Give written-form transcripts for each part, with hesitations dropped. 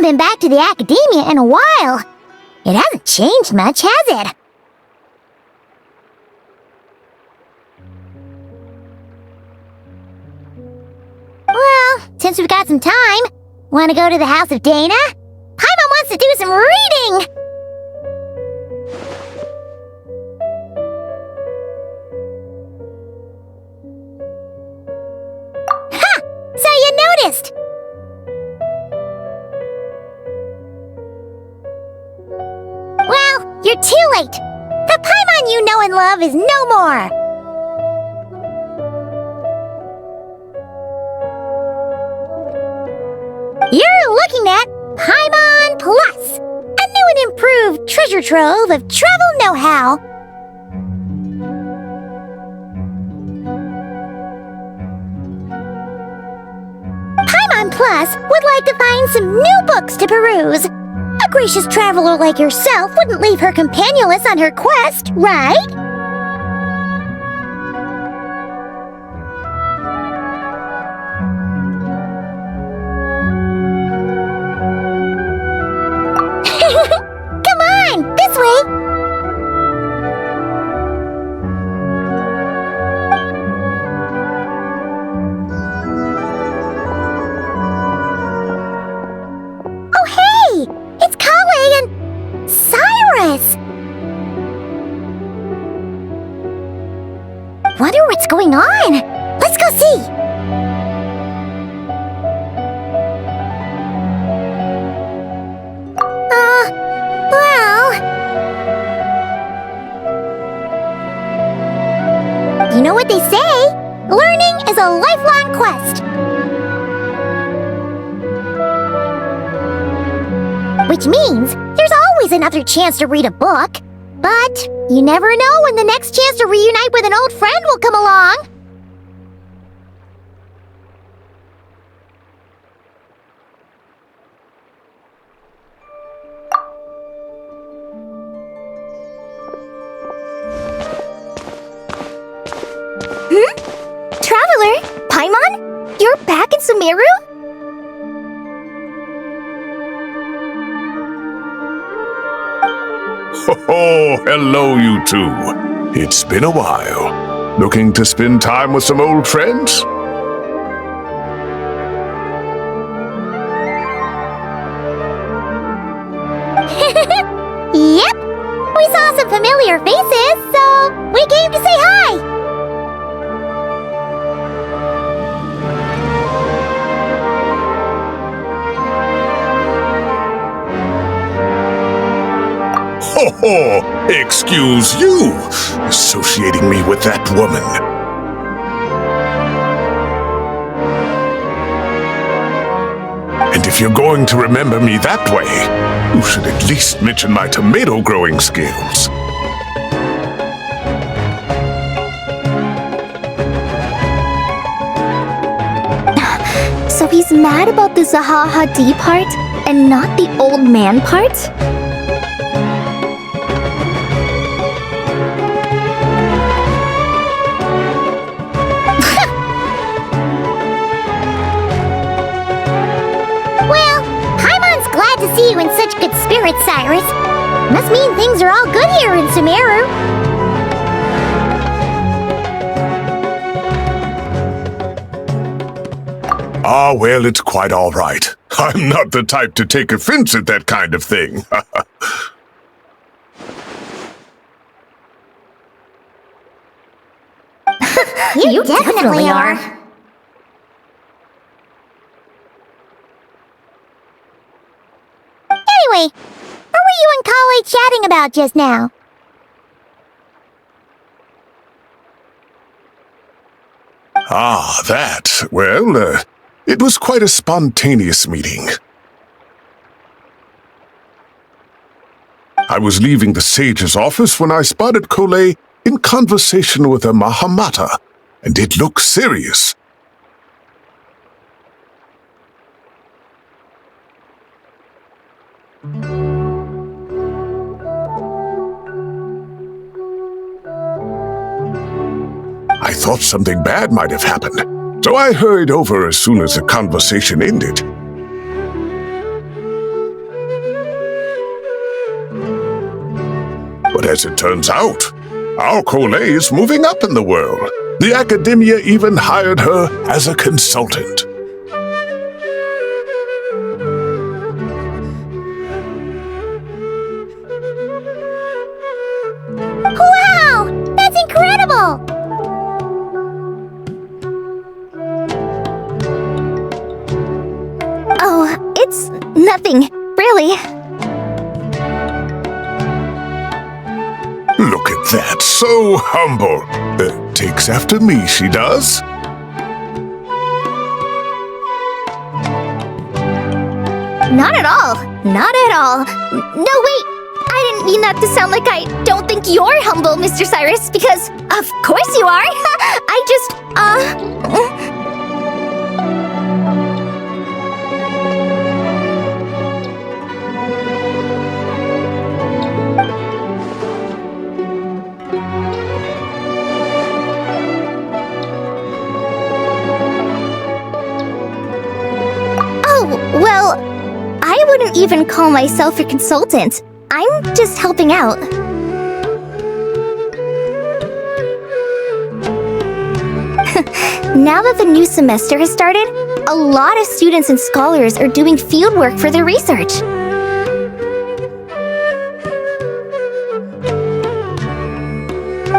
been back to the academia in a while. It hasn't changed much, has it? Well, since we've got some time, want to go to the house of Dana? Paimon wants to do some reading! Ha! So you noticed! Well, you're too late! The Paimon you know and love is no more! You're looking at Paimon Plus, a new and improved treasure trove of travel know-how. Paimon Plus would like to find some new books to peruse. A gracious traveler like yourself wouldn't leave her companionless on her quest, right? Come on, this way! Oh hey! It's Kale and Cyrus! Wonder what's going on? Let's go see! You know what they say? Learning is a lifelong quest. Which means there's always another chance to read a book. But you never know when the next chance to reunite with an old friend will come along. Traveler, Paimon? You're back in Sumeru? Oh, hello you two. It's been a while. Looking to spend time with some old friends? Yep. We saw some familiar faces, so we came to say hi. Oh, excuse you, associating me with that woman. And if you're going to remember me that way, you should at least mention my tomato growing skills. So he's mad about the Zaha Hadid part and not the old man part? To see you in such good spirits, Cyrus. Must mean things are all good here in Sumeru. Ah, well, it's quite all right. I'm not the type to take offense at that kind of thing. You definitely are. Anyway, what were you and Kale chatting about just now? Ah, that. Well, it was quite a spontaneous meeting. I was leaving the sage's office when I spotted Kale in conversation with a Mahamata, and it looked serious. I thought something bad might have happened, so I hurried over as soon as the conversation ended. as it turns out, our Cole is moving up in the world. The academia even hired her as a consultant. Wow! That's incredible! Oh, it's nothing, really. Look at that, so humble. Takes after me, she does. Not at all. Not at all. No, wait. I didn't mean that to sound like I don't think you're humble, Mr. Cyrus, because of course you are. I just, Oh, well, I wouldn't even call myself a consultant. I'm just helping out. Now that the new semester has started, a lot of students and scholars are doing fieldwork for their research.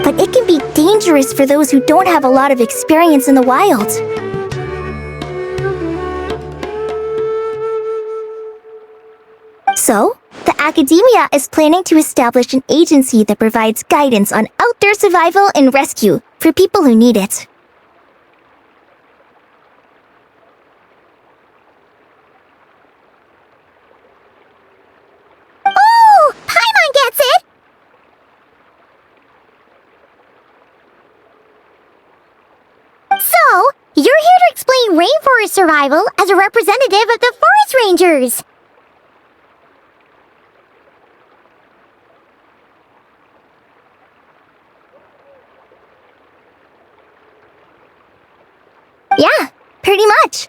But it can be dangerous for those who don't have a lot of experience in the wild. So, the academia is planning to establish an agency that provides guidance on outdoor survival and rescue for people who need it. Oh! Paimon gets it! So, you're here to explain rainforest survival as a representative of the forest rangers! Yeah, pretty much.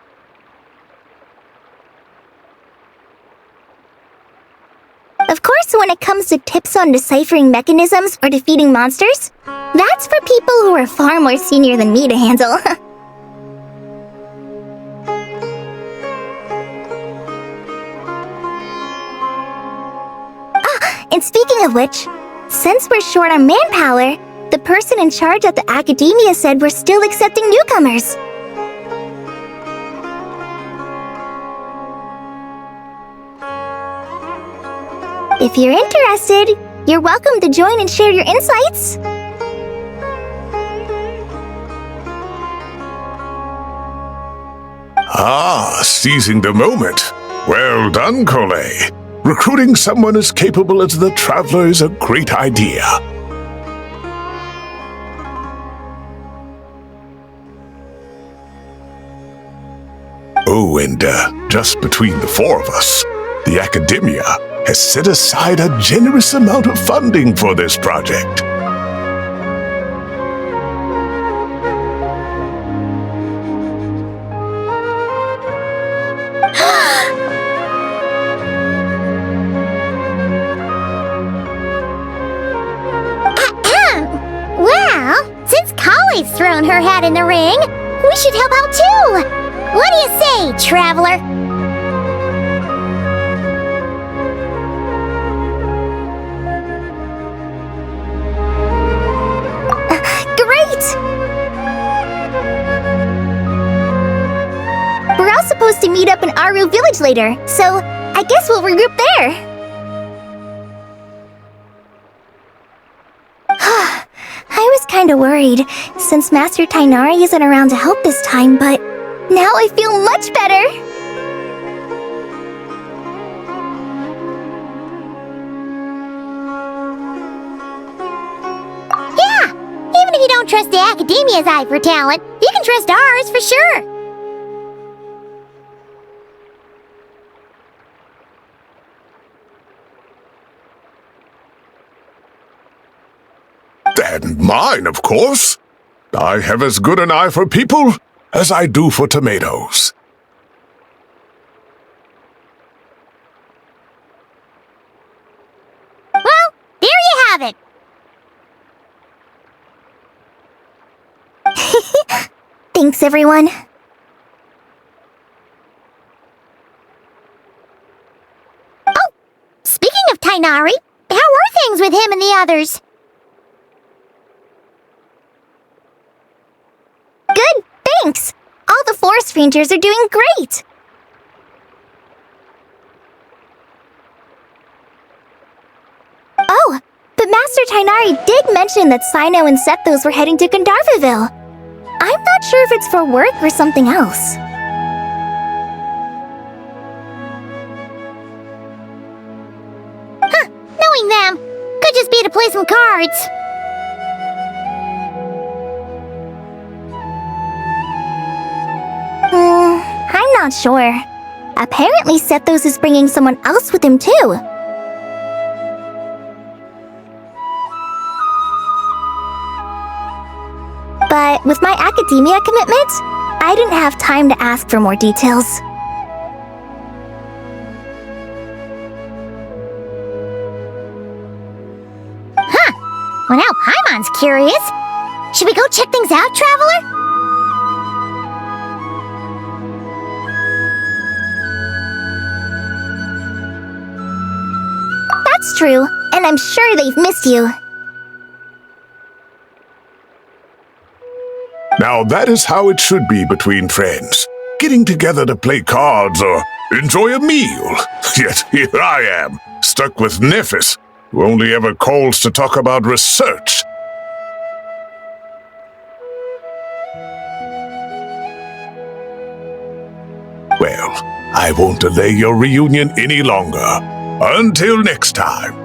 Of course, when it comes to tips on deciphering mechanisms or defeating monsters, that's for people who are far more senior than me to handle. And speaking of which, since we're short on manpower, the person in charge at the academia said we're still accepting newcomers. If you're interested, you're welcome to join and share your insights. Ah, seizing the moment. Well done, Cole. Recruiting someone as capable as the Traveler is a great idea. Oh, and just between the four of us, the academia has set aside a generous amount of funding for this project. Well, since Kali's thrown her hat in the ring, we should help out too! What do you say, Traveler? Great! We're all supposed to meet up in Aru Village later, so I guess we'll regroup there. I was kinda worried, since Master Tainari isn't around to help this time, but now I feel much better! Yeah! Even if you don't trust the academia's eye for talent, you can trust ours for sure! And mine, of course. I have as good an eye for people as I do for tomatoes. Well, there you have it! Thanks, everyone. Speaking of Tainari, how are things with him and the others? Good, thanks. All the forest rangers are doing great. Oh, but Master Tainari did mention that Sino and Sethos were heading to Gandharvaville. I'm not sure if it's for work or something else. Knowing them, could just be to play some cards. I'm not sure. Apparently Sethos is bringing someone else with him too. But with my academia commitment, I didn't have time to ask for more details. Well, now Paimon's curious. Should we go check things out, Traveler? That's true, and I'm sure they've missed you. Now that is how it should be between friends. Getting together to play cards or enjoy a meal. Yet here I am, stuck with Nephis, who only ever calls to talk about research. Well, I won't delay your reunion any longer. Until next time.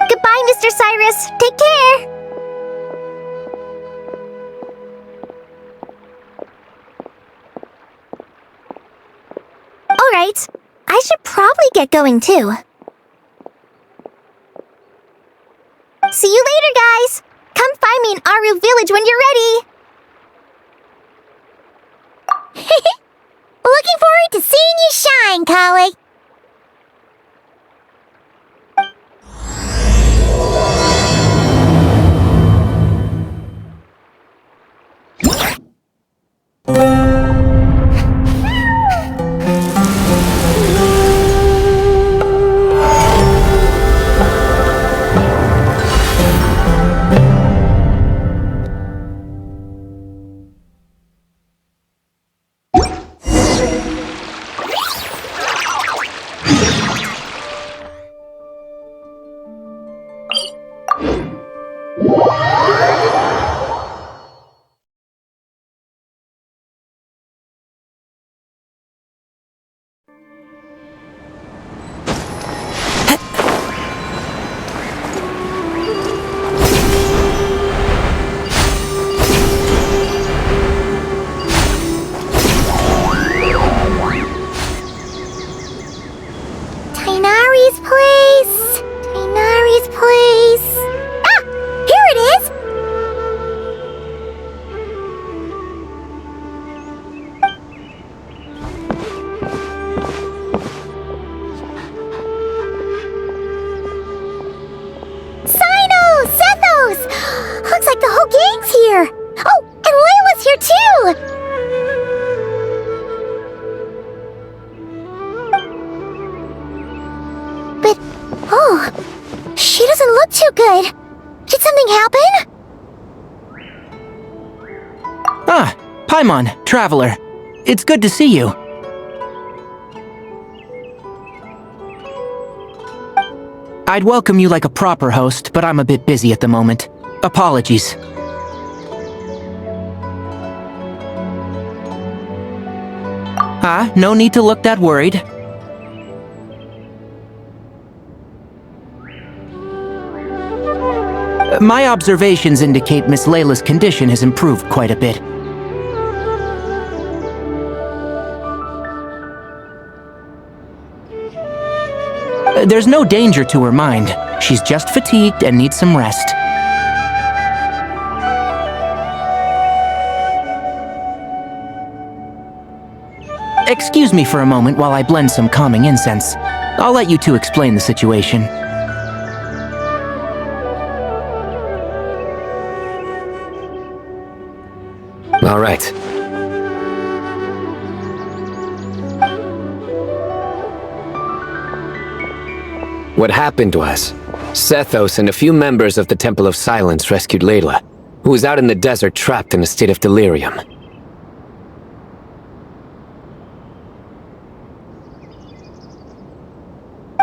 Goodbye, Mr. Cyrus. Take care. Alright, I should probably get going too. See you later, guys! Come find me in Aru Village when you're ready! Looking forward to seeing you shine, colleague. Tainari's place. Tainari's place. Ah! Here it is! Sino! Sethos! Looks like the whole gang's here. Oh, and Layla's here too! But, oh, she doesn't look too good. Did something happen? Ah, Paimon, Traveler. It's good to see you. I'd welcome you like a proper host, but I'm a bit busy at the moment. Apologies. Ah, no need to look that worried. My observations indicate Miss Layla's condition has improved quite a bit. There's no danger to her mind. She's just fatigued and needs some rest. Excuse me for a moment while I blend some calming incense. I'll let you two explain the situation. All right. What happened was, Sethos and a few members of the Temple of Silence rescued Layla, who was out in the desert trapped in a state of delirium.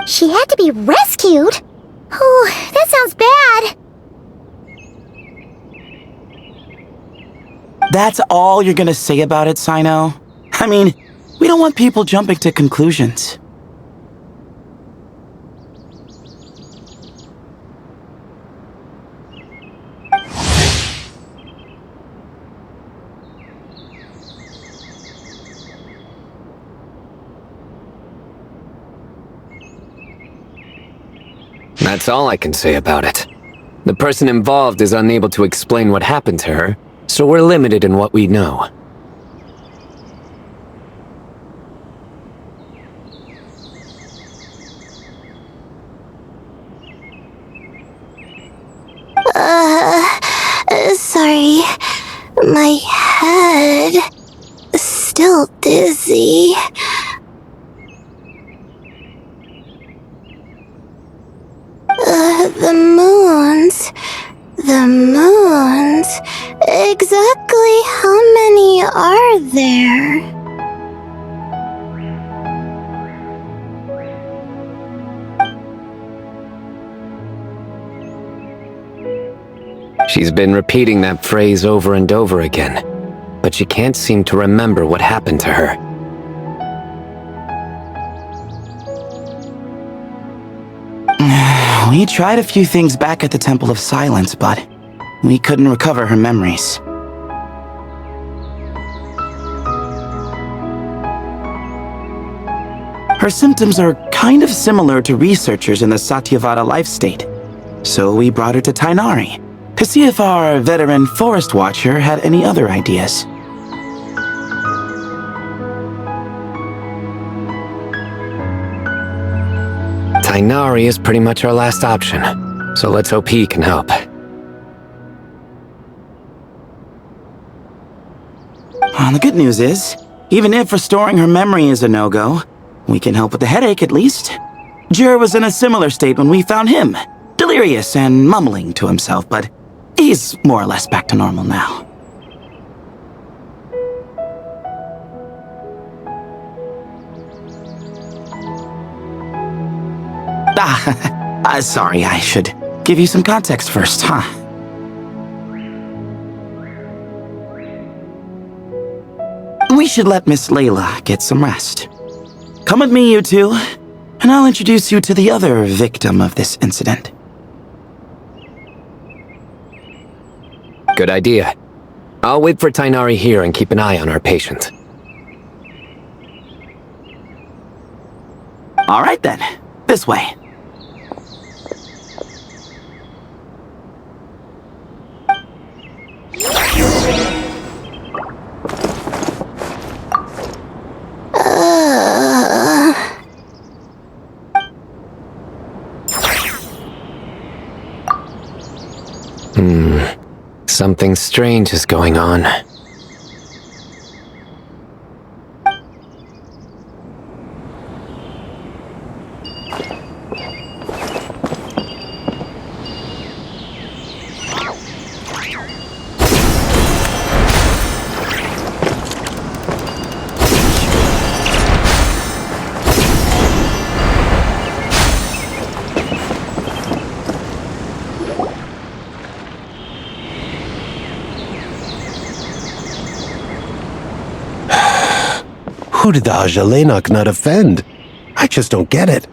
She had to be rescued? Oh, that sounds bad. That's all you're gonna say about it, Sino? I mean, we don't want people jumping to conclusions. That's all I can say about it. The person involved is unable to explain what happened to her, so we're limited in what we know. Sorry. My head is still dizzy. The moons. Exactly how many are there? She's been repeating that phrase over and over again, but she can't seem to remember what happened to her. We tried a few things back at the Temple of Silence, but we couldn't recover her memories. Her symptoms are kind of similar to researchers in the Satyavada life state, so we brought her to Tainari to see if our veteran forest watcher had any other ideas. Tainari is pretty much our last option, so let's hope he can help. The good news is, even if restoring her memory is a no-go, we can help with the headache at least. Jur was in a similar state when we found him, delirious and mumbling to himself, but he's more or less back to normal now. Sorry, I should give you some context first, huh? We should let Miss Layla get some rest. Come with me, you two, and I'll introduce you to the other victim of this incident. Good idea. I'll wait for Tainari here and keep an eye on our patient. All right then, this way. Something strange is going on. Who did the Ajalenok not offend? I just don't get it.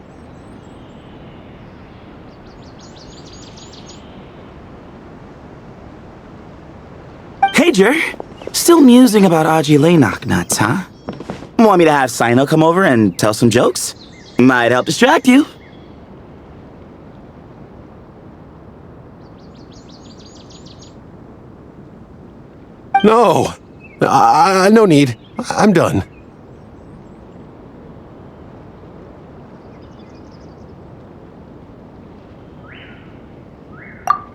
Hey, Jur. Still musing about Ajalenok nuts, huh? Want me to have Sino come over and tell some jokes? Might help distract you. No, no need. I'm done.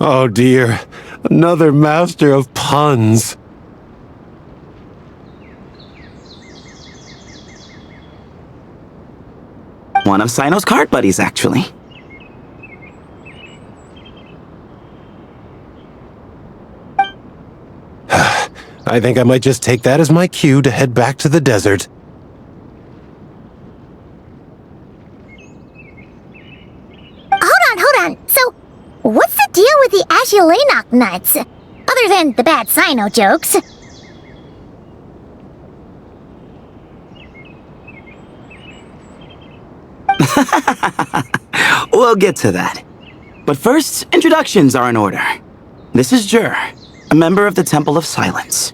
Oh dear, another master of puns. One of Sino's card buddies, actually. I think I might just take that as my cue to head back to the desert. Hold on. So, what's the deal with the Azulenok nuts? Other than the bad Sino jokes. We'll get to that. But first, introductions are in order. This is Jur, a member of the Temple of Silence.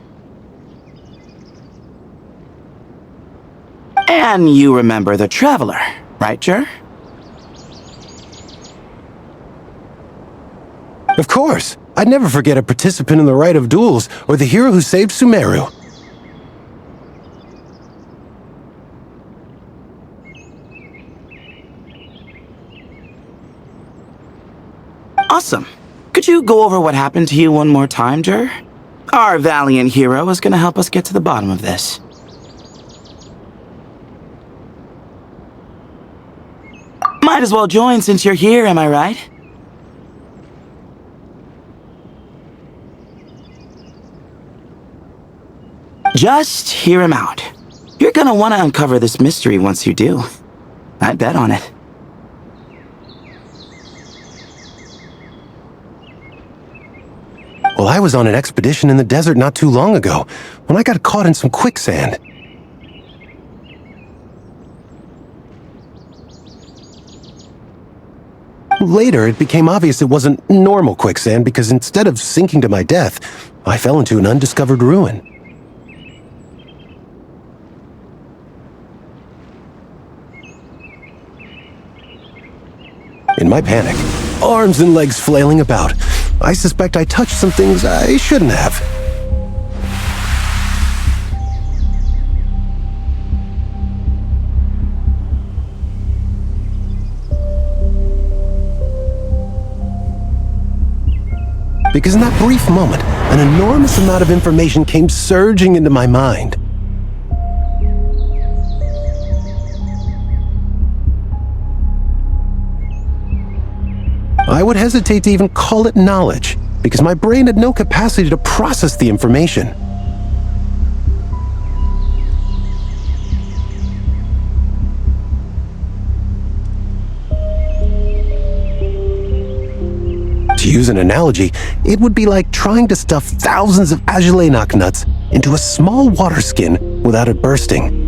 And you remember the Traveler, right, Jur? Of course. I'd never forget a participant in the Rite of Duels or the hero who saved Sumeru. Awesome. Could you go over what happened to you one more time, Jur? Our valiant hero is gonna help us get to the bottom of this. Might as well join since you're here, am I right? Just hear him out. You're gonna want to uncover this mystery once you do. I'd bet on it. Well, I was on an expedition in the desert not too long ago, when I got caught in some quicksand. Later, it became obvious it wasn't normal quicksand because instead of sinking to my death, I fell into an undiscovered ruin. In my panic, arms and legs flailing about, I suspect I touched some things I shouldn't have. Because in that brief moment, an enormous amount of information came surging into my mind. I would hesitate to even call it knowledge, because my brain had no capacity to process the information. To use an analogy, it would be like trying to stuff thousands of Azulenok nuts into a small water skin without it bursting.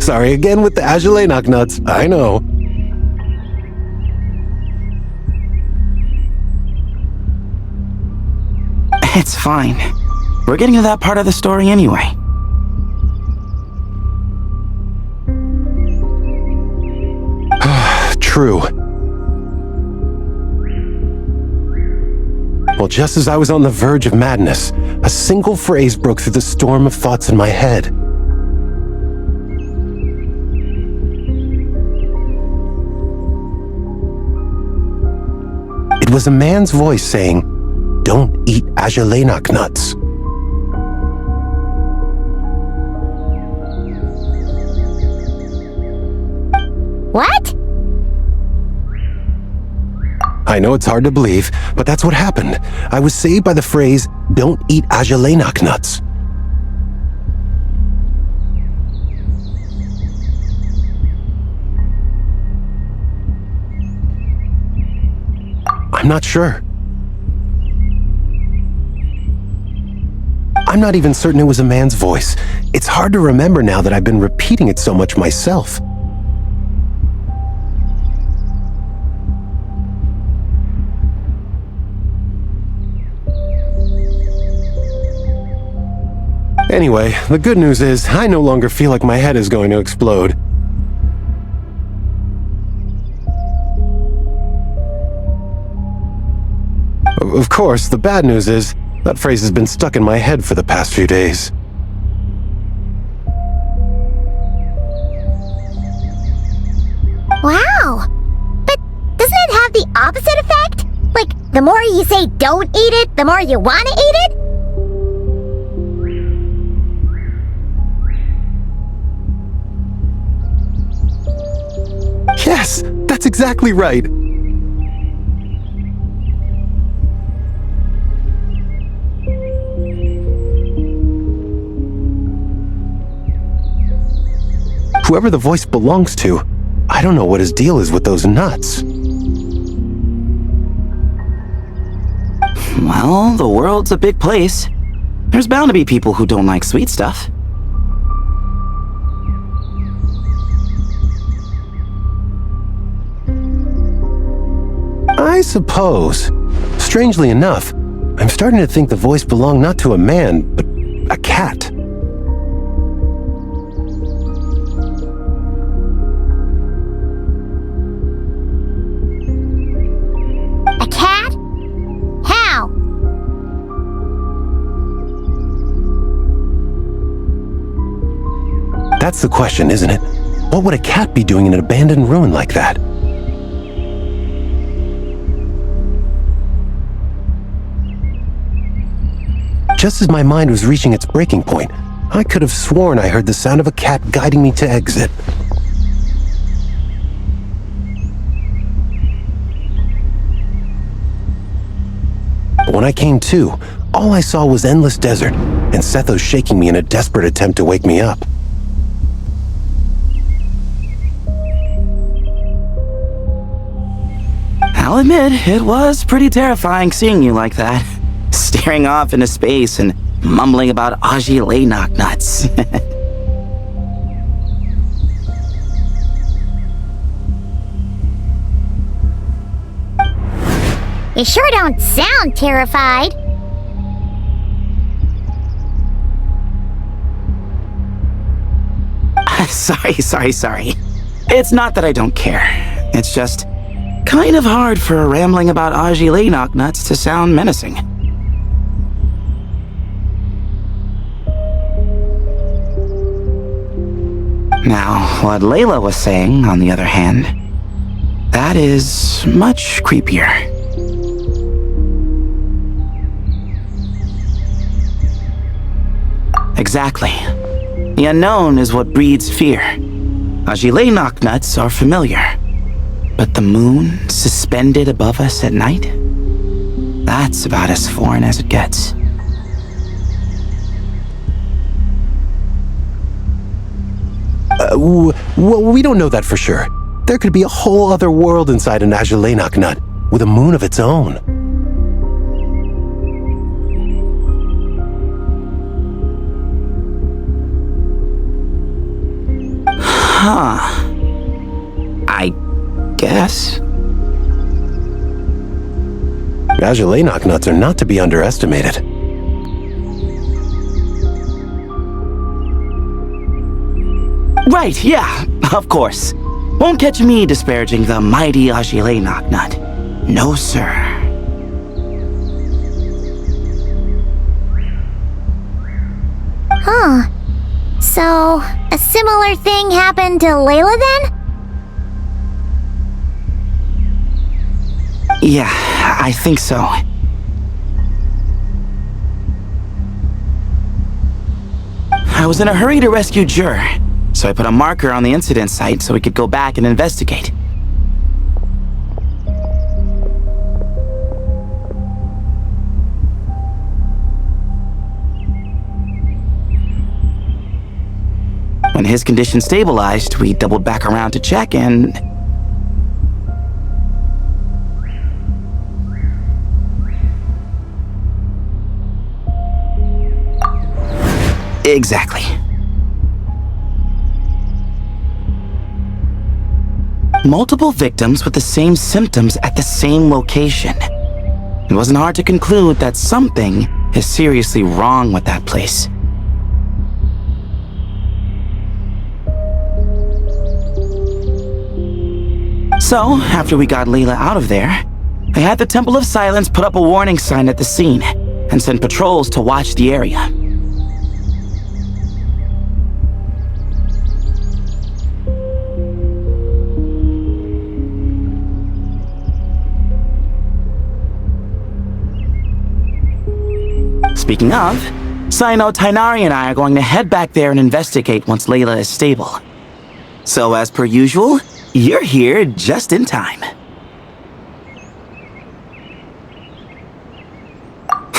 Sorry again with the Azulenok nuts, I know. It's fine. We're getting to that part of the story anyway. True. Well, just as I was on the verge of madness, a single phrase broke through the storm of thoughts in my head. It was a man's voice saying, "Don't eat Azulenok nuts." What? I know it's hard to believe, but that's what happened. I was saved by the phrase, "Don't eat Azulenok nuts." I'm not sure. I'm not even certain it was a man's voice. It's hard to remember now that I've been repeating it so much myself. Anyway, the good news is I no longer feel like my head is going to explode. Of course, the bad news is that phrase has been stuck in my head for the past few days. Wow. But does opposite effect? Like, the more you say don't eat it, the more you want to eat it? Yes, that's exactly right. Whoever the voice belongs to, I don't know what his deal is with those nuts. Well, the world's a big place. There's bound to be people who don't like sweet stuff. I suppose. Strangely enough, I'm starting to think the voice belonged not to a man, but a cat. A cat? How? That's the question, isn't it? What would a cat be doing in an abandoned ruin like that? Just as my mind was reaching its breaking point, I could have sworn I heard the sound of a cat guiding me to exit. But when I came to, all I saw was endless desert, and Sethos shaking me in a desperate attempt to wake me up. I'll admit, it was pretty terrifying seeing you like that. Staring off into space and mumbling about Aji Laynok nuts. You sure don't sound terrified. Sorry. It's not that I don't care. It's just kind of hard for rambling about Aji Laynok nuts to sound menacing. Now, what Layla was saying, on the other hand, that is much creepier. Exactly. The unknown is what breeds fear. Aji Laynok nuts are familiar. But the moon suspended above us at night? That's about as foreign as it gets. Well, we don't know that for sure. There could be a whole other world inside an Aji Laynok nut, with a moon of its own. Huh. I guess. Aji Laynok nuts are not to be underestimated. Right, yeah, of course. Won't catch me disparaging the mighty Aji Laynok nut. No, sir. Huh. So, a similar thing happened to Layla then? Yeah, I think so. I was in a hurry to rescue Jur, so I put a marker on the incident site so we could go back and investigate. When his condition stabilized, we doubled back around to check and... Exactly. Multiple victims with the same symptoms at the same location. It wasn't hard to conclude that something is seriously wrong with that place. So, after we got Layla out of there, I had the Temple of Silence put up a warning sign at the scene and send patrols to watch the area. Speaking of, Sino, Tainari, and I are going to head back there and investigate once Layla is stable. So as per usual, you're here just in time.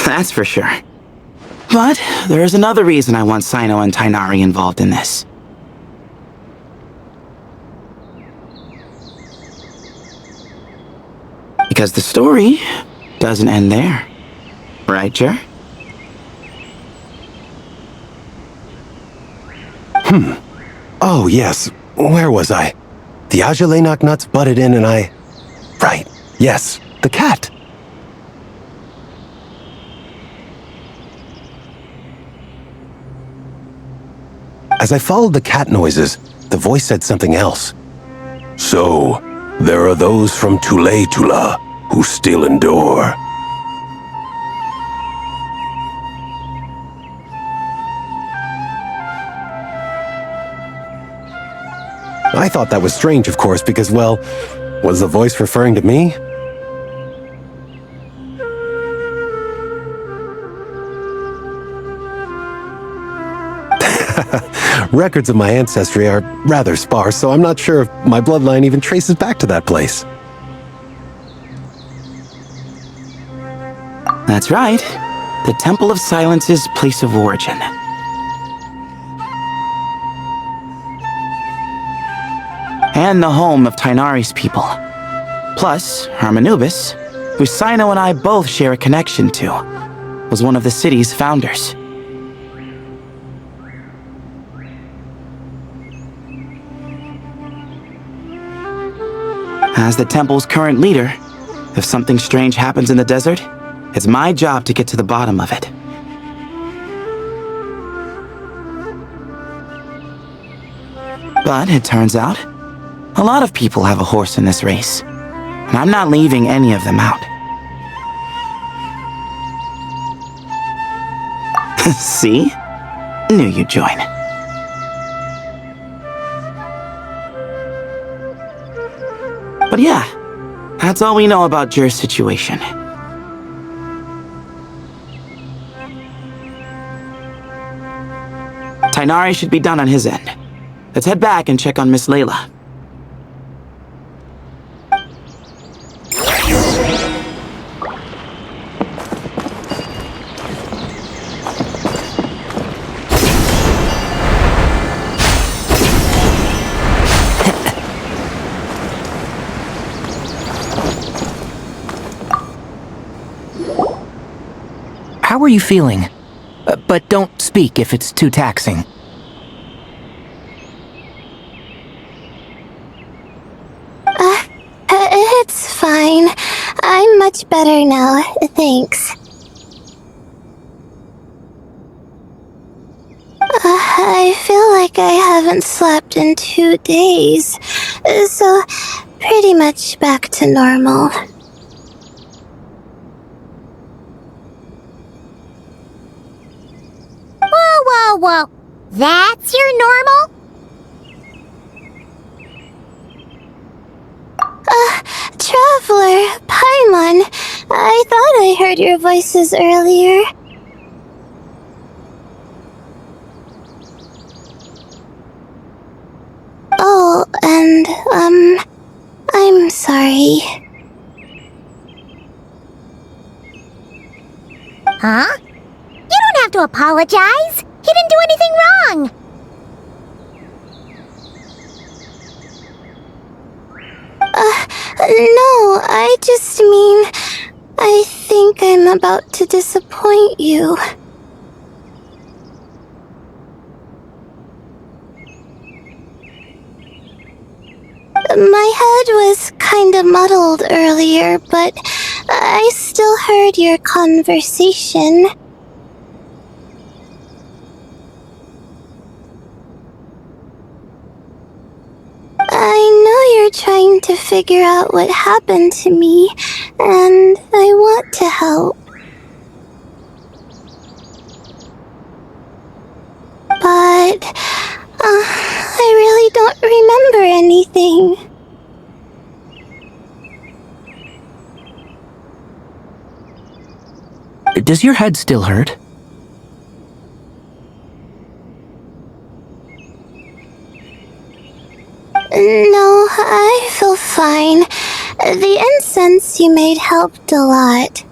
That's for sure. But there is another reason I want Sino and Tainari involved in this. Because the story doesn't end there. Right, Jer? Oh, yes. Where was I? The Ajalainak nuts butted in and I... Right. Yes. The cat. As I followed the cat noises, the voice said something else. So, there are those from Tula who still endure. I thought that was strange, of course, because, well, was the voice referring to me? Records of my ancestry are rather sparse, so I'm not sure if my bloodline even traces back to that place. That's right. The Temple of Silence's place of origin. And the home of Tainari's people. Plus, Hermanubis, who Sino and I both share a connection to, was one of the city's founders. As the temple's current leader, if something strange happens in the desert, it's my job to get to the bottom of it. But it turns out, a lot of people have a horse in this race, and I'm not leaving any of them out. See? Knew you'd join. But yeah, that's all we know about Jer's situation. Tainari should be done on his end. Let's head back and check on Miss Layla. How are you feeling? But don't speak if it's too taxing. It's fine. I'm much better now, thanks. I feel like I haven't slept in 2 days, so pretty much back to normal. Whoa. That's your normal? Traveler, Paimon, I thought I heard your voices earlier. Oh, and, I'm sorry. Huh? You don't have to apologize. He didn't do anything wrong. No, I just mean, I think I'm about to disappoint you. My head was kinda muddled earlier, but I still heard your conversation. I know you're trying to figure out what happened to me, and I want to help. But, I really don't remember anything. Does your head still hurt? No, I feel fine. The incense you made helped a lot.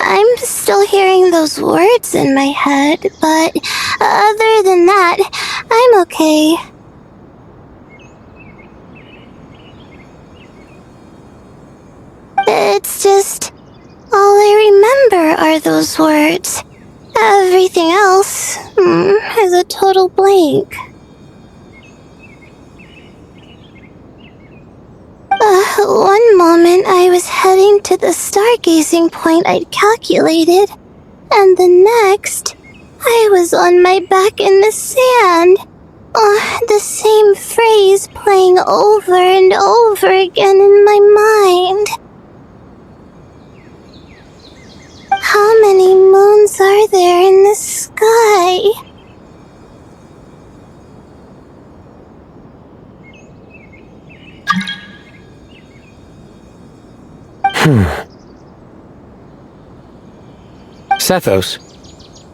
I'm still hearing those words in my head, but other than that, I'm okay. It's just, all I remember are those words. Everything else is a total blank. One moment I was heading to the stargazing point I'd calculated, and the next, I was on my back in the sand. The same phrase playing over and over again in my mind. How many moons are there in the sky? Sethos,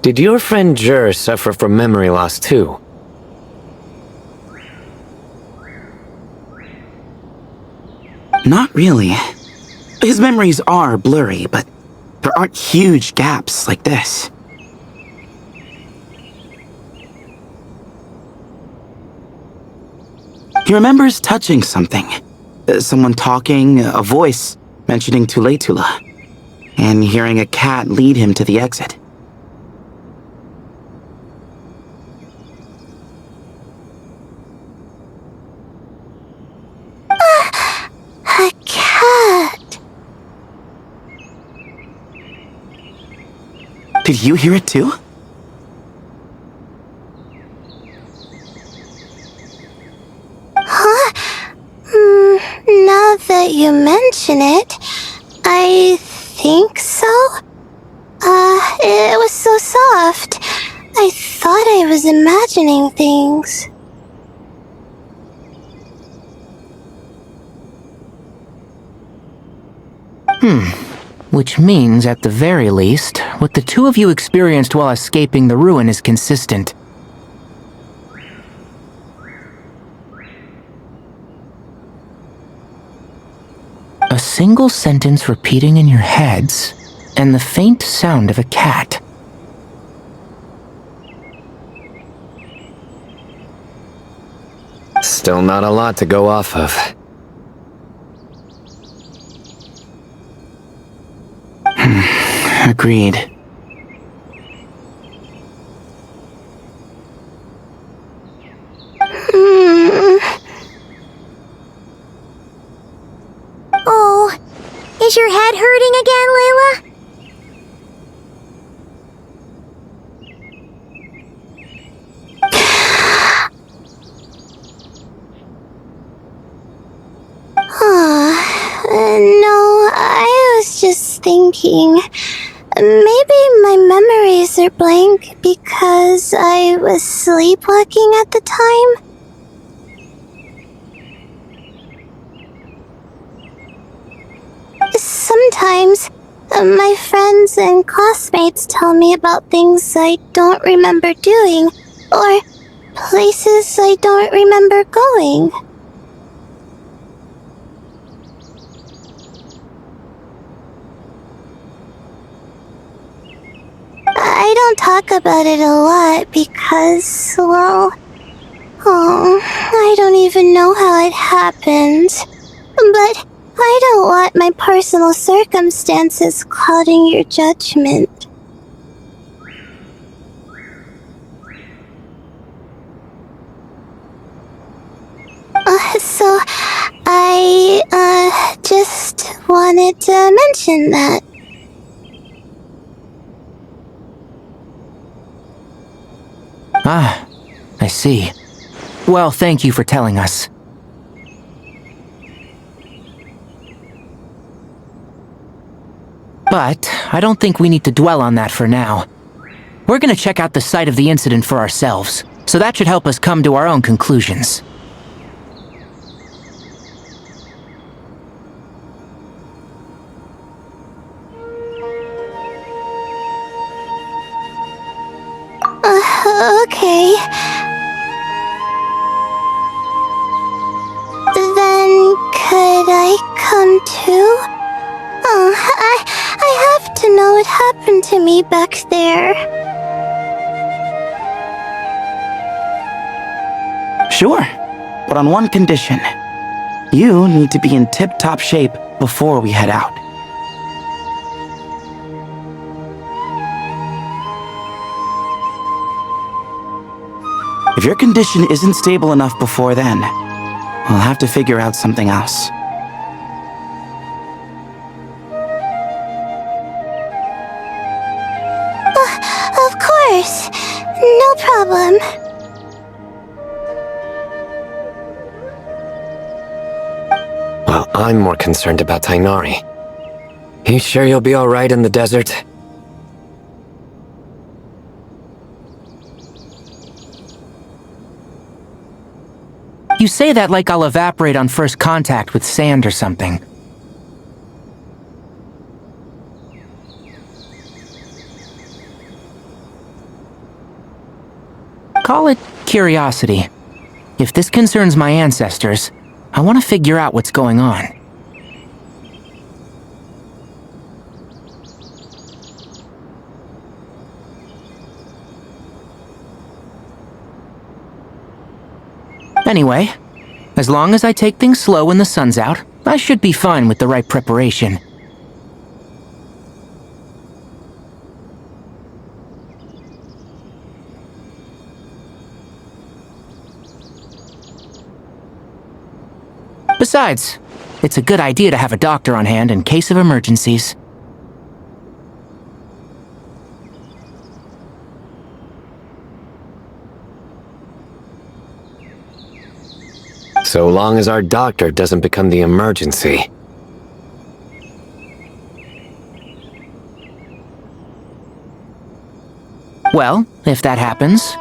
did your friend Jur suffer from memory loss too? Not really. His memories are blurry, but there aren't huge gaps like this. He remembers touching something. Someone talking, a voice mentioning Tule-Tula, and hearing a cat lead him to the exit. A cat. Did you hear it too? Huh? Now that you mention it, I think so. It was so soft. I thought I was imagining things. Which means, at the very least, what the two of you experienced while escaping the ruin is consistent. A single sentence repeating in your heads, and the faint sound of a cat. Still not a lot to go off of. Agreed. Oh, is your head hurting again, Layla? No, I was just thinking. Maybe my memories are blank because I was sleepwalking at the time. Sometimes, my friends and classmates tell me about things I don't remember doing, or places I don't remember going. I don't talk about it a lot because, well, I don't even know how it happened. But I don't want my personal circumstances clouding your judgment. So I just wanted to mention that. Ah, I see. Well, thank you for telling us. But I don't think we need to dwell on that for now. We're gonna check out the site of the incident for ourselves, so that should help us come to our own conclusions. Okay. Then could I come too? Oh, I have to know what happened to me back there. Sure, but on one condition. You need to be in tip-top shape before we head out. If your condition isn't stable enough before then, we'll have to figure out something else. Of course. No problem. Well, I'm more concerned about Tainari. You sure you'll be alright in the desert? You say that like I'll evaporate on first contact with sand or something. Call it curiosity. If this concerns my ancestors, I want to figure out what's going on. Anyway, as long as I take things slow when the sun's out, I should be fine with the right preparation. Besides, it's a good idea to have a doctor on hand in case of emergencies. So long as our doctor doesn't become the emergency. Well, if that happens,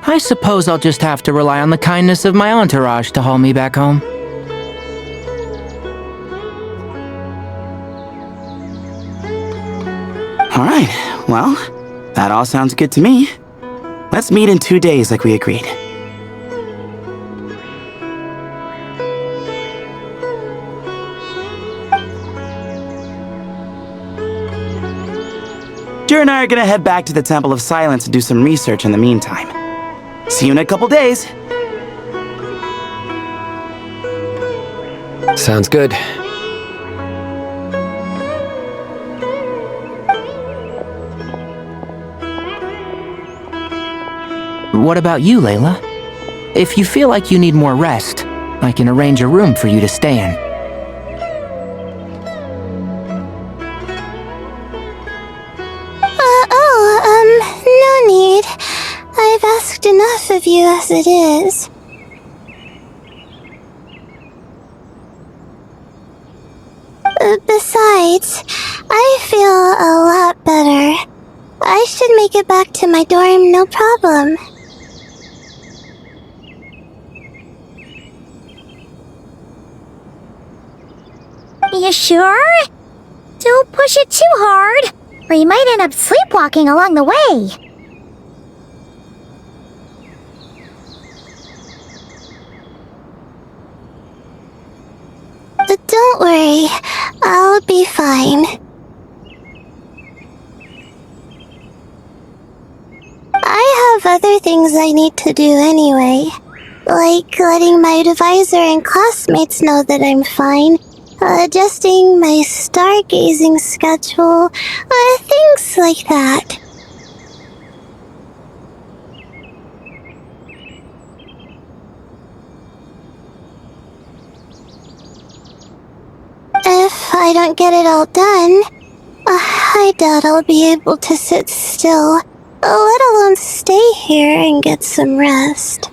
I suppose I'll just have to rely on the kindness of my entourage to haul me back home. Alright, well, that all sounds good to me. Let's meet in 2 days like we agreed. Jer and I are gonna head back to the Temple of Silence and do some research in the meantime. See you in a couple days! Sounds good. What about you, Layla? If you feel like you need more rest, I can arrange a room for you to stay in. No need. I've asked enough of you as it is. Besides, I feel a lot better. I should make it back to my dorm, no problem. You sure? Don't push it too hard, or you might end up sleepwalking along the way. Don't worry, I'll be fine. I have other things I need to do anyway, like letting my advisor and classmates know that I'm fine, adjusting my stargazing schedule, things like that. If I don't get it all done, I doubt I'll be able to sit still, let alone stay here and get some rest.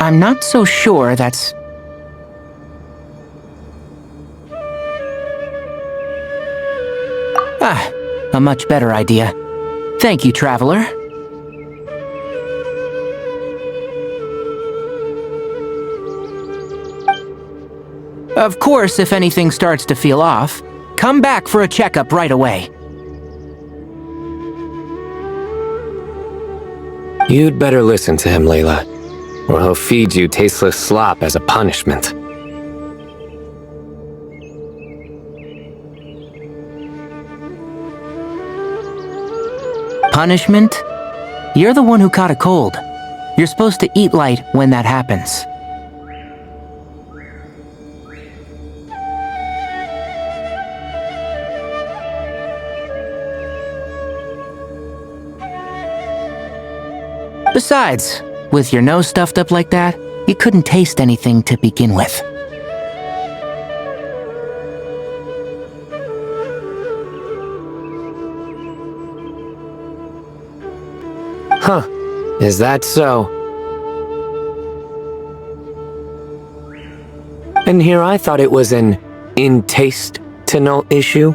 I'm not so sure that's... a much better idea. Thank you, Traveler. Of course, if anything starts to feel off, come back for a checkup right away. You'd better listen to him, Layla, or he'll feed you tasteless slop as a punishment. Punishment? You're the one who caught a cold. You're supposed to eat light when that happens. Besides, with your nose stuffed up like that, you couldn't taste anything to begin with. Huh. Is that so? And here I thought it was an in-taste-to-know issue.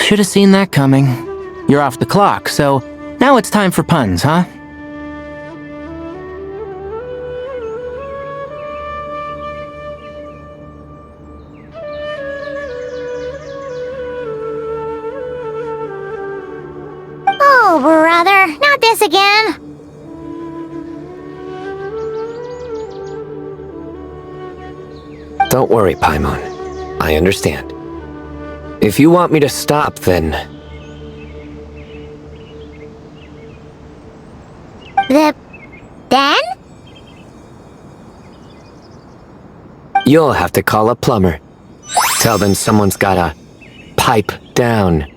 Should have seen that coming. You're off the clock, so now it's time for puns, huh? Oh, brother, not this again. Don't worry, Paimon. I understand. If you want me to stop, then... Then? You'll have to call a plumber. Tell them someone's gotta pipe down.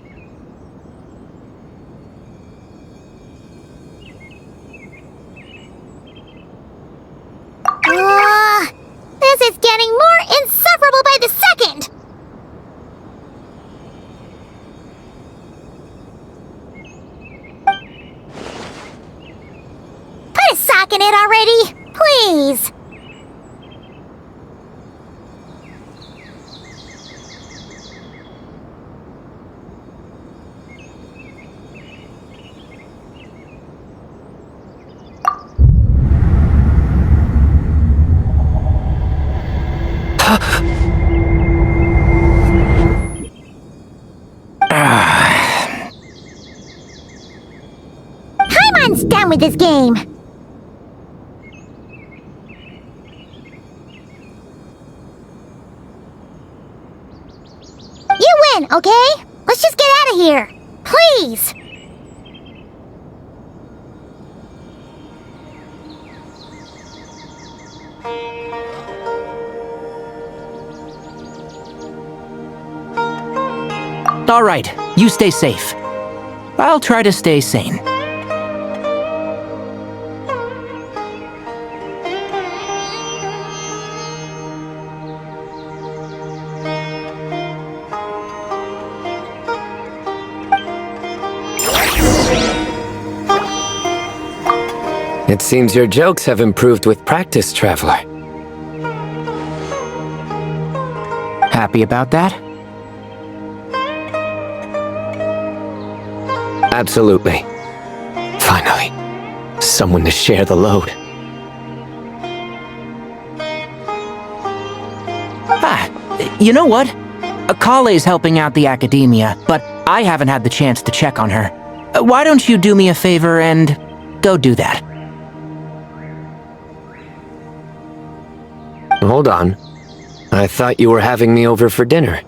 This is getting more insufferable by the second! Put a sock in it already, please! Paimon's done with this game. You win, okay? Let's just get out of here. Please! All right, you stay safe. I'll try to stay sane. It seems your jokes have improved with practice, Traveler. Happy about that? Absolutely. Finally, someone to share the load. You know what? Akale's helping out the academia, but I haven't had the chance to check on her. Why don't you do me a favor and go do that? Hold on. I thought you were having me over for dinner.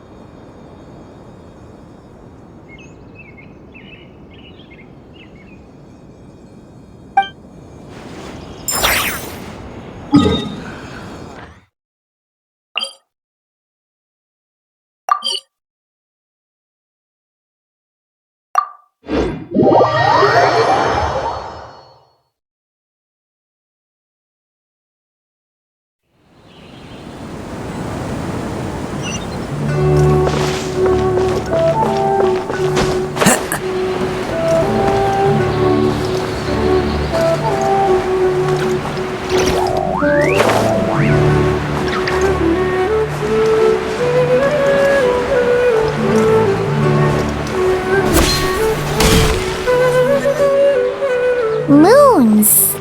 Moon moons.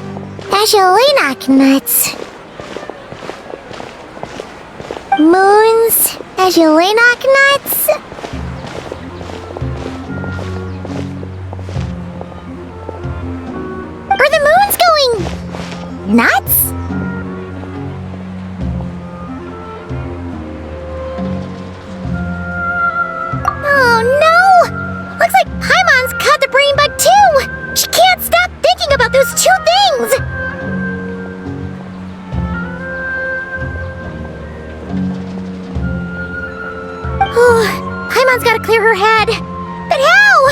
Ashalinak nuts. Moons, Ashalinak nuts. Are the moons going nuts? Oh no! Looks like Paimon's caught the brain bug too! She can't stop thinking about those two things! Oh, Paimon's gotta clear her head. But how?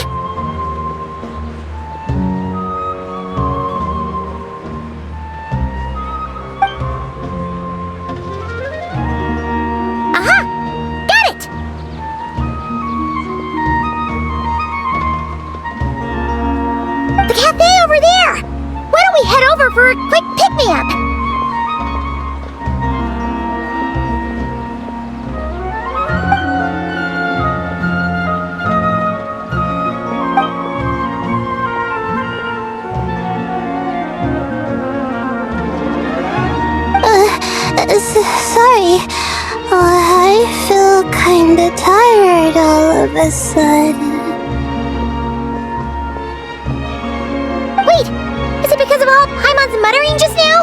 Aha! Got it! The cafe over there! Why don't we head over for a quick pick-me-up? Sorry. I feel kinda tired all of a sudden. Wait! Is it because of all Paimon's muttering just now?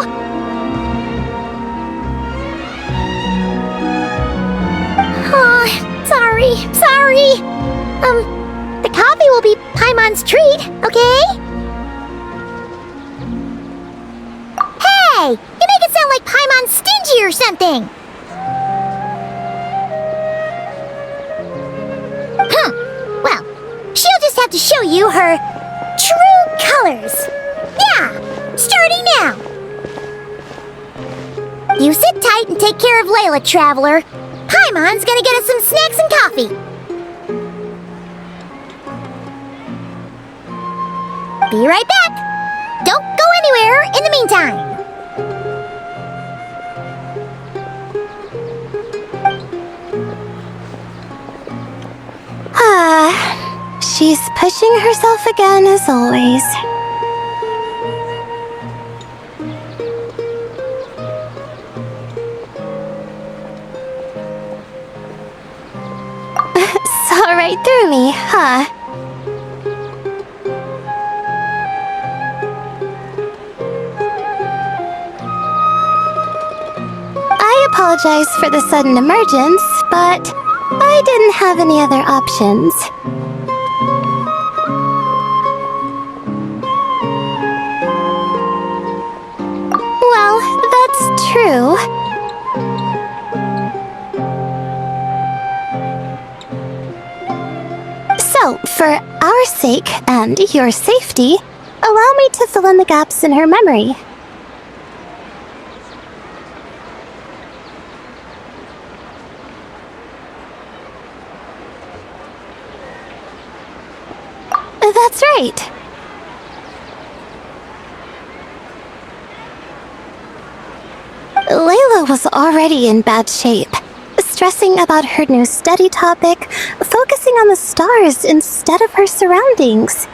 Oh, sorry. The coffee will be Paimon's treat, okay? Hey! You make it sound like Paimon's stingy or something! Well, she'll just have to show you her true colors. Yeah, starting now. You sit tight and take care of Layla, Traveler. Paimon's gonna get us some snacks and coffee. Be right back. Don't go anywhere in the meantime. She's pushing herself again as always. Saw right through me, huh? I apologize for the sudden emergence, but I didn't have any other options. Well, that's true. So, for our sake and your safety, allow me to fill in the gaps in her memory. That's right. Layla was already in bad shape, stressing about her new study topic, focusing on the stars instead of her surroundings.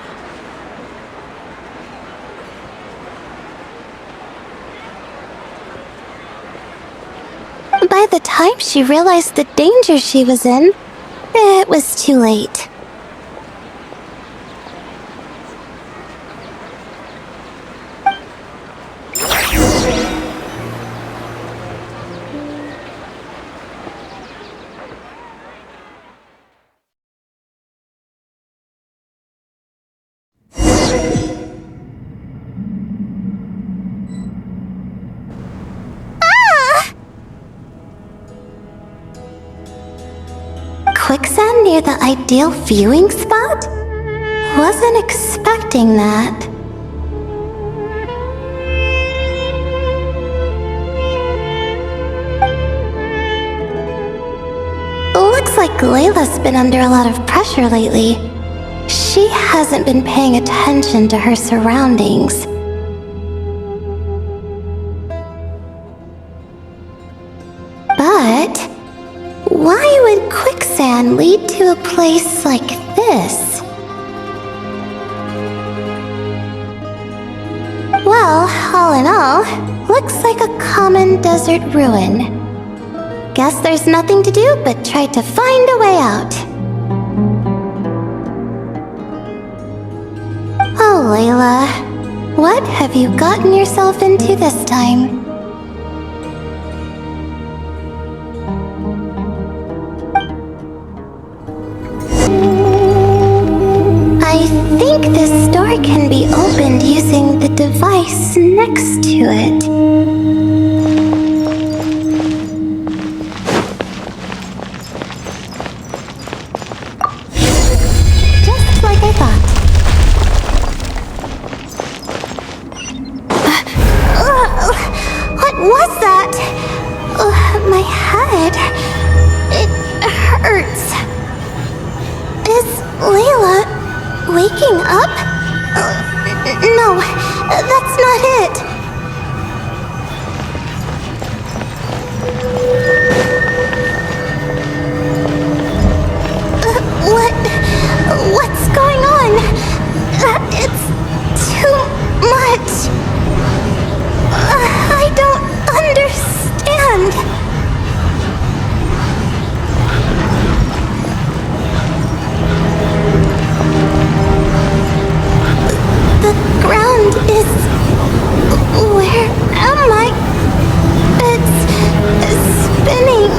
By the time she realized the danger she was in, it was too late. Quicksand near the ideal viewing spot? Wasn't expecting that. Looks like Layla's been under a lot of pressure lately. She hasn't been paying attention to her surroundings. But why would quicksand lead to a place like this? Well, All in all, looks like a common desert ruin. Guess there's nothing to do but try to find a way out. Oh, Layla, what have you gotten yourself into this time? I think this door can be opened using the device next to it. Just like I thought. What was that? My head. It hurts. Is Layla waking up? No, that's not it. What's going on? It's too much. I don't understand. The ground is... Where am I? It's spinning.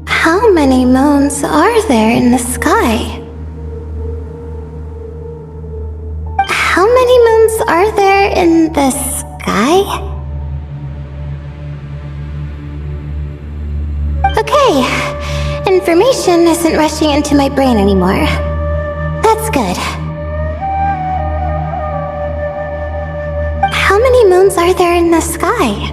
How many moons are there in the sky? How many moons are there in the sky? Okay, information isn't rushing into my brain anymore. That's good. How many moons are there in the sky?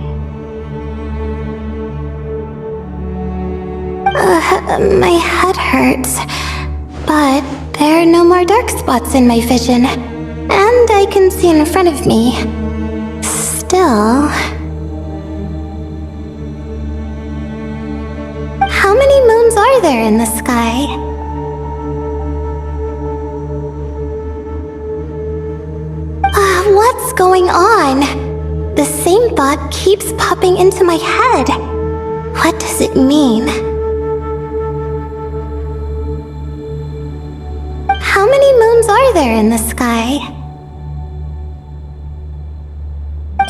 My head hurts, but there are no more dark spots in my vision, and I can see in front of me. Still... How many moons are there in the sky? What's going on? The same thought keeps popping into my head. What does it mean? How many moons are there in the sky?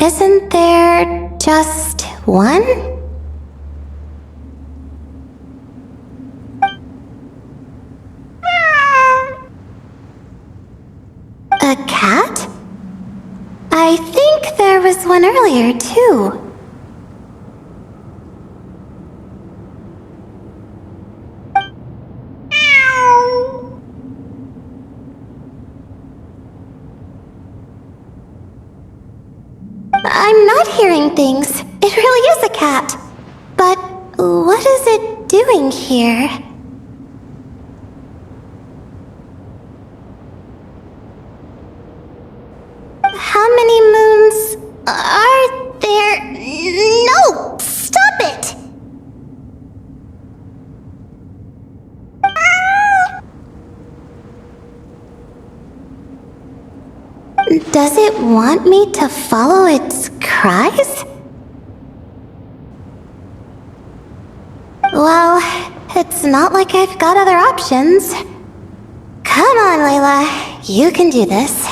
Isn't there just one? A cat? I think there was one earlier, too. I'm not hearing things. It really is a cat. But what is it doing here? How many moons are there? No! Stop it! Does it want me to follow its cries? Well, it's not like I've got other options. Come on, Layla. You can do this.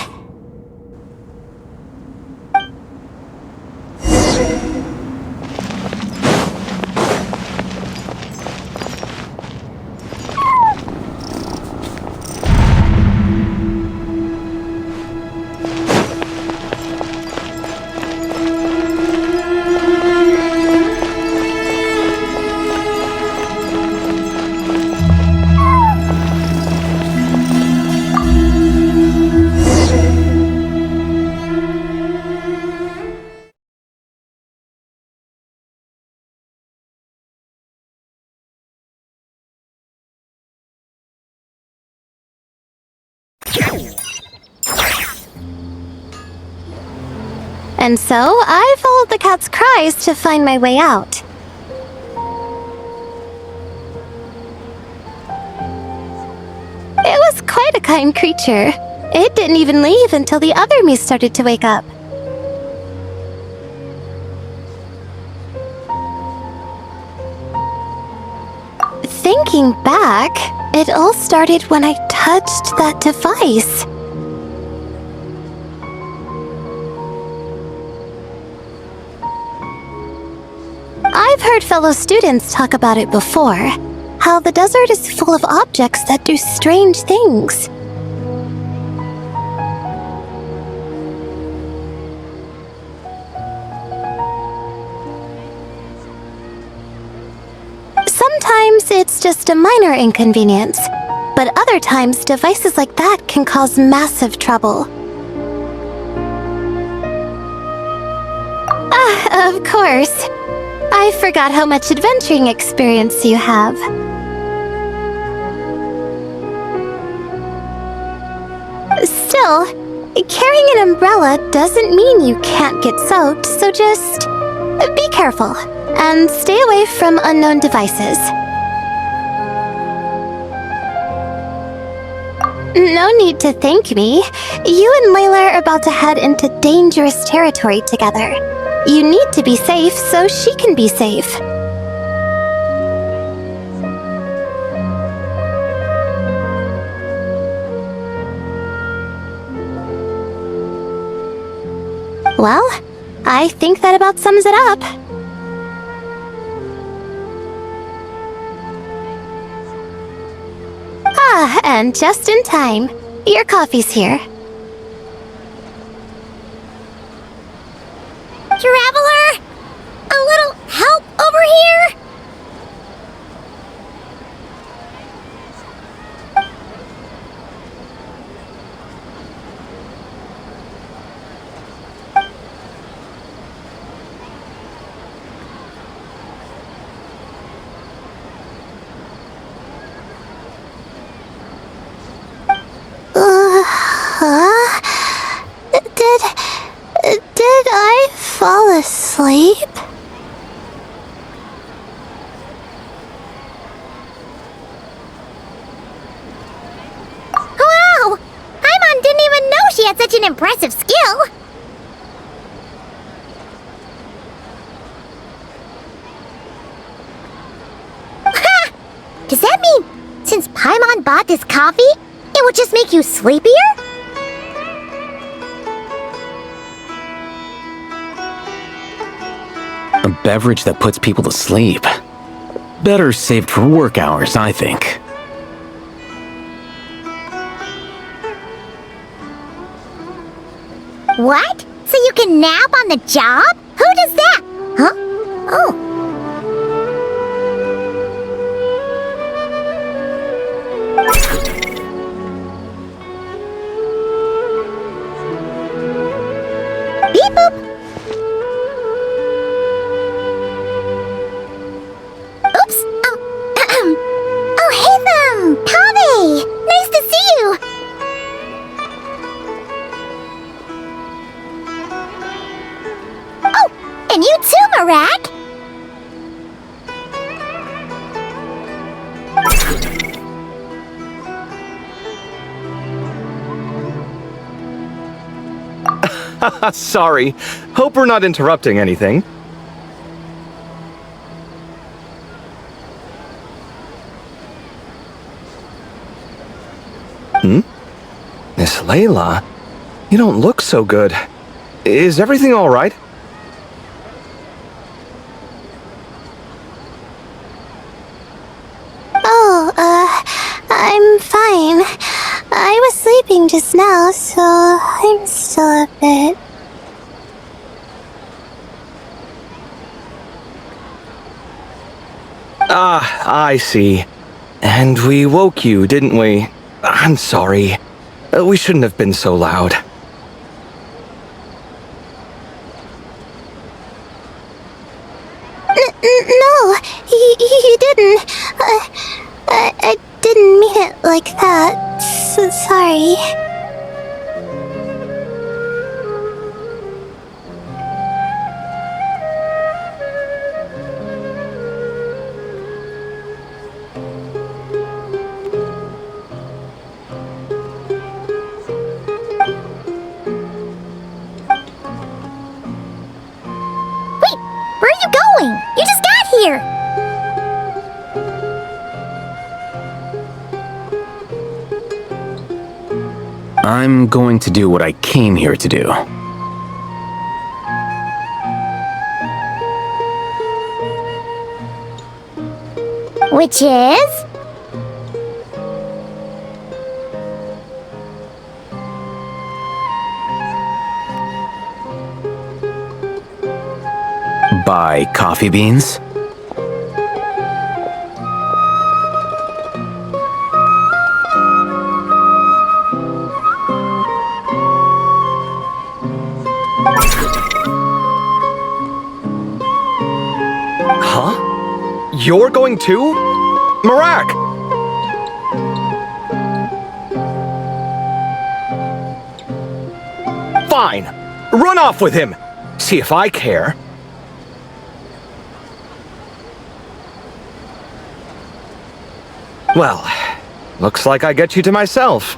And so I followed the cat's cries to find my way out. It was quite a kind creature. It didn't even leave until the other me started to wake up. Thinking back, it all started when I touched that device. I've heard fellow students talk about it before, how the desert is full of objects that do strange things. Sometimes it's just a minor inconvenience, but other times devices like that can cause massive trouble. Of course. I forgot how much adventuring experience you have. Still, carrying an umbrella doesn't mean you can't get soaked, so just be careful and stay away from unknown devices. No need to thank me. You and Layla are about to head into dangerous territory together. You need to be safe so she can be safe. Well, I think that about sums it up. And just in time. Your coffee's here. Traveler? A little help over here? Did I fall asleep? Wow! Paimon didn't even know she had such an impressive skill! Ha! Does that mean since Paimon bought this coffee, it would just make you sleepier? A beverage that puts people to sleep. Better saved for work hours, I think. What? So you can nap on the job? Who does that? Huh? Oh. Beep boop. Oops. Oh, hey them! Kaveh! Nice to see you! Oh, and you too, Marak! Sorry. Hope we're not interrupting anything. Miss Layla, you don't look so good. Is everything all right? Oh, I'm fine. I was sleeping just now, so I'm still a bit... Ah, I see. And we woke you, didn't we? I'm sorry. We shouldn't have been so loud. No, you didn't. I didn't mean it like that. Sorry. I'm going to do what I came here to do. Which is? Buy coffee beans? Huh? You're going too? Marak! Fine. Run off with him. See if I care. Well, looks like I get you to myself.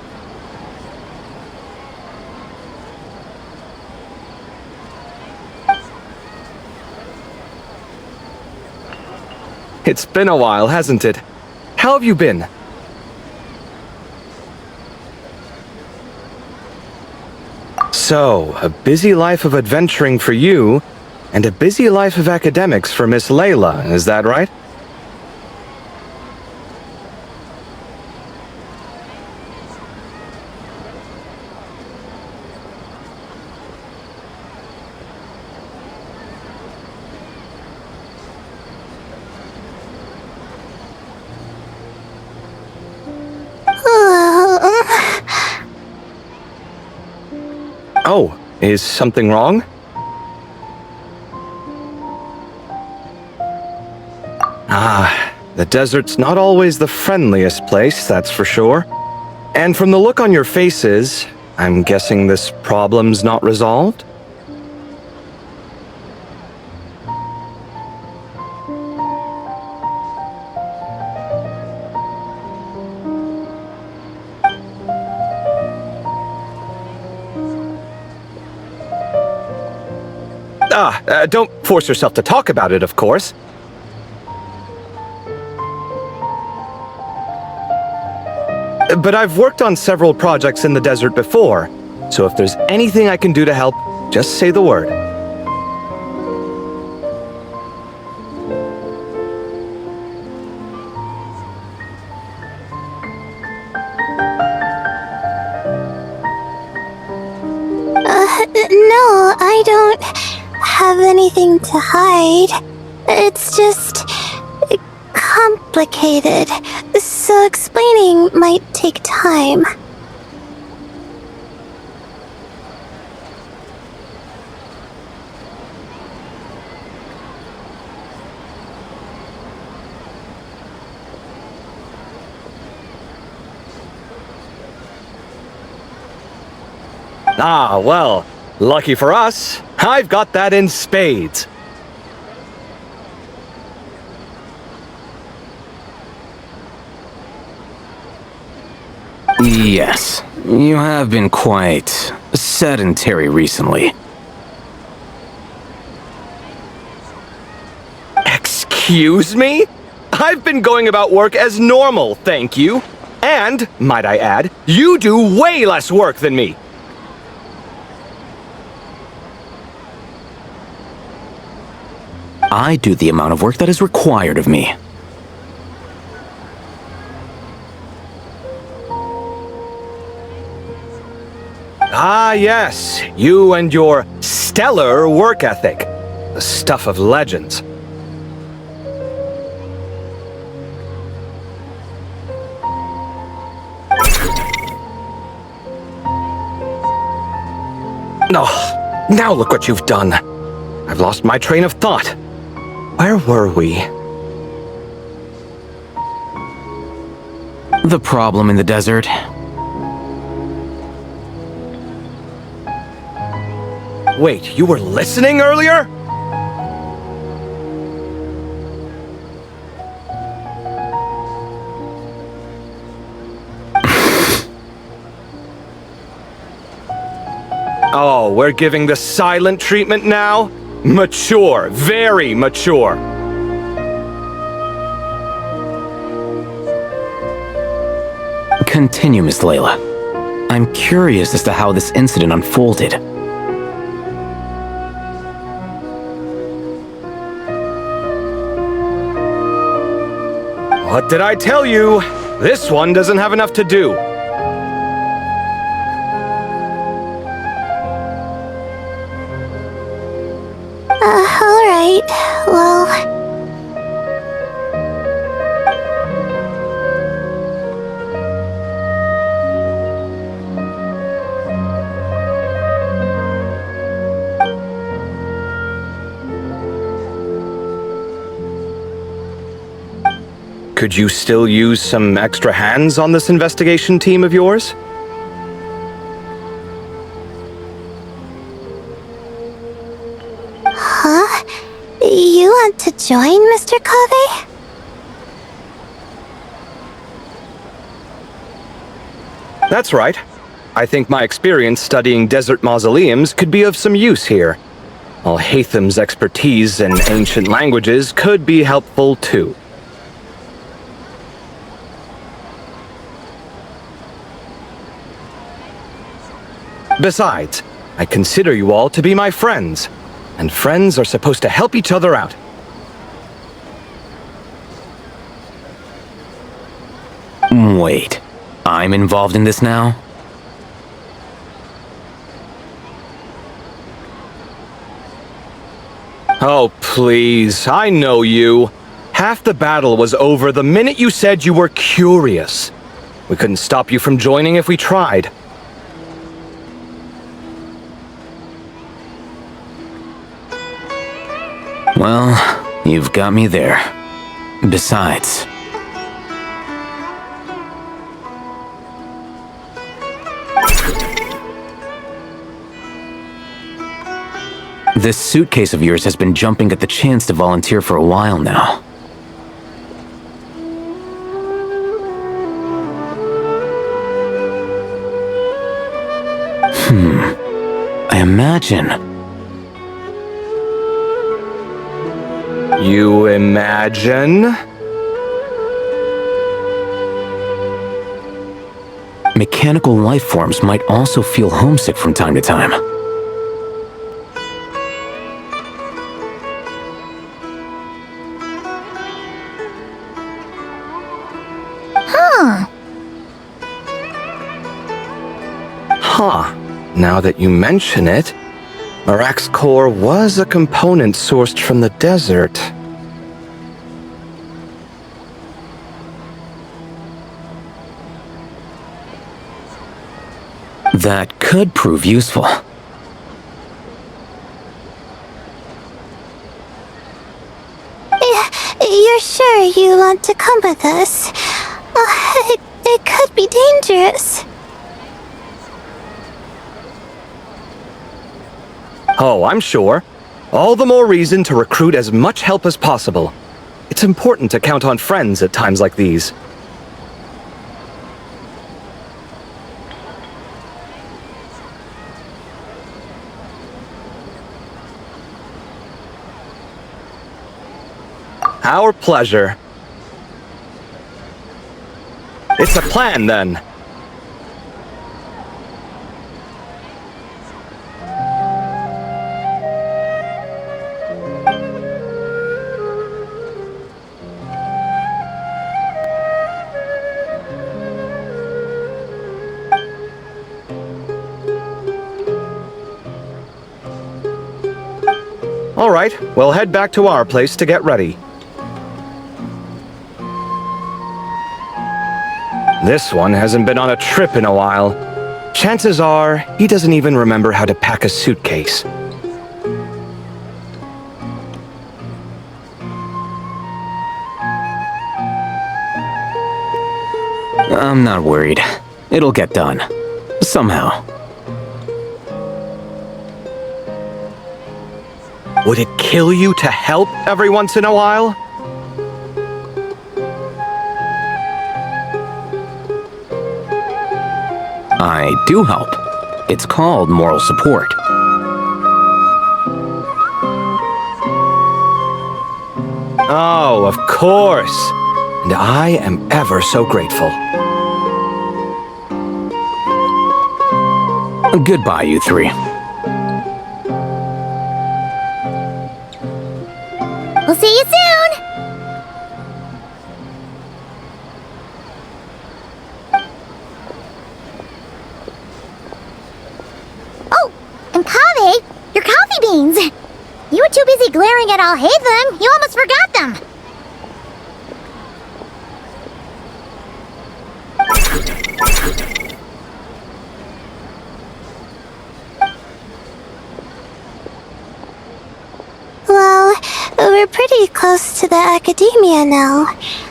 It's been a while, hasn't it? How have you been? So, a busy life of adventuring for you, and a busy life of academics for Miss Layla, is that right? Oh, is something wrong? Ah, the desert's not always the friendliest place, that's for sure. And from the look on your faces, I'm guessing this problem's not resolved? Don't force yourself to talk about it, of course. But I've worked on several projects in the desert before, so if there's anything I can do to help, just say the word. No, I don't have anything to hide. It's just complicated, so explaining might take time. Ah, well, lucky for us, I've got that in spades. Yes, you have been quite sedentary recently. Excuse me? I've been going about work as normal, thank you. And, might I add, you do way less work than me. I do the amount of work that is required of me. Ah, yes, you and your stellar work ethic. The stuff of legends. Oh, now look what you've done. I've lost my train of thought. Where were we? The problem in the desert. Wait, you were listening earlier? Oh, we're giving the silent treatment now? Mature, very mature. Continue, Miss Layla. I'm curious as to how this incident unfolded. What did I tell you? This one doesn't have enough to do. Alright. Well... Could you still use some extra hands on this investigation team of yours? Huh? You want to join, Mr. Kave? That's right. I think my experience studying desert mausoleums could be of some use here. Al-Haytham's expertise in ancient languages could be helpful too. Besides, I consider you all to be my friends, and friends are supposed to help each other out. Wait, I'm involved in this now? Oh, please, I know you. Half the battle was over the minute you said you were curious. We couldn't stop you from joining if we tried. Well, you've got me there. Besides... this suitcase of yours has been jumping at the chance to volunteer for a while now. I imagine... You imagine? mechanical life forms might also feel homesick from time to time. Huh. Now that you mention it, Arak's core was a component sourced from the desert. That could prove useful. You're sure you want to come with us? It could be dangerous. Oh, I'm sure. All the more reason to recruit as much help as possible. It's important to count on friends at times like these. Our pleasure. It's a plan, then. All right, we'll head back to our place to get ready. This one hasn't been on a trip in a while. Chances are, he doesn't even remember how to pack a suitcase. I'm not worried. It'll get done. Somehow. Would it kill you to help every once in a while? I do help. It's called moral support. Oh, of course. And I am ever so grateful. Goodbye, you three. We'll see you soon! Oh, and Kaveh, your coffee beans! You were too busy glaring at all Hatham, you almost forgot them! Well, we're pretty close to the academia now.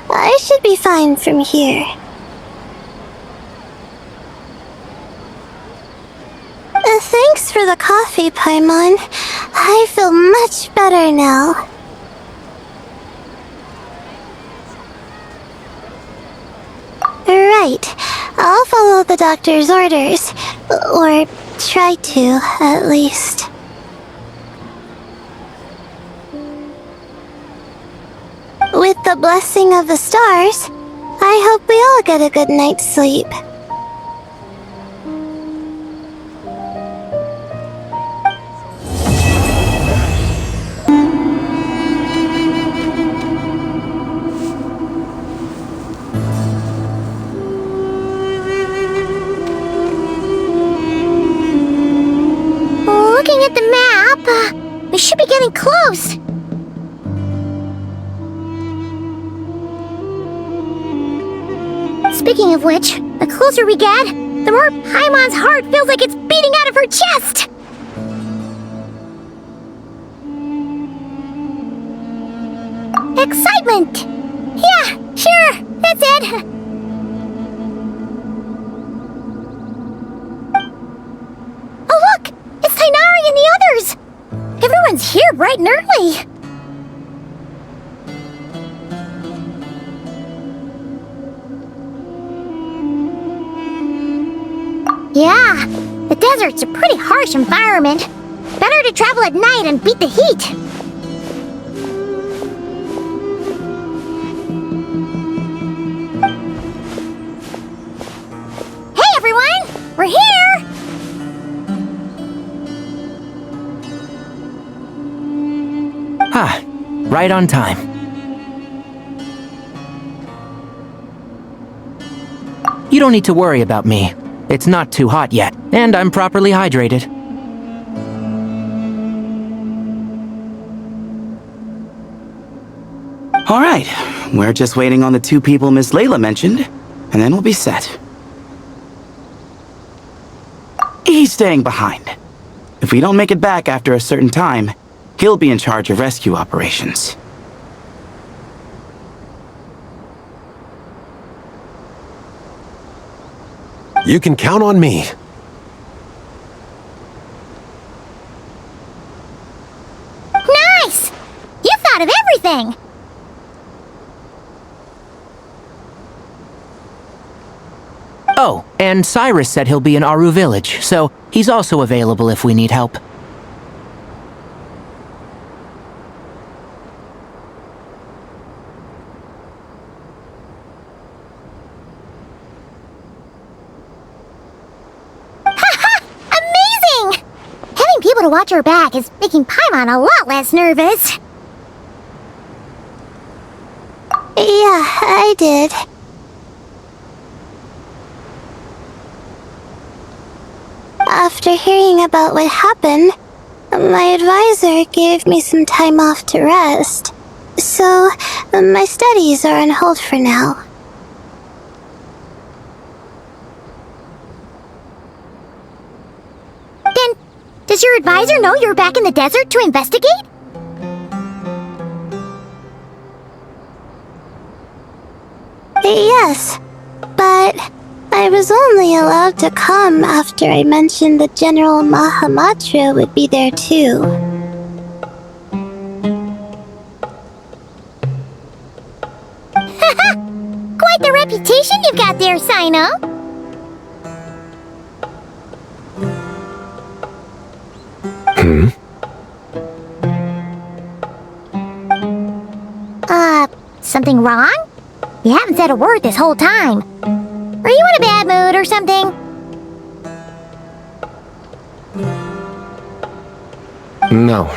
I should be fine from here. Thanks for the coffee, Paimon. I feel much better now. Right. I'll follow the doctor's orders. Or try to, at least. With the blessing of the stars, I hope we all get a good night's sleep. Looking at the map, we should be getting close. Speaking of which, the closer we get, the more Paimon's heart feels like it's beating out of her chest! Excitement! Yeah, sure, that's it! Oh look! It's Tainari and the others! Everyone's here bright and early! Yeah, the desert's a pretty harsh environment. Better to travel at night and beat the heat. Hey everyone! We're here! Ah, right on time. You don't need to worry about me. It's not too hot yet, and I'm properly hydrated. All right, we're just waiting on the two people Miss Layla mentioned, and then we'll be set. He's staying behind. If we don't make it back after a certain time, he'll be in charge of rescue operations. You can count on me. Nice! You thought of everything! Oh, and Cyrus said he'll be in Aru Village, so he's also available if we need help. Amazing! Having people to watch our back is making Paimon a lot less nervous. Yeah, I did. After hearing about what happened, my advisor gave me some time off to rest. So, my studies are on hold for now. Then, does your advisor know you're back in the desert to investigate? Yes, but I was only allowed to come after I mentioned that General Mahamatra would be there too. Quite the reputation you've got there, Sino. Something wrong? You haven't said a word this whole time. Are you in a bad mood or something? No.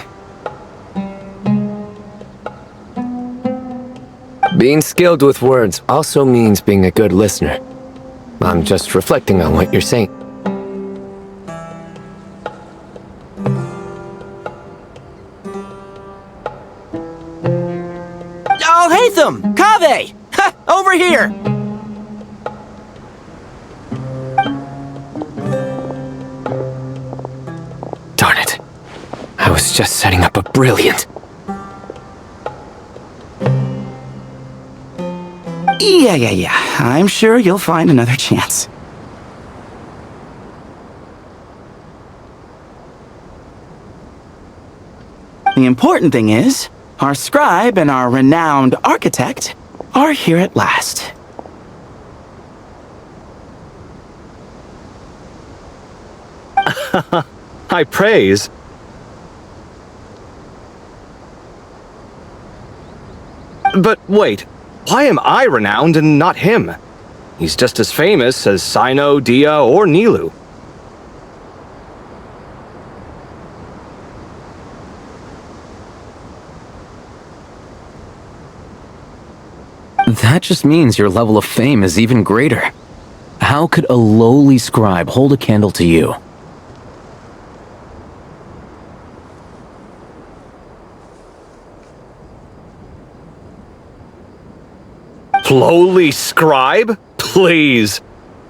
Being skilled with words also means being a good listener. I'm just reflecting on what you're saying. Oh, Hatham! Kaveh! Ha! Over here! Darn it. I was just setting up a brilliant... Yeah. I'm sure you'll find another chance. The important thing is, our scribe and our renowned architect are here at last. High praise. But wait, why am I renowned and not him? He's just as famous as Sino, Dia, or Nilu. That just means your level of fame is even greater. How could a lowly scribe hold a candle to you? Lowly scribe? Please.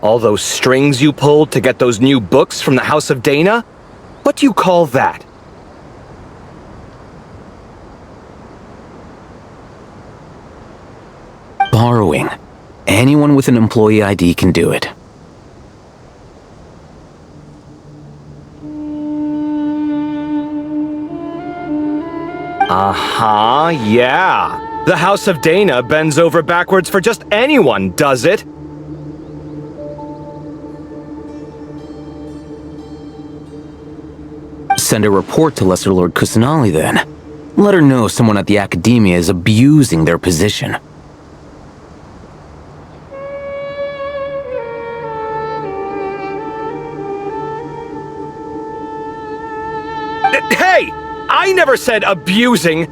All those strings you pulled to get those new books from the House of Dana? What do you call that? Borrowing. Anyone with an employee ID can do it. Yeah. The House of Dana bends over backwards for just anyone, does it? Send a report to Lesser Lord Kusanali then. Let her know someone at the Academia is abusing their position. Hey! I never said abusing!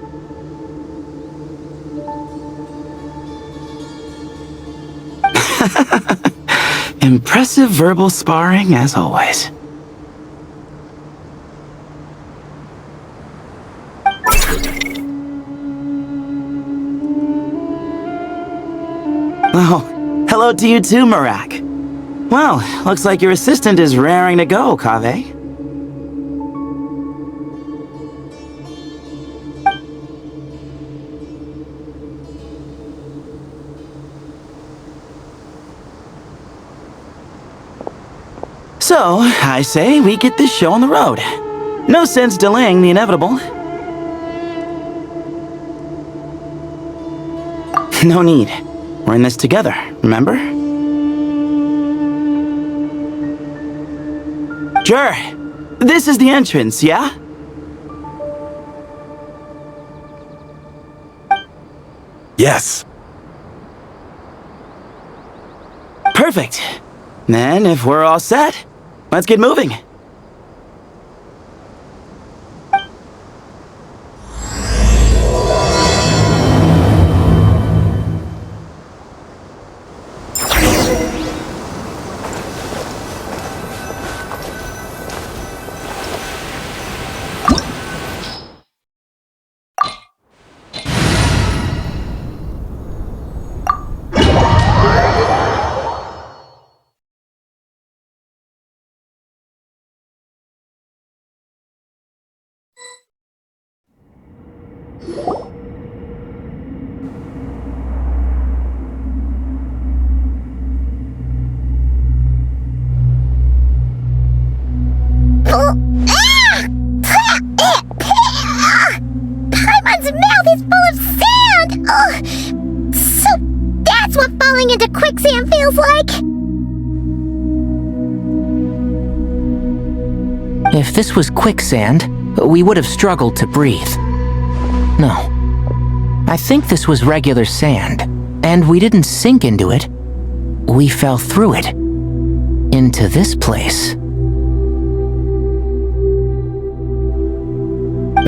Impressive verbal sparring, as always. Oh, hello to you too, Marak. Well, looks like your assistant is raring to go, Kaveh. So, I say we get this show on the road. No sense delaying the inevitable. No need. We're in this together, remember? Sure. This is the entrance, yeah? Yes. Perfect. Then, if we're all set, let's get moving. Paimon's mouth is full of sand! Ugh. So that's what falling into quicksand feels like? If this was quicksand, we would have struggled to breathe. No. I think this was regular sand, and we didn't sink into it. We fell through it. Into this place.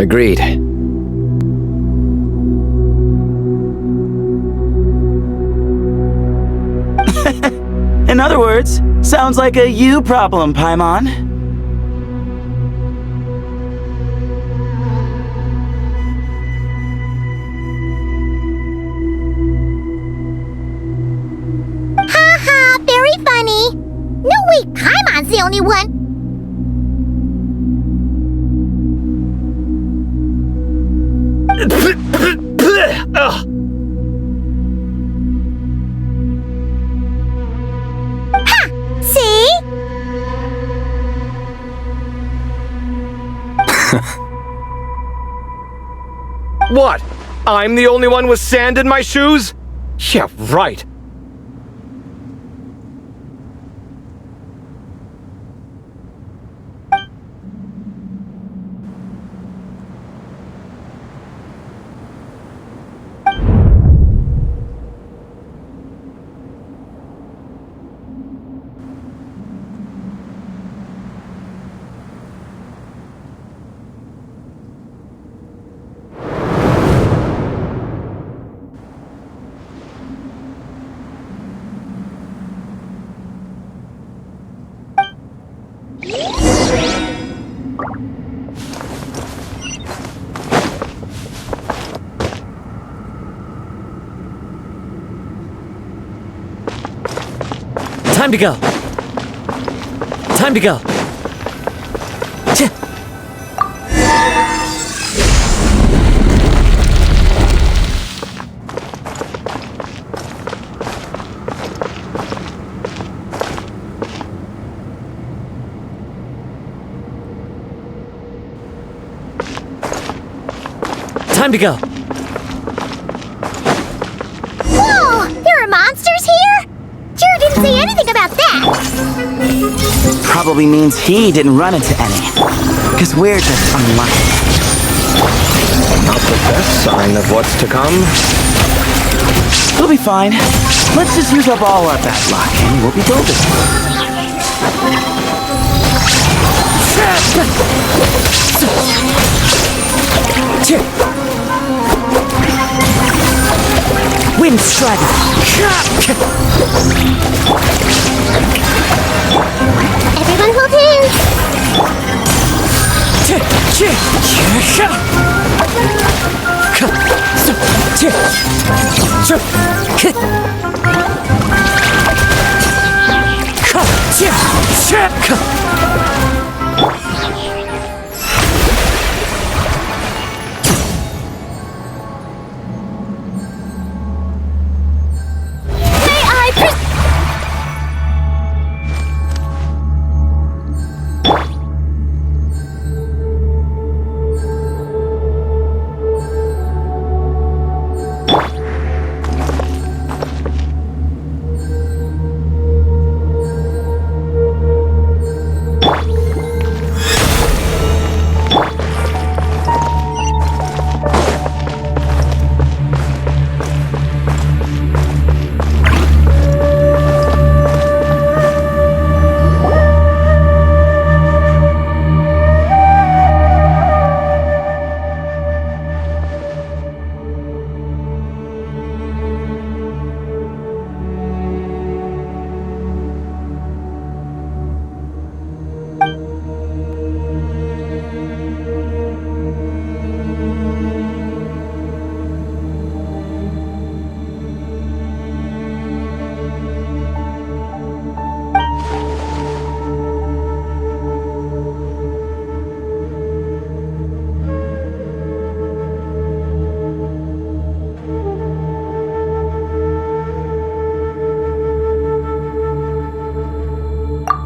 Agreed. In other words, sounds like a you problem, Paimon. Haha, very funny. No, wait, Paimon's the only one. Ugh. See? What? I'm the only one with sand in my shoes? Yeah, right. Time to go. Time to go. Tch. Time to go. Whoa! There are monsters here? Jer didn't say anything about that. Probably means he didn't run into any. Because we're just unlucky. Not the best sign of what's to come. We'll be fine. Let's just use up all our bad luck and we'll be golden. Wind Strider! Everyone hold hands.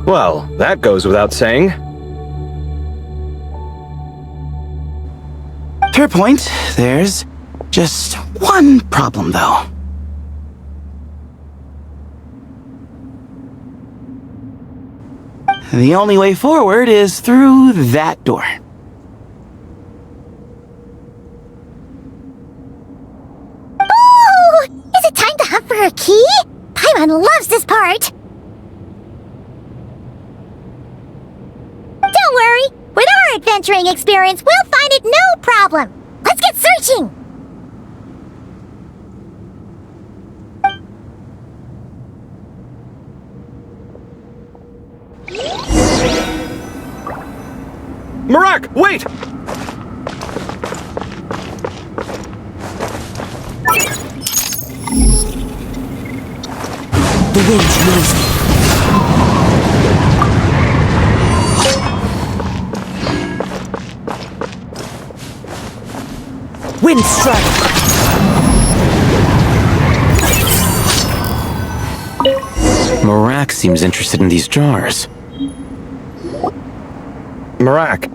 Well, that goes without saying. Fair point. There's just one problem, though. The only way forward is through that door. Ooh! Is it time to hunt for a key? Paimon loves this part. Don't worry. With our adventuring experience, we'll find it no problem. Let's get searching. Marak, wait! The wind's rising. Wind strike! Marak seems interested in these jars. Marak,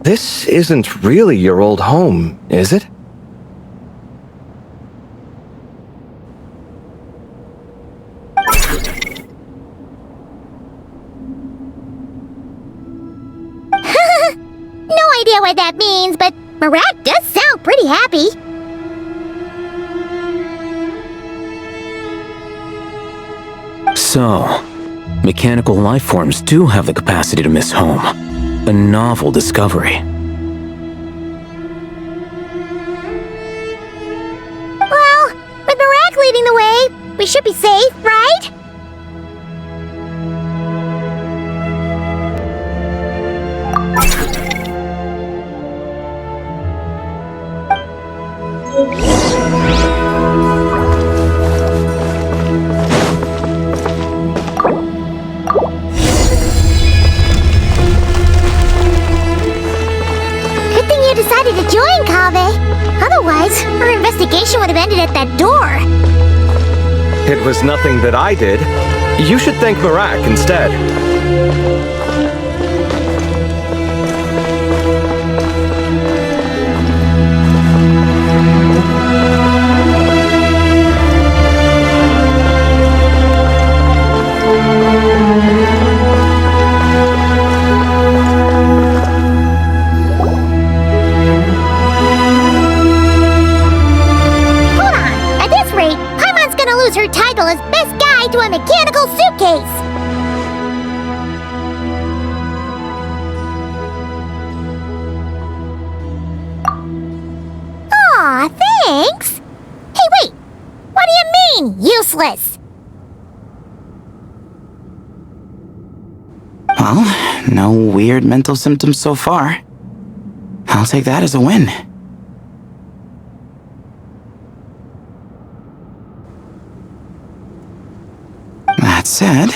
this isn't really your old home, is it? No idea what that means, but Marak does sound pretty happy. So, mechanical life forms do have the capacity to miss home. A novel discovery. Well, with Marak leading the way, we should be safe, right? Good thing you decided to join, Kaveh. Otherwise, our investigation would have ended at that door. It was nothing that I did. You should thank Marak instead. Hold on! At this rate, Paimon's gonna lose her title as best guide to a mechanical suitcase! Aw, thanks! Hey, wait! What do you mean, useless? Well, no weird mental symptoms so far. I'll take that as a win. That said...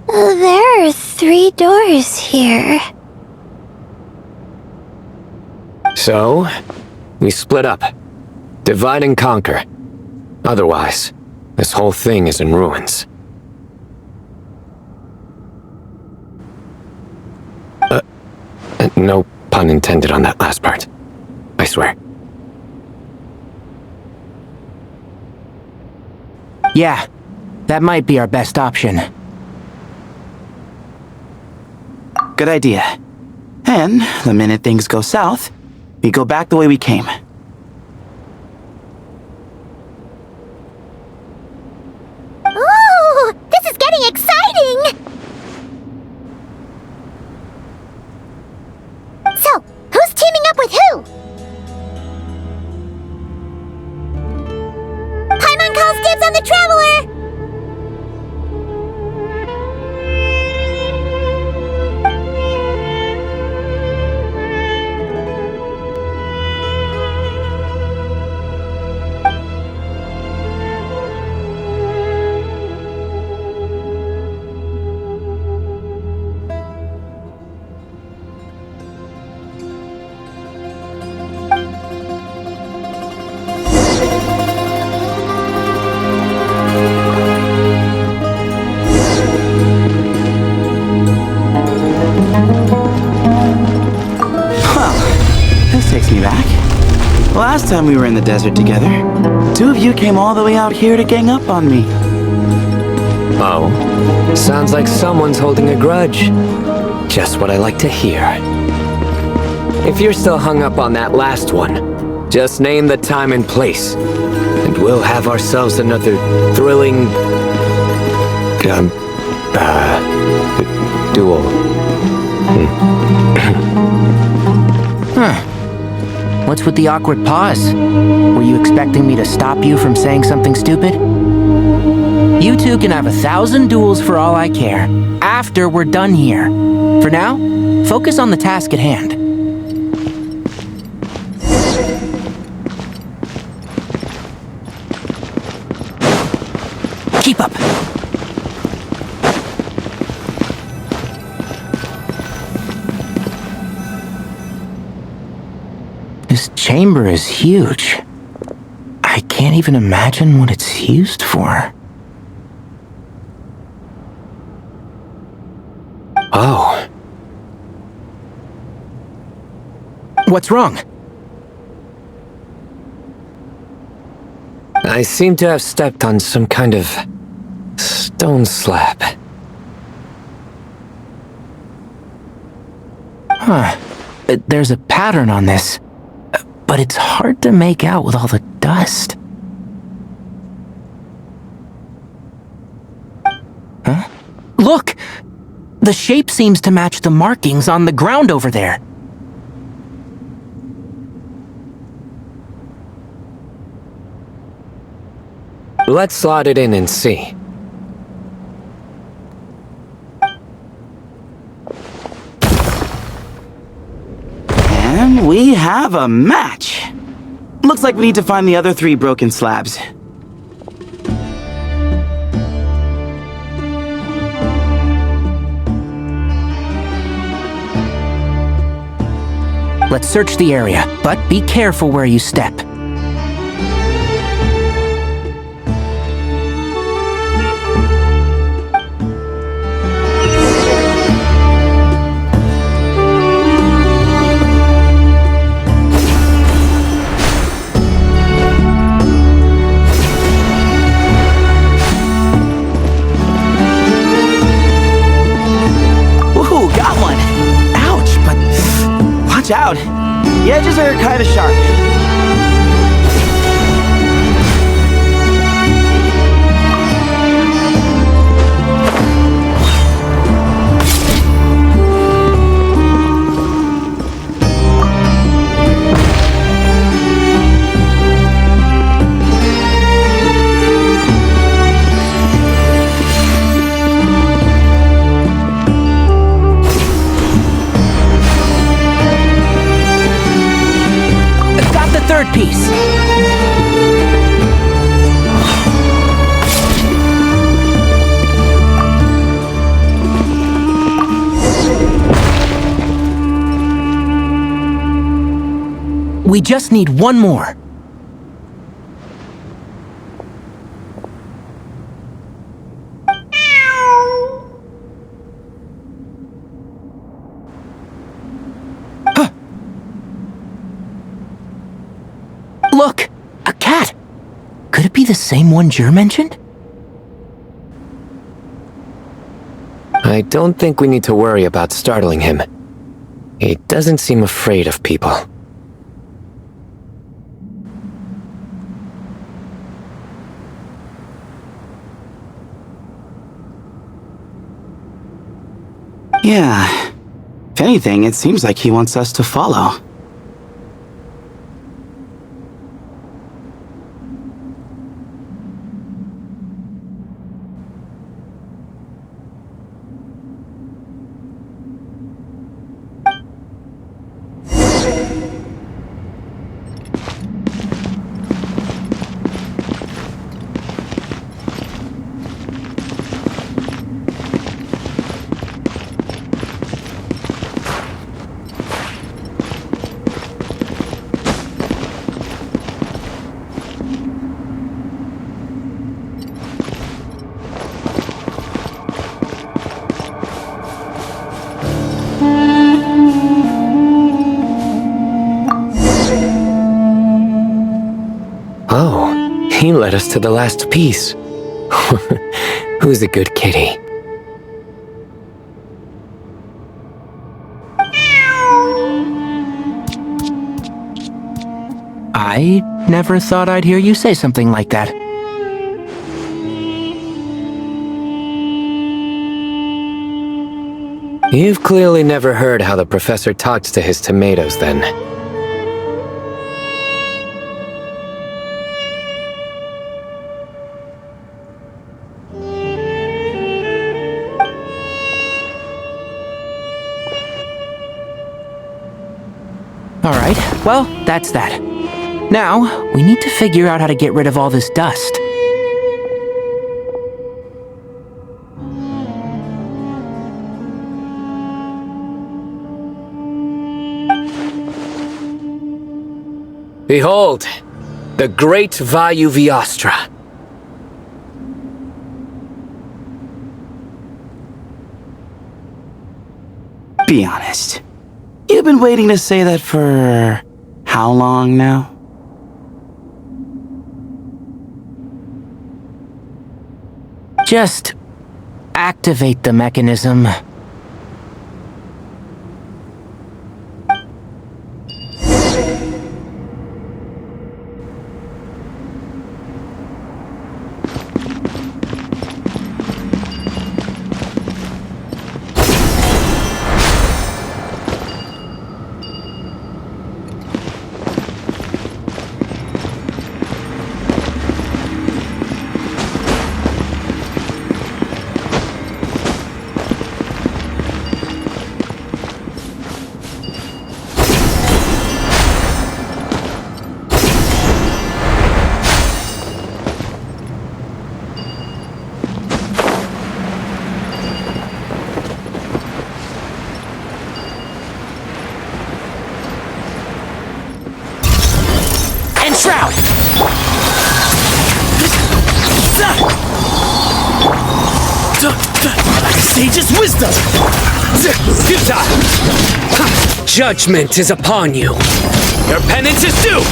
There are 3 doors here. So, we split up. Divide and conquer. Otherwise, this whole thing is in ruins. No pun intended on that last part. I swear. Yeah, that might be our best option. Good idea. And the minute things go south, we go back the way we came. Ooh, this is getting exciting! So, who's teaming up with who? Paimon calls dibs on the Traveler! Takes me back. Last time we were in the desert together, 2 of you came all the way out here to gang up on me. Oh, sounds like someone's holding a grudge. Just what I like to hear. If you're still hung up on that last one, just name the time and place, and and we'll have ourselves another thrilling... duel. What's with the awkward pause? Were you expecting me to stop you from saying something stupid? You two can have 1,000 duels for all I care, after we're done here. For now, focus on the task at hand. Keep up. This chamber is huge. I can't even imagine what it's used for. Oh. What's wrong? I seem to have stepped on some kind of stone slab. Huh. There's a pattern on this, but it's hard to make out with all the dust. Huh? Look! The shape seems to match the markings on the ground over there. Let's slot it in and see. And we have a match. Looks like we need to find the other 3 broken slabs. Let's search the area, but be careful where you step. Woohoo, got one! Ouch, but watch out. The edges are kind of sharp. Third piece. We just need one more. Look! A cat! Could it be the same one Jer mentioned? I don't think we need to worry about startling him. He doesn't seem afraid of people. Yeah. If anything, it seems like he wants us to follow. Oh, he led us to the last piece. Who's a good kitty? I never thought I'd hear you say something like that. You've clearly never heard how the professor talks to his tomatoes, then. Alright, well, that's that. Now, we need to figure out how to get rid of all this dust. Behold, the great Vayu Viastra. Be honest. You've been waiting to say that for how long now? Just activate the mechanism. Shroud! Like a sage's wisdom! Futile! Judgment is upon you. Your penance is due!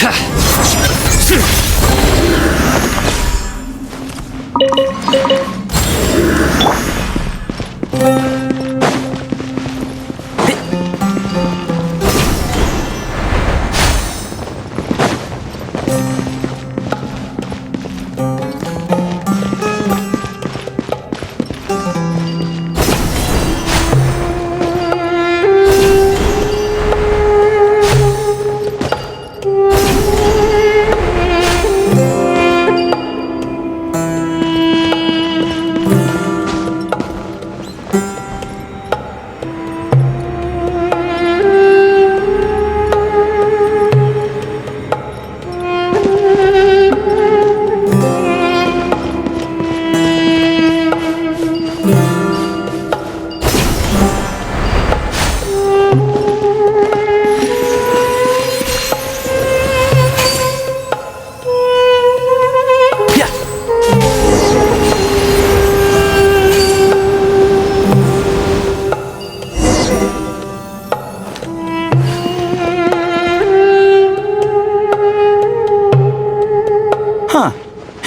Huh.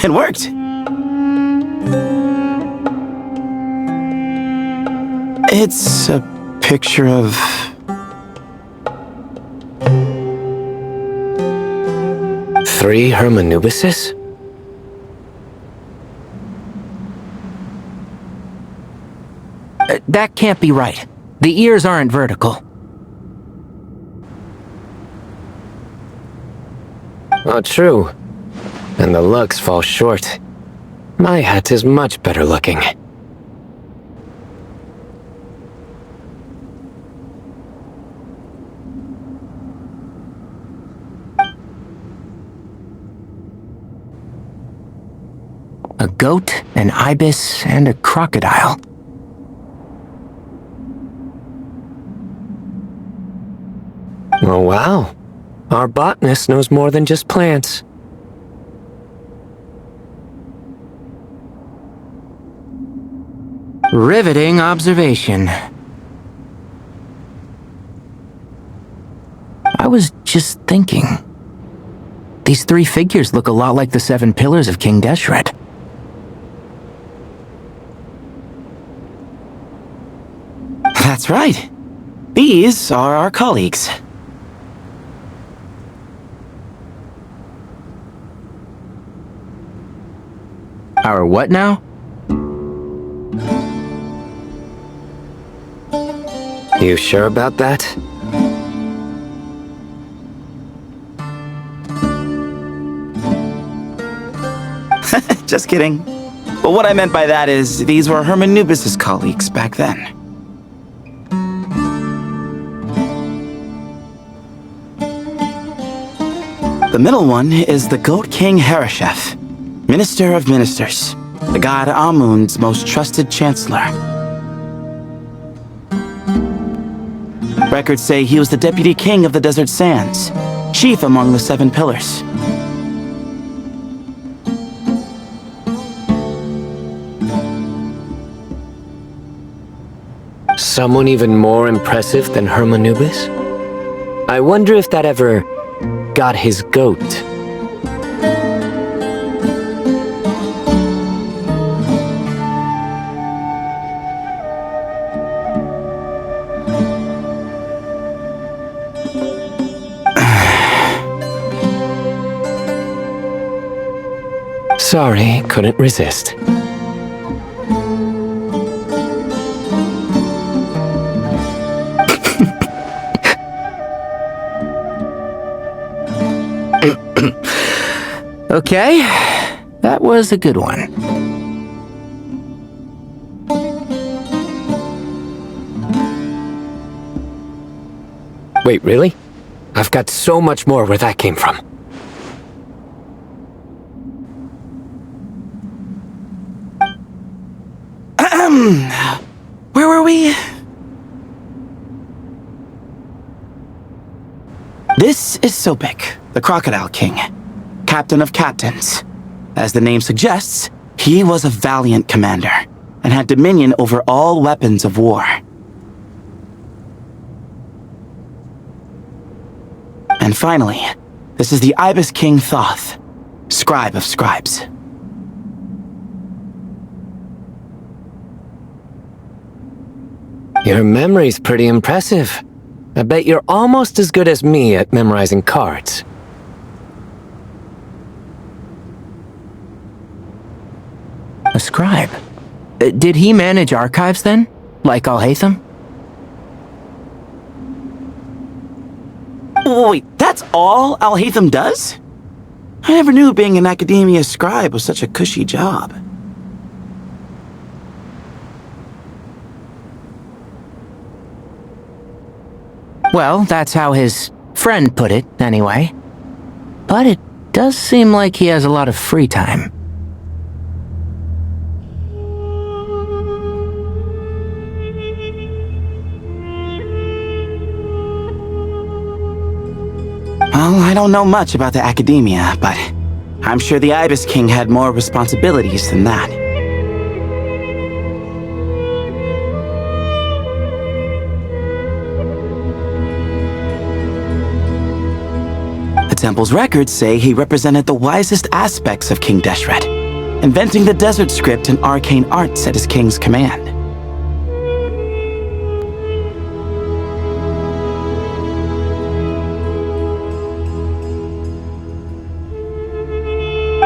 It worked. It's a picture of... Three Hermanubises? That can't be right. The ears aren't vertical. Oh, true. And the looks fall short. My hat is much better looking. A goat, an ibis, and a crocodile. Oh, wow. Our botanist knows more than just plants. Riveting observation. I was just thinking. These three figures look a lot like the 7 pillars of King Deshret. That's right. These are our colleagues. Our what now? You sure about that? Just kidding. But what I meant by that is, these were Hermanubis' colleagues back then. The middle one is the Goat King Hereshef, Minister of Ministers, the god Amun's most trusted chancellor. Records say he was the deputy king of the Desert Sands, chief among the 7 pillars. Someone even more impressive than Hermanubis? I wonder if that ever got his goat. Sorry, couldn't resist. Okay, that was a good one. Wait, really? I've got so much more where that came from. Where were we? This is Sobek, the Crocodile King, captain of captains. As the name suggests, he was a valiant commander and had dominion over all weapons of war. And finally, this is the Ibis King Thoth, scribe of scribes. Your memory's pretty impressive. I bet you're almost as good as me at memorizing cards. A scribe? Did he manage archives then? Like Al-Haytham? Wait, that's all Al-Haytham does? I never knew being an academia scribe was such a cushy job. Well, that's how his friend put it, anyway. But it does seem like he has a lot of free time. Well, I don't know much about the academia, but I'm sure the Ibis King had more responsibilities than that. The temple's records say he represented the wisest aspects of King Deshret, inventing the desert script and arcane arts at his king's command.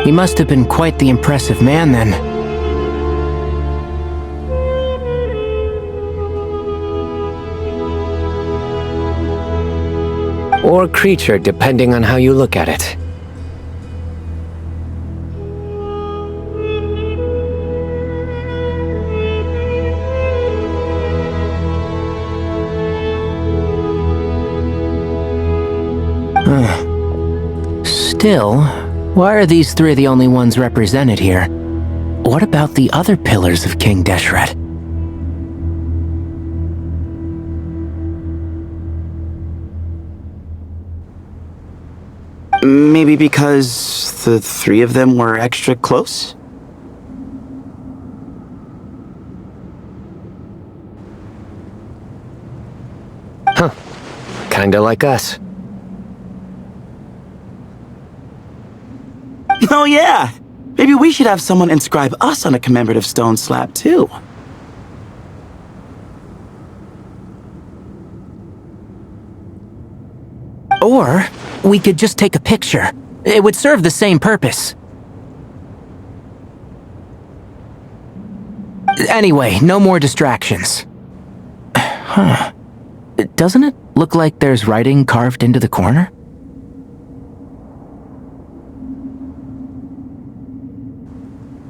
He must have been quite the impressive man then. Or creature, depending on how you look at it. Still, why are these 3 the only ones represented here? What about the other pillars of King Deshret? Maybe because the 3 of them were extra close? Huh. Kinda like us. Oh yeah! Maybe we should have someone inscribe us on a commemorative stone slab too. Or we could just take a picture. It would serve the same purpose. Anyway, no more distractions. Huh. Doesn't it look like there's writing carved into the corner?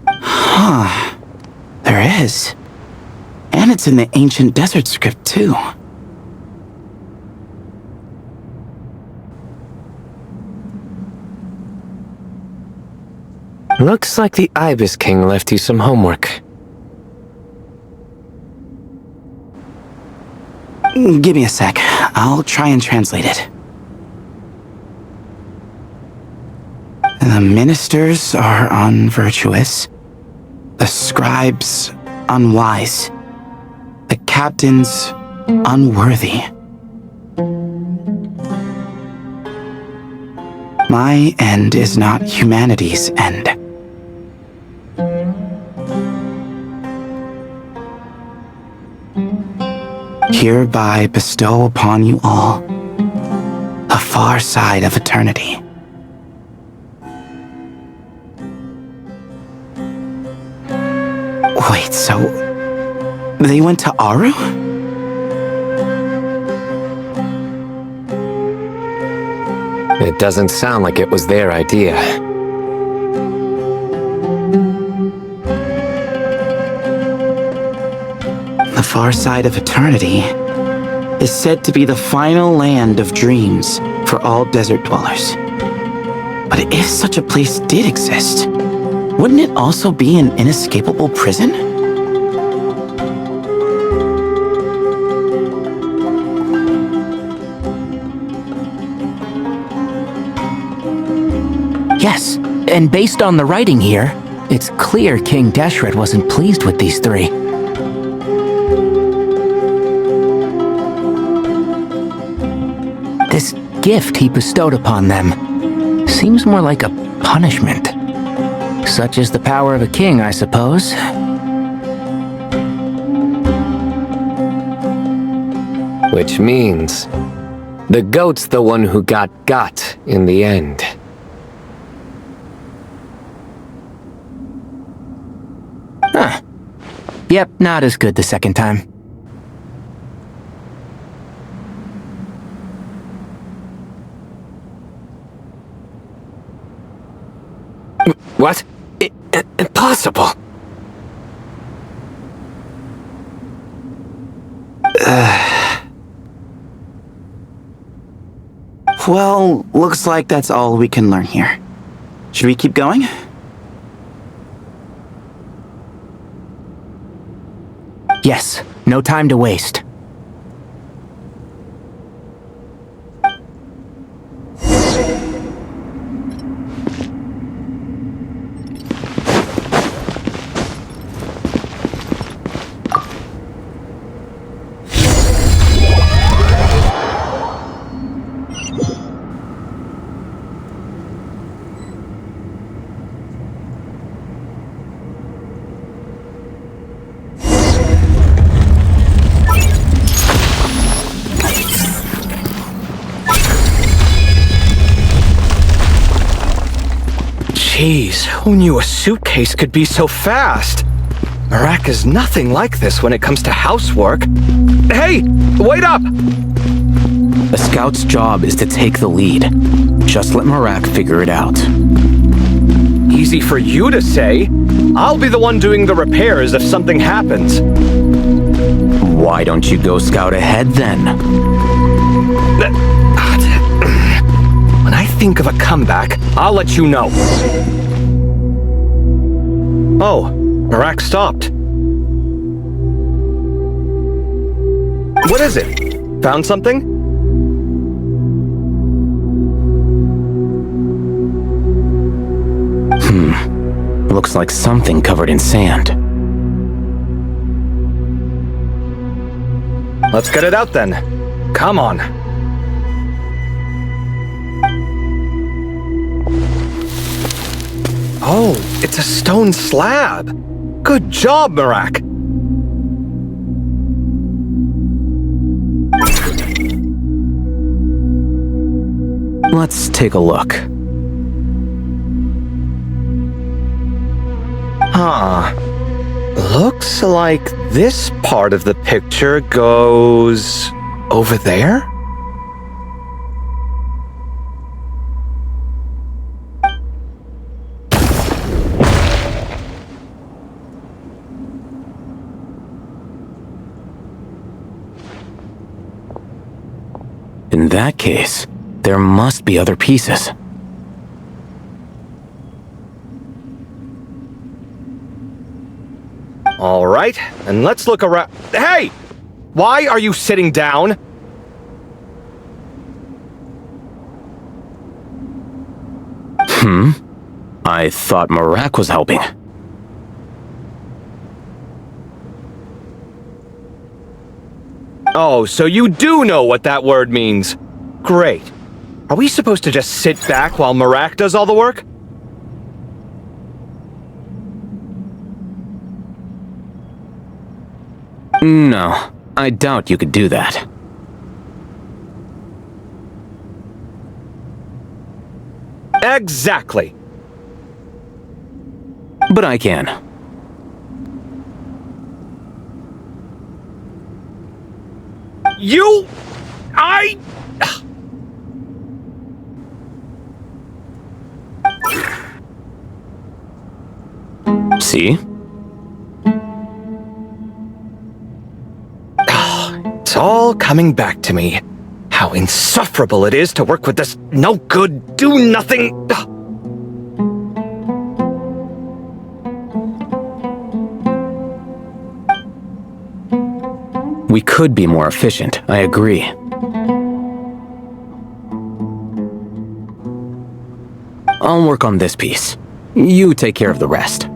Huh. There is. And it's in the ancient desert script, too. Looks like the Ibis King left you some homework. Give me a sec. I'll try and translate it. The ministers are unvirtuous. The scribes unwise. The captains unworthy. My end is not humanity's end. Hereby bestow upon you all the far side of eternity. Wait, so they went to Aru? It doesn't sound like it was their idea. The far side of eternity is said to be the final land of dreams for all desert dwellers. But if such a place did exist, wouldn't it also be an inescapable prison? Yes, and based on the writing here, it's clear King Deshret wasn't pleased with these three. This gift he bestowed upon them seems more like a punishment. Such is the power of a king, I suppose. Which means the goat's the one who got in the end. Huh. Yep, not as good the second time. What? Impossible! Well, looks like that's all we can learn here. Should we keep going? Yes, no time to waste. Jeez, who knew a suitcase could be so fast? Marak is nothing like this when it comes to housework. Hey, wait up! A scout's job is to take the lead. Just let Marak figure it out. Easy for you to say. I'll be the one doing the repairs if something happens. Why don't you go scout ahead then? When I think of a comeback, I'll let you know. Oh, Marak stopped. What is it? Found something? Looks like something covered in sand. Let's get it out then. Come on. Oh, it's a stone slab. Good job, Marak. Let's take a look. Huh. looks like this part of the picture goes over there? In that case, there must be other pieces. All right, and let's look around. Hey! Why are you sitting down? I thought Marak was helping. Oh, so you do know what that word means. Great. Are we supposed to just sit back while Marak does all the work? No, I doubt you could do that. Exactly. But I can. See? It's all coming back to me. How insufferable it is to work with this no-good, do-nothing... We could be more efficient, I agree. I'll work on this piece. You take care of the rest.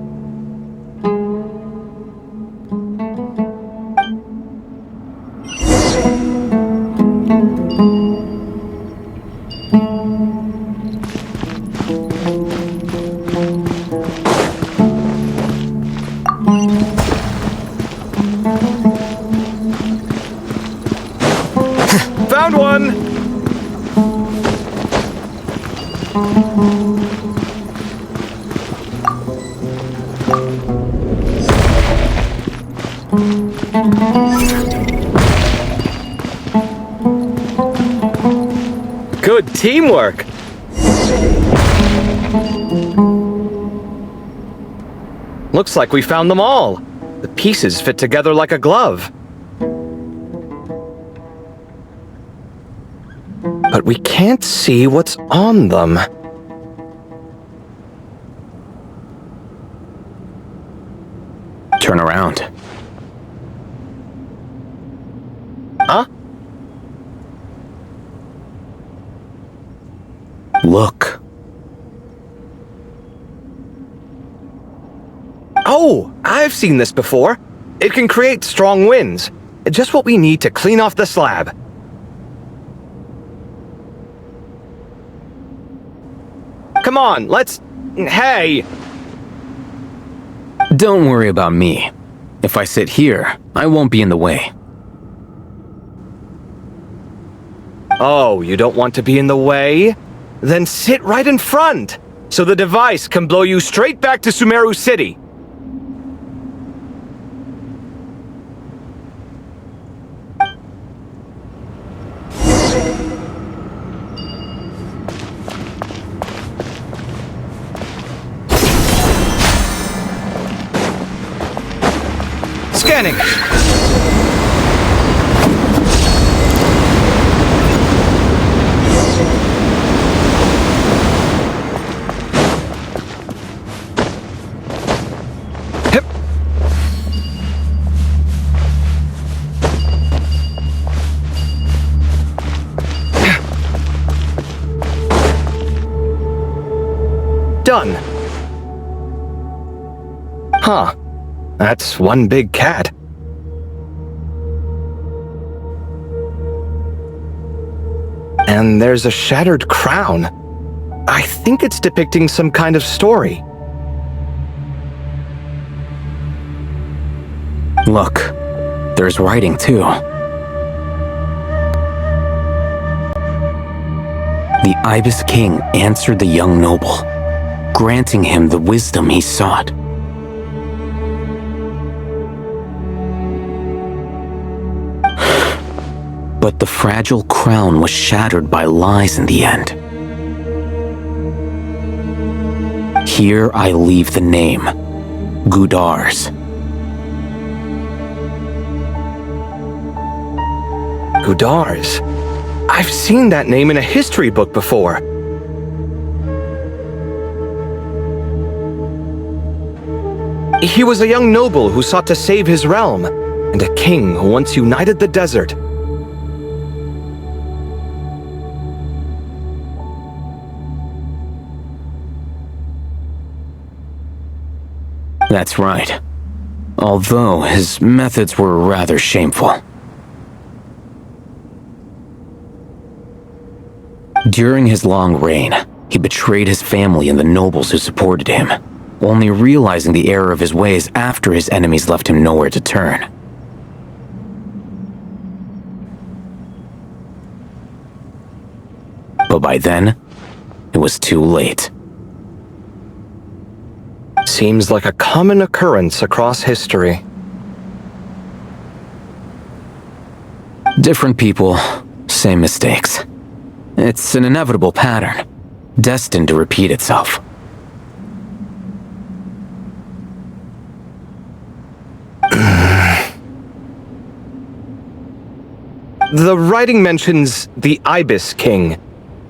Found one! Good teamwork! Looks like we found them all. The pieces fit together like a glove. But we can't see what's on them. Turn around. Huh? Look. Oh, I've seen this before. It can create strong winds. Just what we need to clean off the slab. Come on, let's... Hey! Don't worry about me. If I sit here, I won't be in the way. Oh, you don't want to be in the way? Then sit right in front, so the device can blow you straight back to Sumeru City. Scanning. Hip. Done. Huh. That's one big cat. And there's a shattered crown. I think it's depicting some kind of story. Look, there's writing too. The Ibis King answered the young noble, granting him the wisdom he sought. But the fragile crown was shattered by lies in the end. Here I leave the name, Gudars. Gudars? I've seen that name in a history book before. He was a young noble who sought to save his realm, and a king who once united the desert. That's right. Although his methods were rather shameful. During his long reign, he betrayed his family and the nobles who supported him, only realizing the error of his ways after his enemies left him nowhere to turn. But by then, it was too late. Seems like a common occurrence across history. Different people, same mistakes. It's an inevitable pattern, destined to repeat itself. The writing mentions the Ibis King,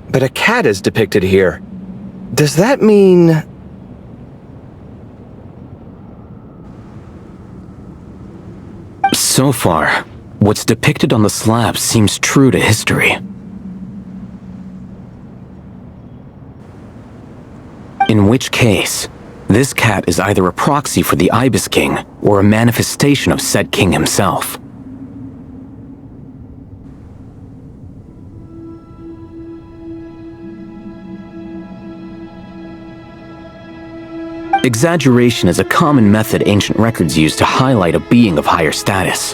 but a cat is depicted here. Does that mean... So far, what's depicted on the slab seems true to history. In which case, this cat is either a proxy for the Ibis King or a manifestation of said king himself. Exaggeration is a common method ancient records use to highlight a being of higher status.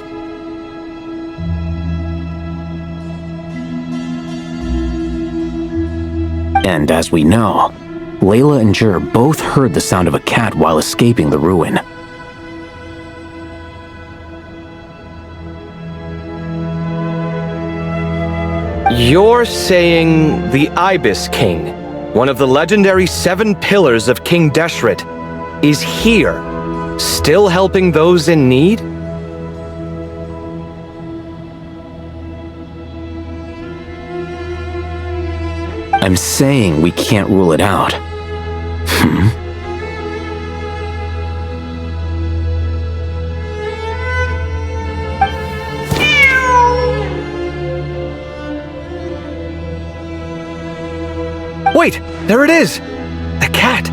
And as we know, Layla and Jur both heard the sound of a cat while escaping the ruin. You're saying the Ibis King, one of the legendary 7 pillars of King Deshret, is here, still helping those in need? I'm saying we can't rule it out. Wait, there it is! The cat!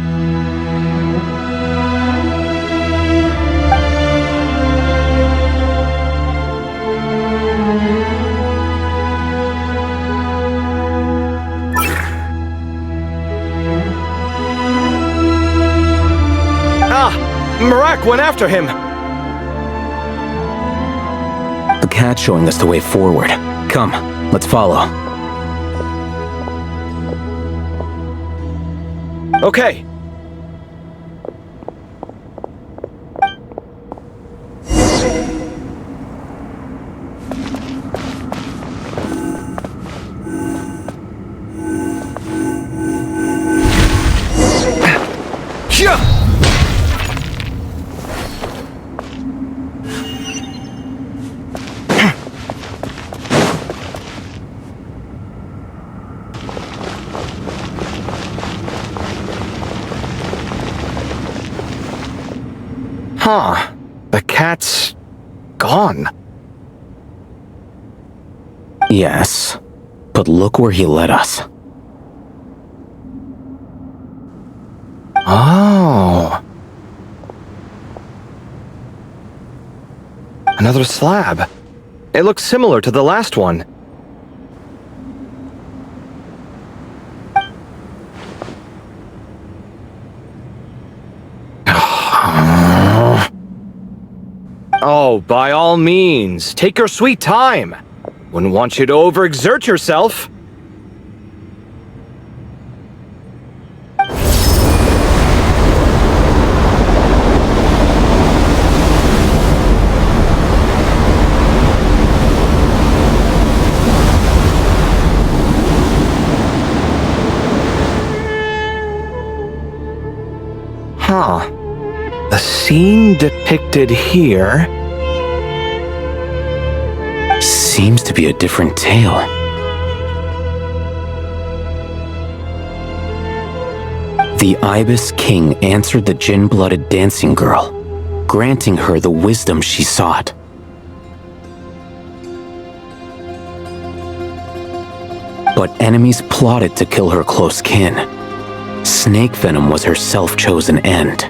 Marak went after him! The cat's showing us the way forward. Come, let's follow. Okay. Huh. The cat's... gone. Yes, but look where he led us. Oh. Another slab. It looks similar to the last one. Oh, by all means, take your sweet time. Wouldn't want you to overexert yourself. The scene depicted here seems to be a different tale. The Ibis King answered the Jinn-blooded dancing girl, granting her the wisdom she sought. But enemies plotted to kill her close kin. Snake venom was her self-chosen end.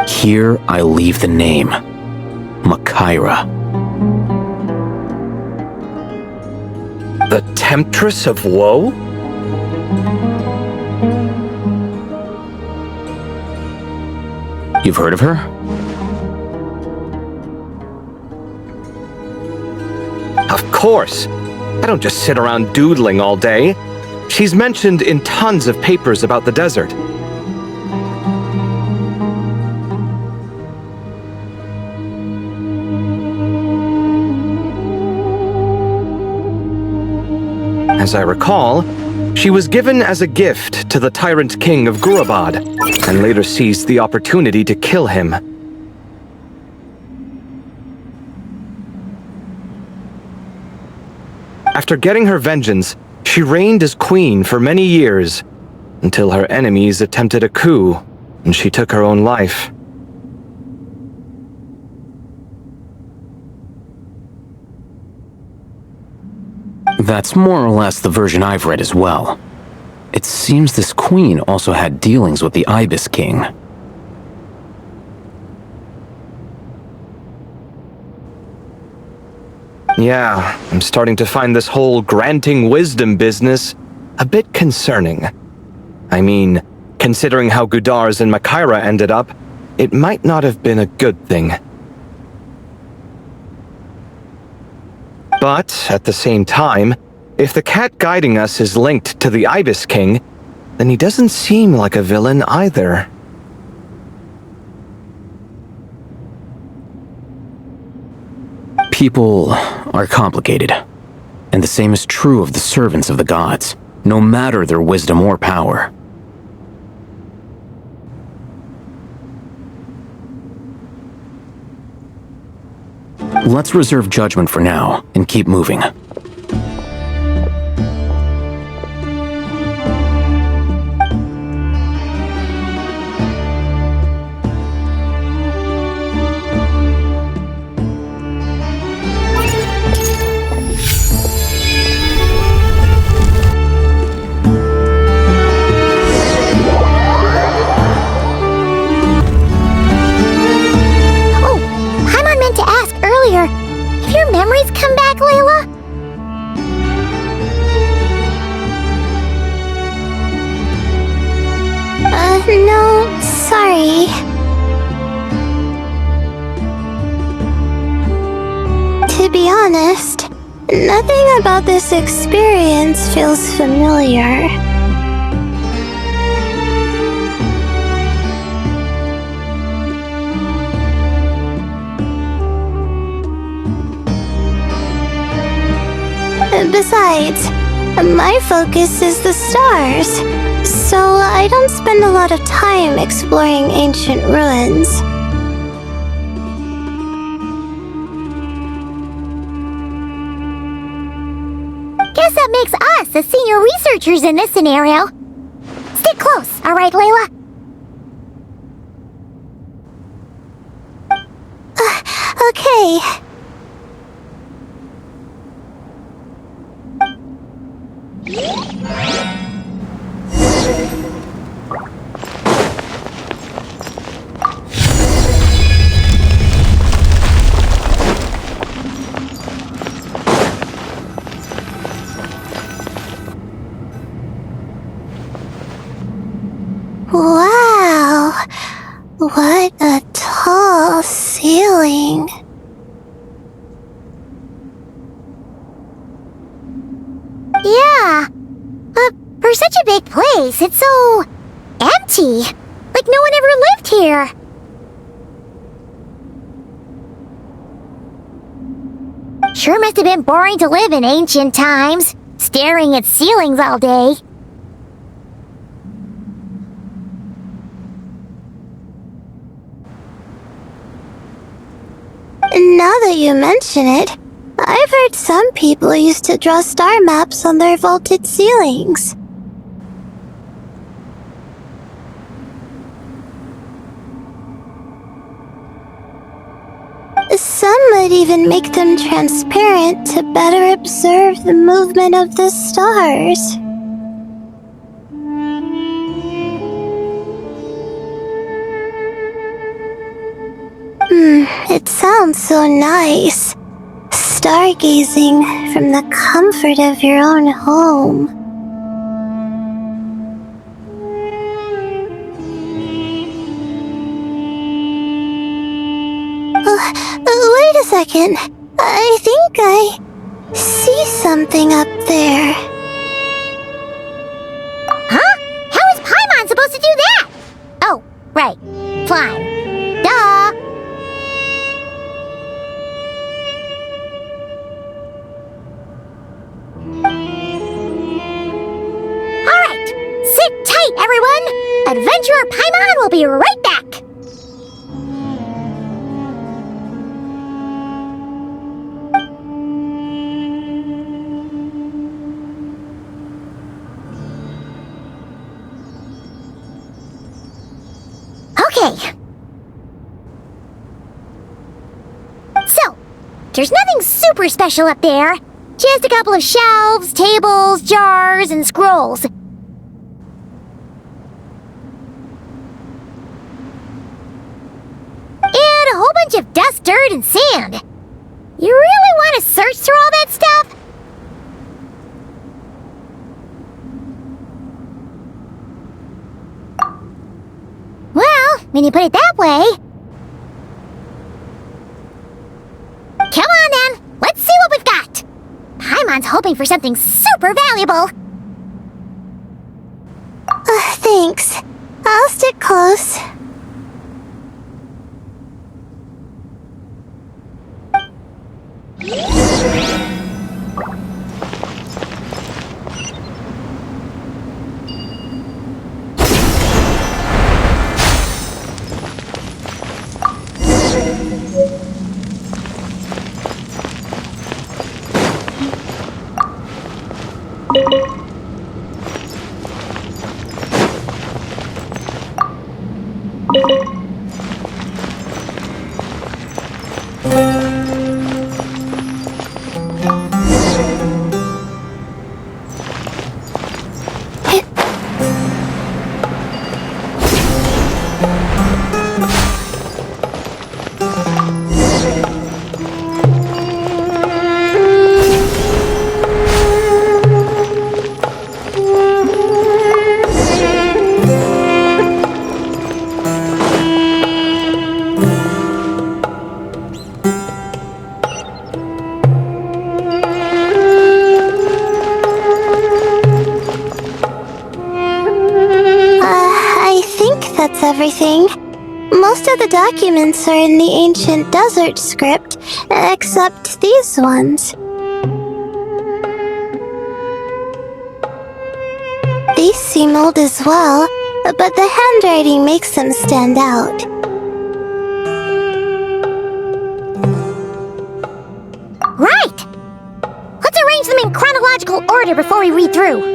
Here I leave the name, Makaira. the Temptress of Woe? You've heard of her? Of course. I don't just sit around doodling all day. She's mentioned in tons of papers about the desert. As I recall, she was given as a gift to the tyrant king of Gurabad, and later seized the opportunity to kill him. After getting her vengeance, she reigned as queen for many years, until her enemies attempted a coup, and she took her own life. That's more or less the version I've read as well. It seems this queen also had dealings with the Ibis King. Yeah, I'm starting to find this whole granting wisdom business a bit concerning. I mean, considering how Gudars and Makaira ended up, it might not have been a good thing. But, at the same time, if the cat guiding us is linked to the Ibis King, then he doesn't seem like a villain either. People are complicated, and the same is true of the servants of the gods, no matter their wisdom or power. Let's reserve judgment for now and keep moving. Memories come back, Layla? No, sorry. To be honest, nothing about this experience feels familiar. Besides, my focus is the stars, so I don't spend a lot of time exploring ancient ruins. Guess that makes us the senior researchers in this scenario. Stick close, all right, Layla? Okay. Wow, what a tall ceiling. Yeah, for such a big place, it's so empty. Like no one ever lived here. Sure must have been boring to live in ancient times. staring at ceilings all day. Now that you mention it, I've heard some people used to draw star maps on their vaulted ceilings. Some might even make them transparent to better observe the movement of the stars. It sounds so nice. Stargazing from the comfort of your own home. Wait a second. I think I see something up there. Huh? How is Paimon supposed to do that? Oh, right. Flying. Duh! Alright, sit tight, everyone! Adventurer Paimon will be right back! Okay. So, there's nothing super special up there. Just a couple of shelves, tables, jars, and scrolls. And a whole bunch of dust, dirt, and sand. You really want to search through all that stuff? Well, when you put it that way... Come on then, let's see what we've got. Paimon's hoping for something super valuable. Thanks. I'll stick close. Everything. Most of the documents are in the ancient desert script, except these ones. These seem old as well, but the handwriting makes them stand out. Right! Let's arrange them in chronological order before we read through.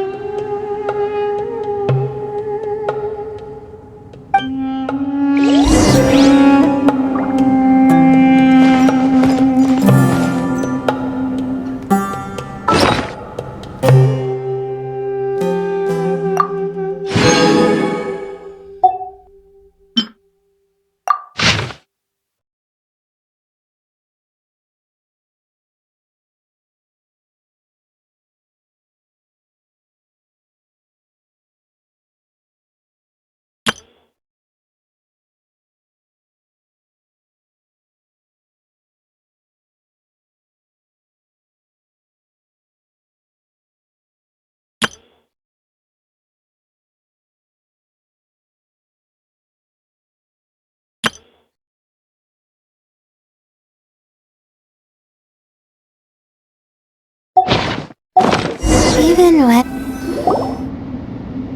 Even when...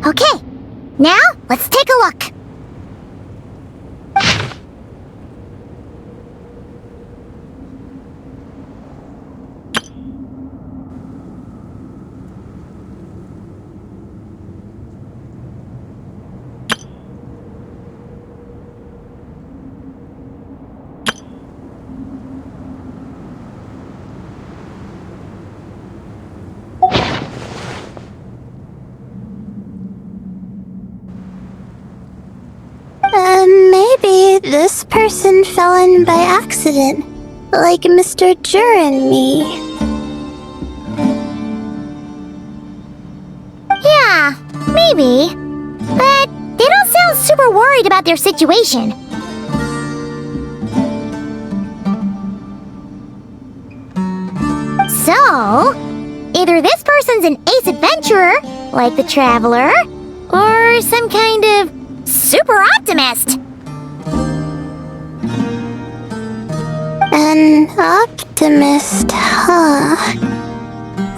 Okay, now let's take a look. Maybe this person fell in by accident, like Mr. Jur and me. Yeah, maybe. But they don't sound super worried about their situation. So, either this person's an ace adventurer, like the Traveler, or some kind of super optimist. An optimist, huh?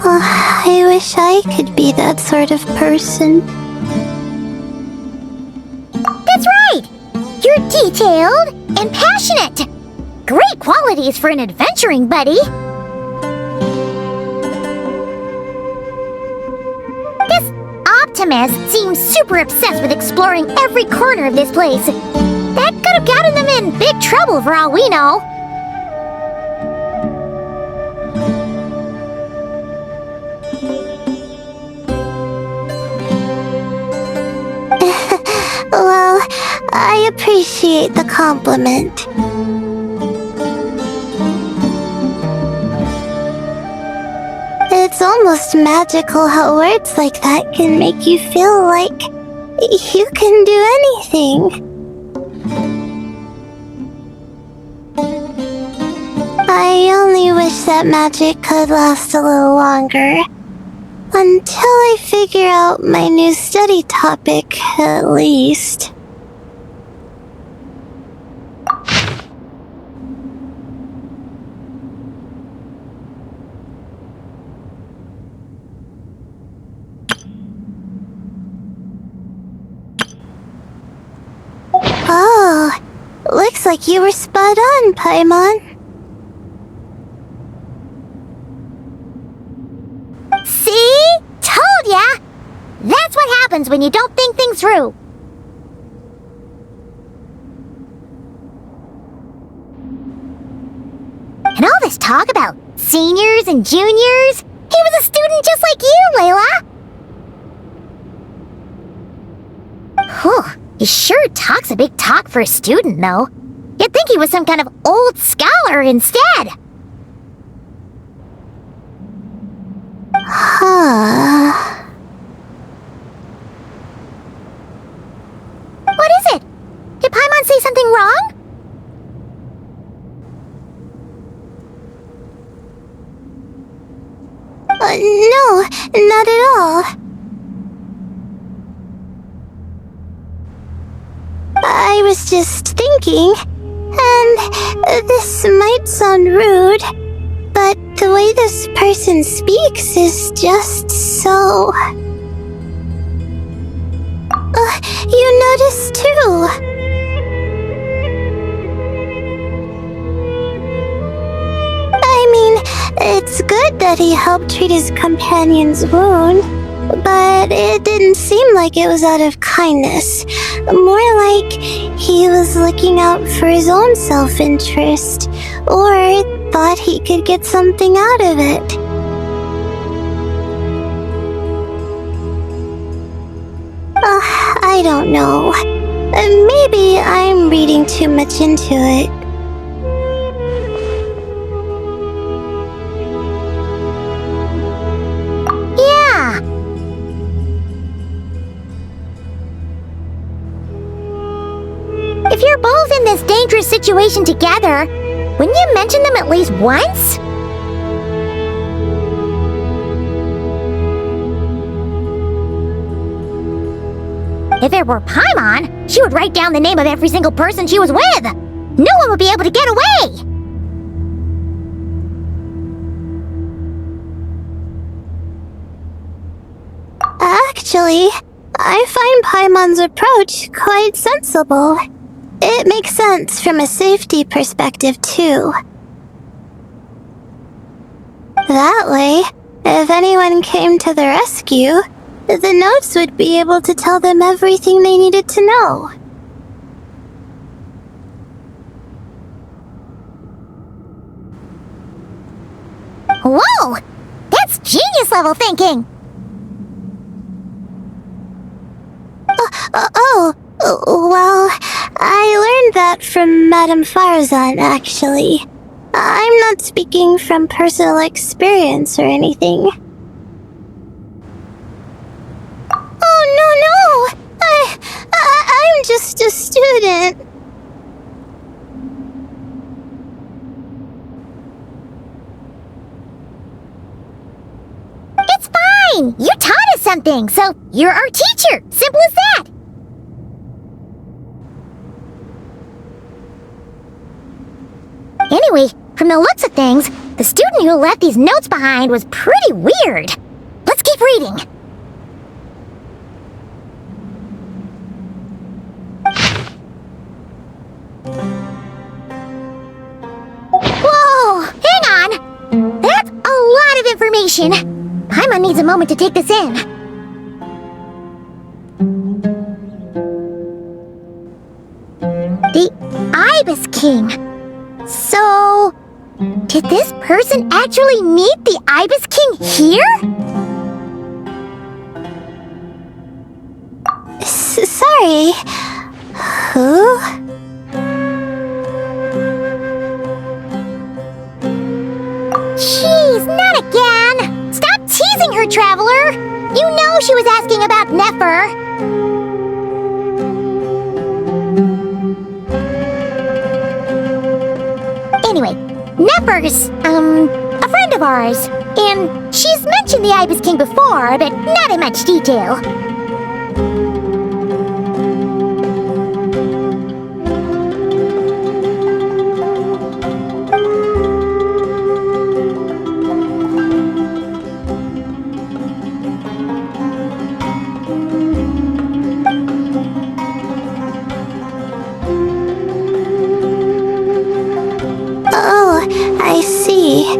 Oh, I wish I could be that sort of person. That's right! You're detailed and passionate. Great qualities for an adventuring buddy. This optimist seems super obsessed with exploring every corner of this place. That could have gotten them in big trouble for all we know. Well, I appreciate the compliment. It's almost magical how words like that can make you feel like you can do anything. I only wish that magic could last a little longer. Until I figure out my new study topic, at least. Oh, looks like you were spot on, Paimon. See? Told ya! That's what happens when you don't think things through. And all this talk about seniors and juniors, he was a student just like you, Layla! Whew, he sure talks a big talk for a student, though. You'd think he was some kind of old scholar instead. Huh. What is it? Did Paimon say something wrong? No, not at all. I was just thinking, and this might sound rude, but the way this person speaks is just so... you noticed too. I mean, it's good that he helped treat his companion's wound, but it didn't seem like it was out of kindness. More like he was looking out for his own self-interest, or thought he could get something out of it. I don't know. Maybe I'm reading too much into it. Yeah. If you're both in this dangerous situation together, wouldn't you mention them at least once? If it were Paimon, she would write down the name of every single person she was with. No one would be able to get away. actually. I find Paimon's approach quite sensible. It makes sense from a safety perspective, too. That way, if anyone came to the rescue, the notes would be able to tell them everything they needed to know. Whoa! That's genius-level thinking! Well, I learned that from Madame Farzan, actually. I'm not speaking from personal experience or anything. Oh, no! I'm just a student. It's fine! You taught us something, so you're our teacher! Simple as that! Anyway, from the looks of things, the student who left these notes behind was pretty weird. Let's keep reading. Whoa! Hang on! That's a lot of information. Paimon needs a moment to take this in. The Ibis King. So, did this person actually meet the Ibis King here? Sorry. Who? Jeez, not again! Stop teasing her, Traveler! You know she was asking about Nefer. Anyway, Nefer's, a friend of ours. And she's mentioned the Ibis King before, but not in much detail. I see.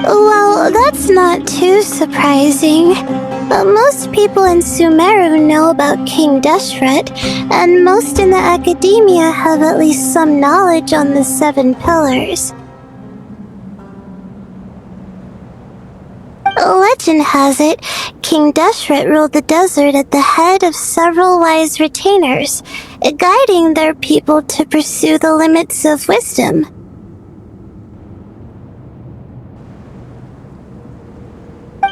Well, that's not too surprising. Most people in Sumeru know about King Deshret, and most in the academia have at least some knowledge on the 7 pillars. Legend has it, King Deshret ruled the desert at the head of several wise retainers, guiding their people to pursue the limits of wisdom.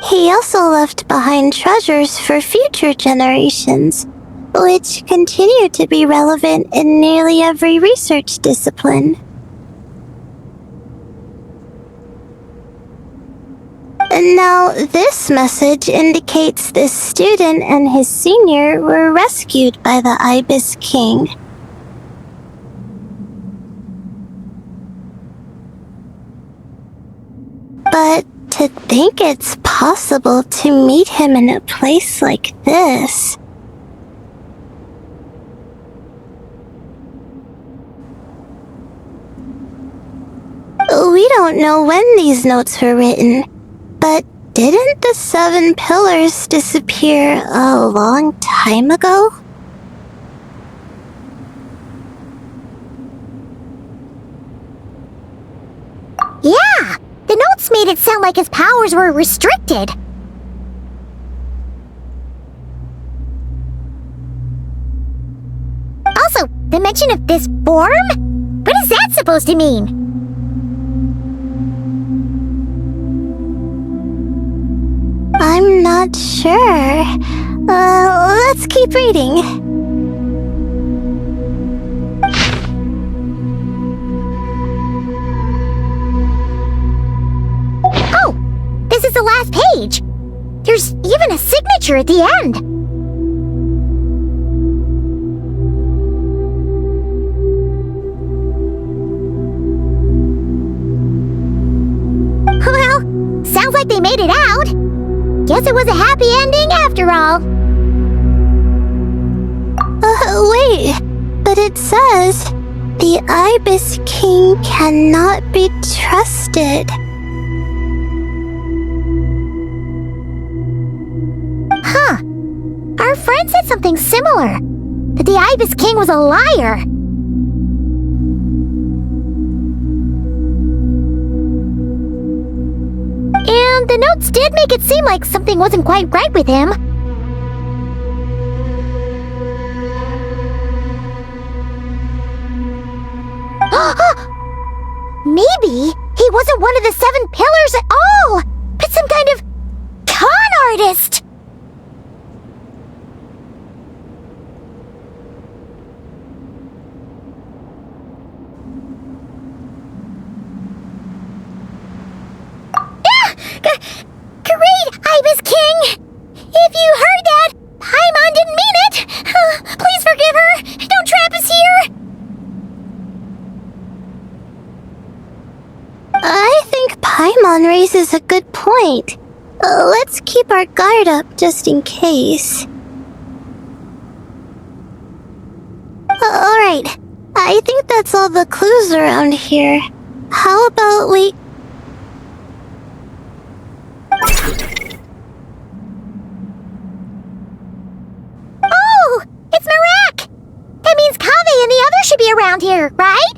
He also left behind treasures for future generations, which continue to be relevant in nearly every research discipline. Now, this message indicates this student and his senior were rescued by the Ibis King. But to think it's possible to meet him in a place like this... We don't know when these notes were written. But didn't the 7 pillars disappear a long time ago? Yeah! The notes made it sound like his powers were restricted. Also, the mention of this form? What is that supposed to mean? I'm not sure. Let's keep reading. Oh! This is the last page! There's even a signature at the end! Well, they made it out. Guess it was a happy ending after all. Wait. But it says, the Ibis King cannot be trusted. Huh. Our friend said something similar. That the Ibis King was a liar. And the notes did make it seem like something wasn't quite right with him. Maybe he wasn't one of the 7 pillars at all, but some kind of con artist. Great, Ibis King! If you heard that, Paimon didn't mean it! Please forgive her! Don't trap us here! I think Paimon raises a good point. Let's keep our guard up just in case. Alright, I think that's all the clues around here. How about we... Oh! It's Marak! That means Kaveh and the others should be around here, right?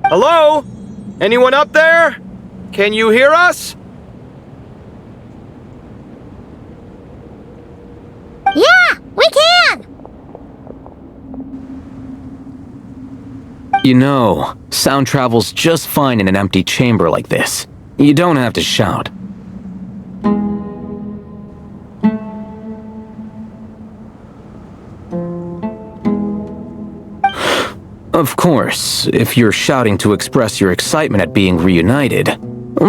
Hello? Anyone up there? Can you hear us? Yeah, we can! You know, sound travels just fine in an empty chamber like this. You don't have to shout. Of course, if you're shouting to express your excitement at being reunited,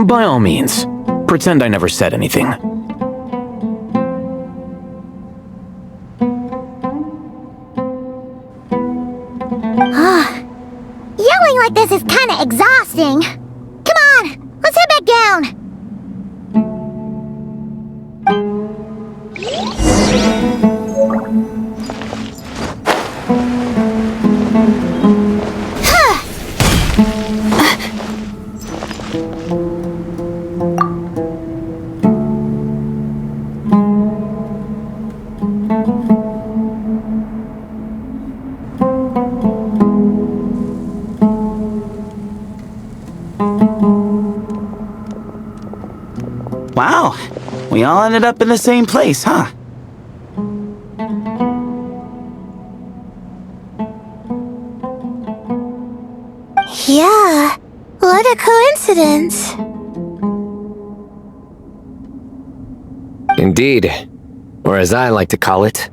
by all means, pretend I never said anything. Yelling like this is kinda exhausting. Come on, let's head back down. Wow, we all ended up in the same place, huh? Yeah, what a coincidence. Indeed. Or as I like to call it,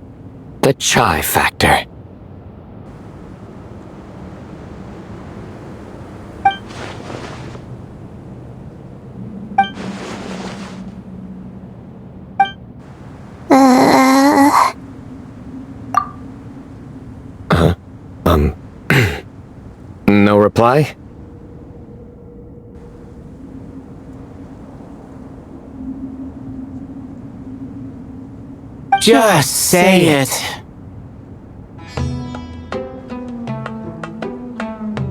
the chai factor. No reply? Just say it.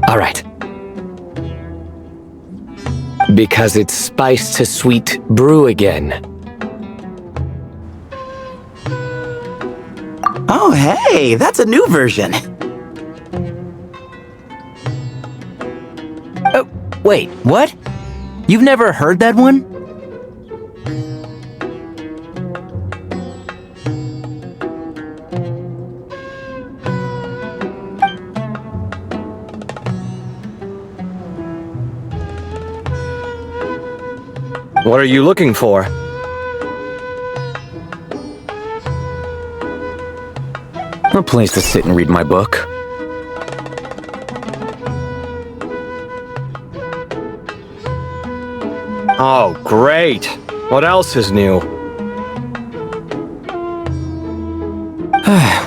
All right. Because it's spice to sweet brew again. Oh, hey, that's a new version. Wait, what? You've never heard that one? What are you looking for? A place to sit and read my book. Oh, great. What else is new?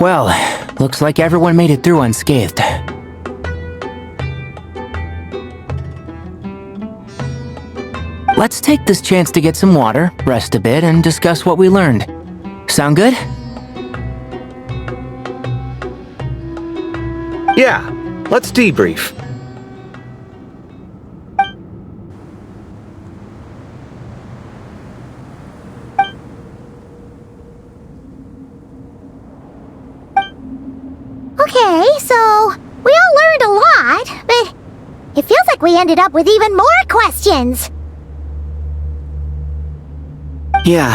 Well, looks like everyone made it through unscathed. let's take this chance to get some water, rest a bit, and discuss what we learned. Sound good? Yeah, let's debrief. Okay, so we all learned a lot, but it feels like we ended up with even more questions. Yeah,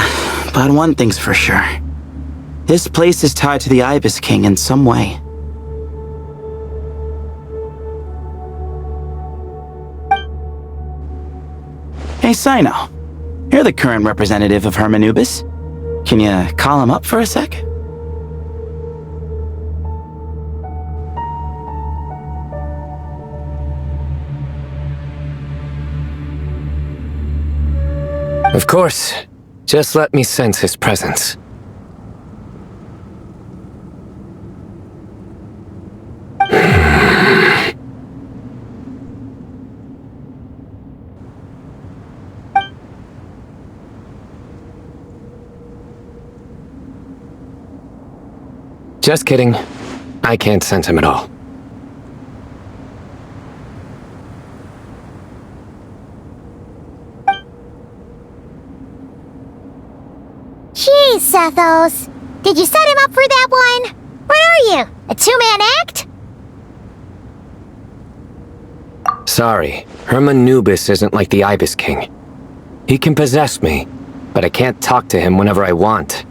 but one thing's for sure. This place is tied to the Ibis King in some way. Hey, Sino. You're the current representative of Hermanubis. Can you call him up for a sec? Of course. Just let me sense his presence. Just kidding. I can't sense him at all. Jeez, Sethos. Did you set him up for that one? What are you, a two-man act? Sorry, Hermanubis isn't like the Ibis King. He can possess me, but I can't talk to him whenever I want.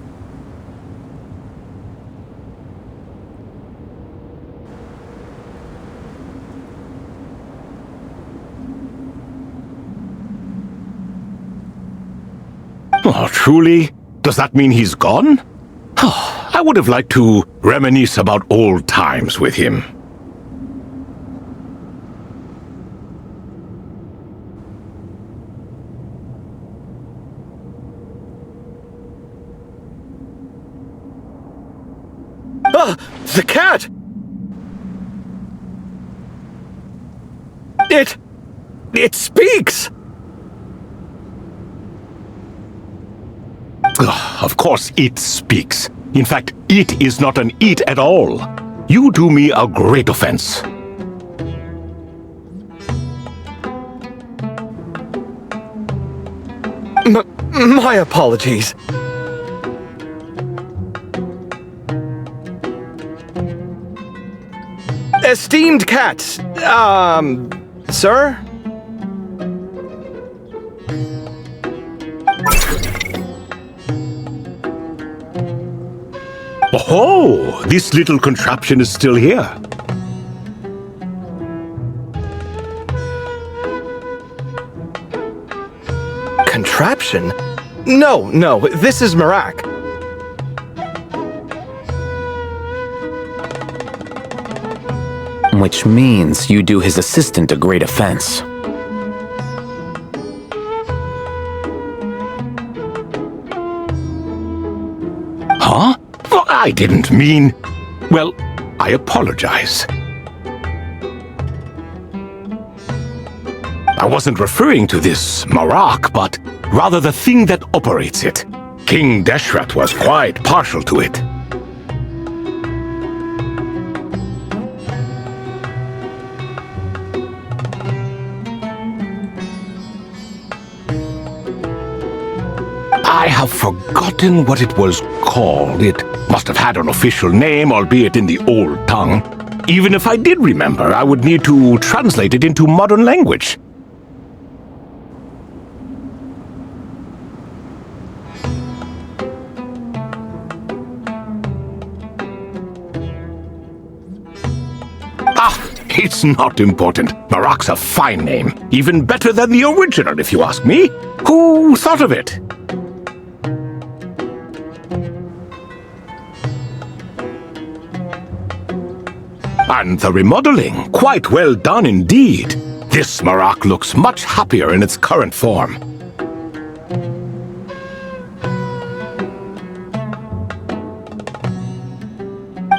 Oh, truly? Does that mean he's gone? Oh, I would have liked to reminisce about old times with him. Ah, the cat! It speaks! Of course it speaks. In fact, it is not an it at all. You do me a great offense. My apologies. Esteemed cats, sir? Oh, this little contraption is still here. Contraption? No, this is Marak. Which means you do his assistant a great offense. Huh? Well, I didn't mean... Well, I apologize. I wasn't referring to this Marak, but rather the thing that operates it. King Deshret was quite partial to it. I have forgotten what it was called. It must have had an official name, albeit in the old tongue. Even if I did remember, I would need to translate it into modern language. It's not important. Marak's a fine name. Even better than the original, if you ask me. Who thought of it? And the remodeling, quite well done indeed. This Marak looks much happier in its current form.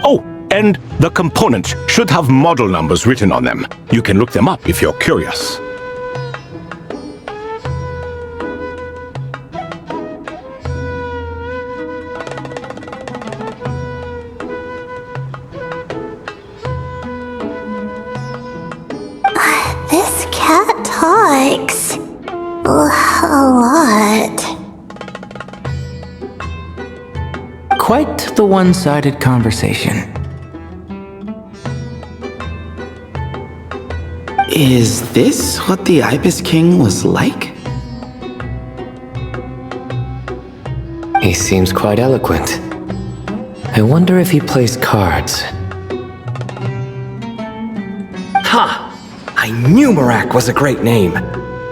Oh, and the components should have model numbers written on them. You can look them up if you're curious. quite the one-sided conversation. Is this what the Ibis King was like? He seems quite eloquent. I wonder if he plays cards. Ha! I knew Marak was a great name.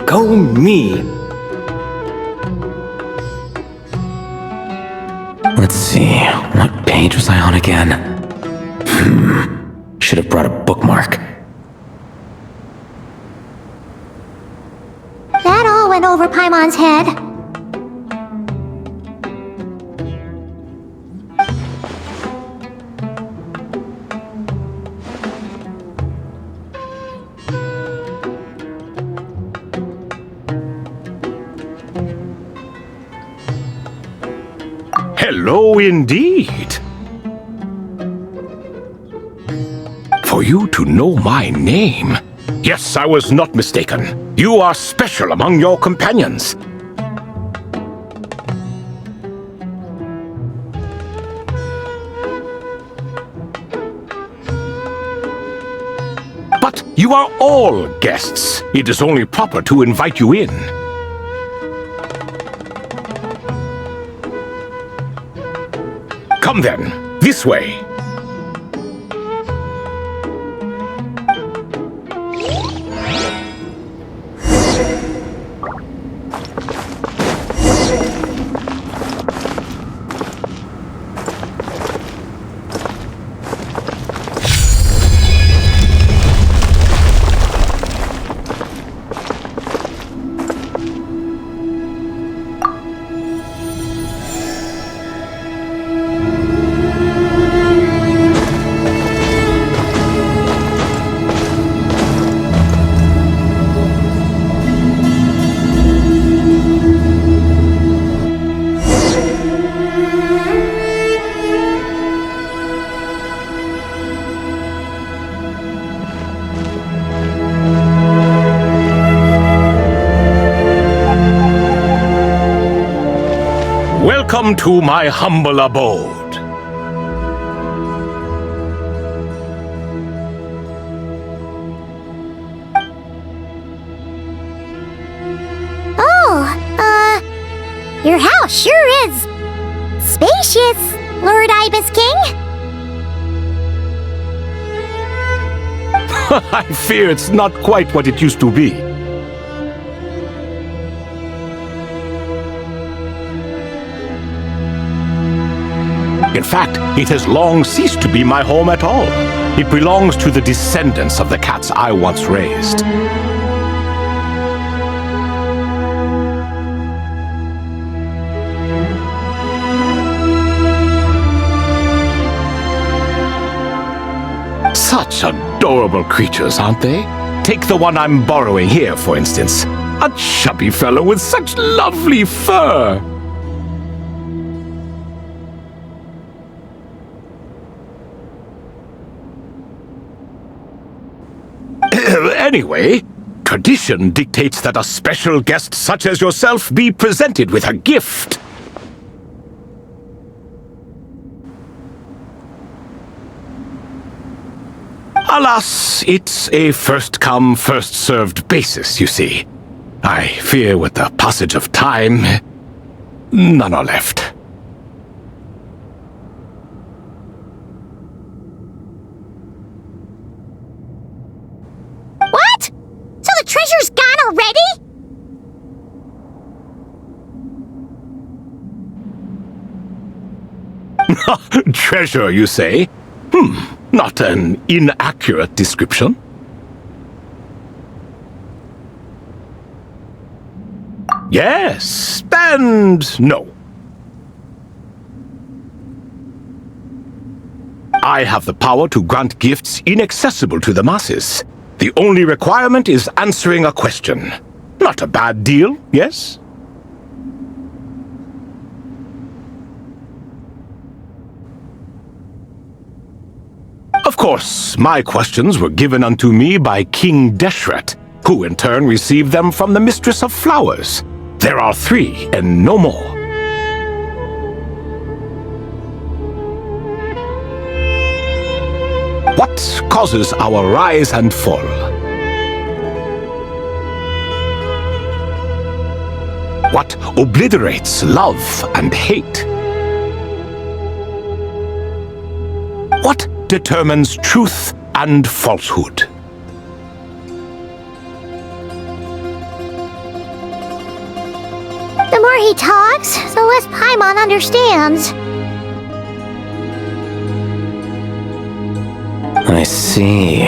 Go me! Let's see, what page was I on again? Should have brought a bookmark. That all went over Paimon's head. Hello indeed. For you to know my name. Yes, I was not mistaken. You are special among your companions. But you are all guests. It is only proper to invite you in. Come then, this way. Welcome to my humble abode. Your house sure is spacious, Lord Ibis King. I fear it's not quite what it used to be. In fact, it has long ceased to be my home at all. It belongs to the descendants of the cats I once raised. Such adorable creatures, aren't they? Take the one I'm borrowing here, for instance. A chubby fellow with such lovely fur. Anyway, tradition dictates that a special guest such as yourself be presented with a gift. Alas, it's a first-come, first-served basis, you see. I fear with the passage of time, none are left. What? So the treasure's gone already? Treasure, you say? Not an inaccurate description. Yes, and no. I have the power to grant gifts inaccessible to the masses. The only requirement is answering a question. Not a bad deal, yes? Of course, my questions were given unto me by King Deshret, who in turn received them from the Mistress of Flowers. There are 3 and no more. What causes our rise and fall? What obliterates love and hate? What determines truth and falsehood? The more he talks, the less Paimon understands. I see.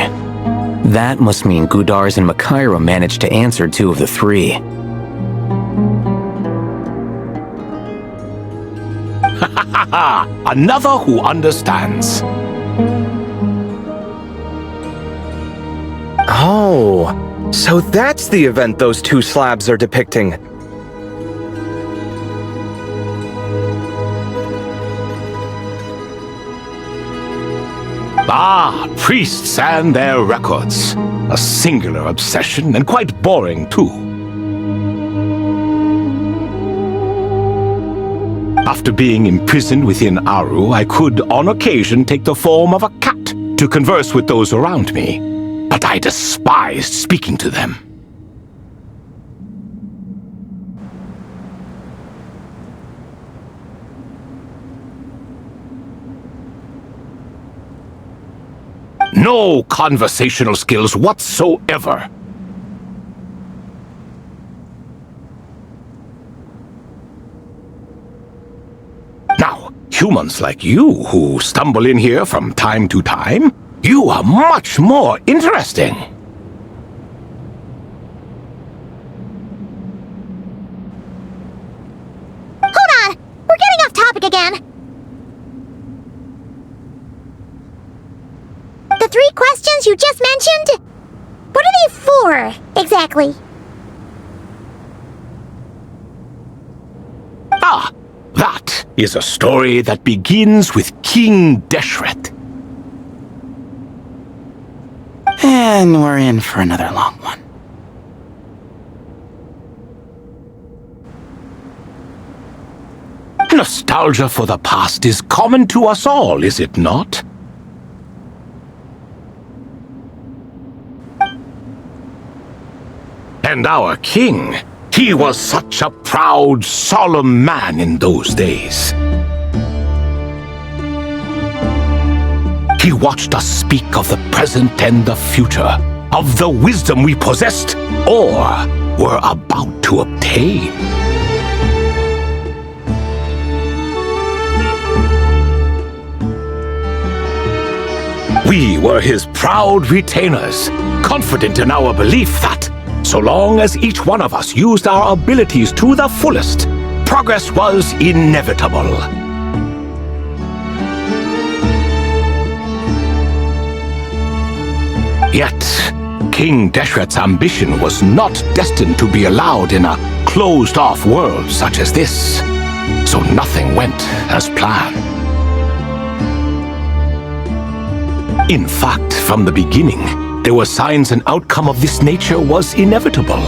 That must mean Gudars and Makaira managed to answer 2 of the 3. Another who understands. Oh, so that's the event those 2 slabs are depicting. Ah, priests and their records. A singular obsession, and quite boring, too. After being imprisoned within Aru, I could, on occasion, take the form of a cat to converse with those around me. But I despised speaking to them. No conversational skills whatsoever. Now, humans like you who stumble in here from time to time, you are much more interesting. Hold on! We're getting off topic again! The 3 questions you just mentioned? What are they for, exactly? Ah, that is a story that begins with King Deshret. And we're in for another long one. Nostalgia for the past is common to us all, is it not? And our king, he was such a proud, solemn man in those days. He watched us speak of the present and the future, of the wisdom we possessed or were about to obtain. We were his proud retainers, confident in our belief that, so long as each one of us used our abilities to the fullest, progress was inevitable. Yet, King Deshret's ambition was not destined to be allowed in a closed-off world such as this, so nothing went as planned. In fact, from the beginning, there were signs an outcome of this nature was inevitable,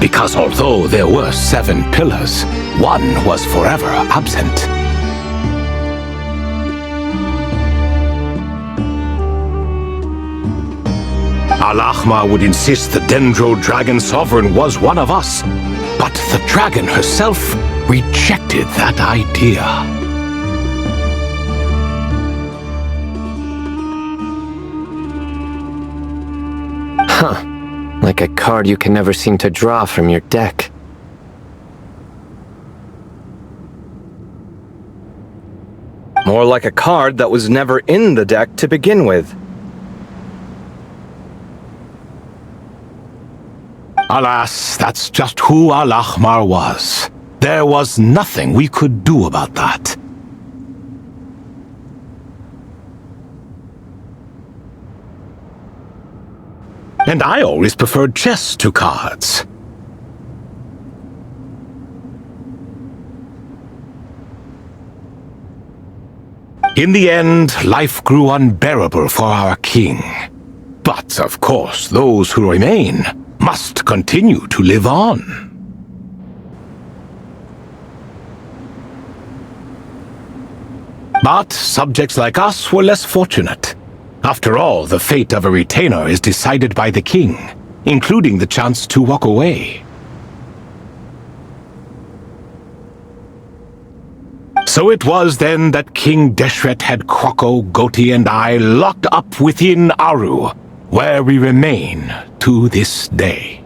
because although there were 7 pillars, one was forever absent. Al-Ahmar would insist the Dendro Dragon Sovereign was one of us, but the dragon herself rejected that idea. Huh. Like a card you can never seem to draw from your deck. More like a card that was never in the deck to begin with. Alas, that's just who Al-Ahmar was. There was nothing we could do about that. And I always preferred chess to cards. In the end, life grew unbearable for our king. But, of course, those who remain must continue to live on. But subjects like us were less fortunate. After all, the fate of a retainer is decided by the king, including the chance to walk away. So it was then that King Deshret had Kroko, Goti, and I locked up within Aru, where we remain to this day.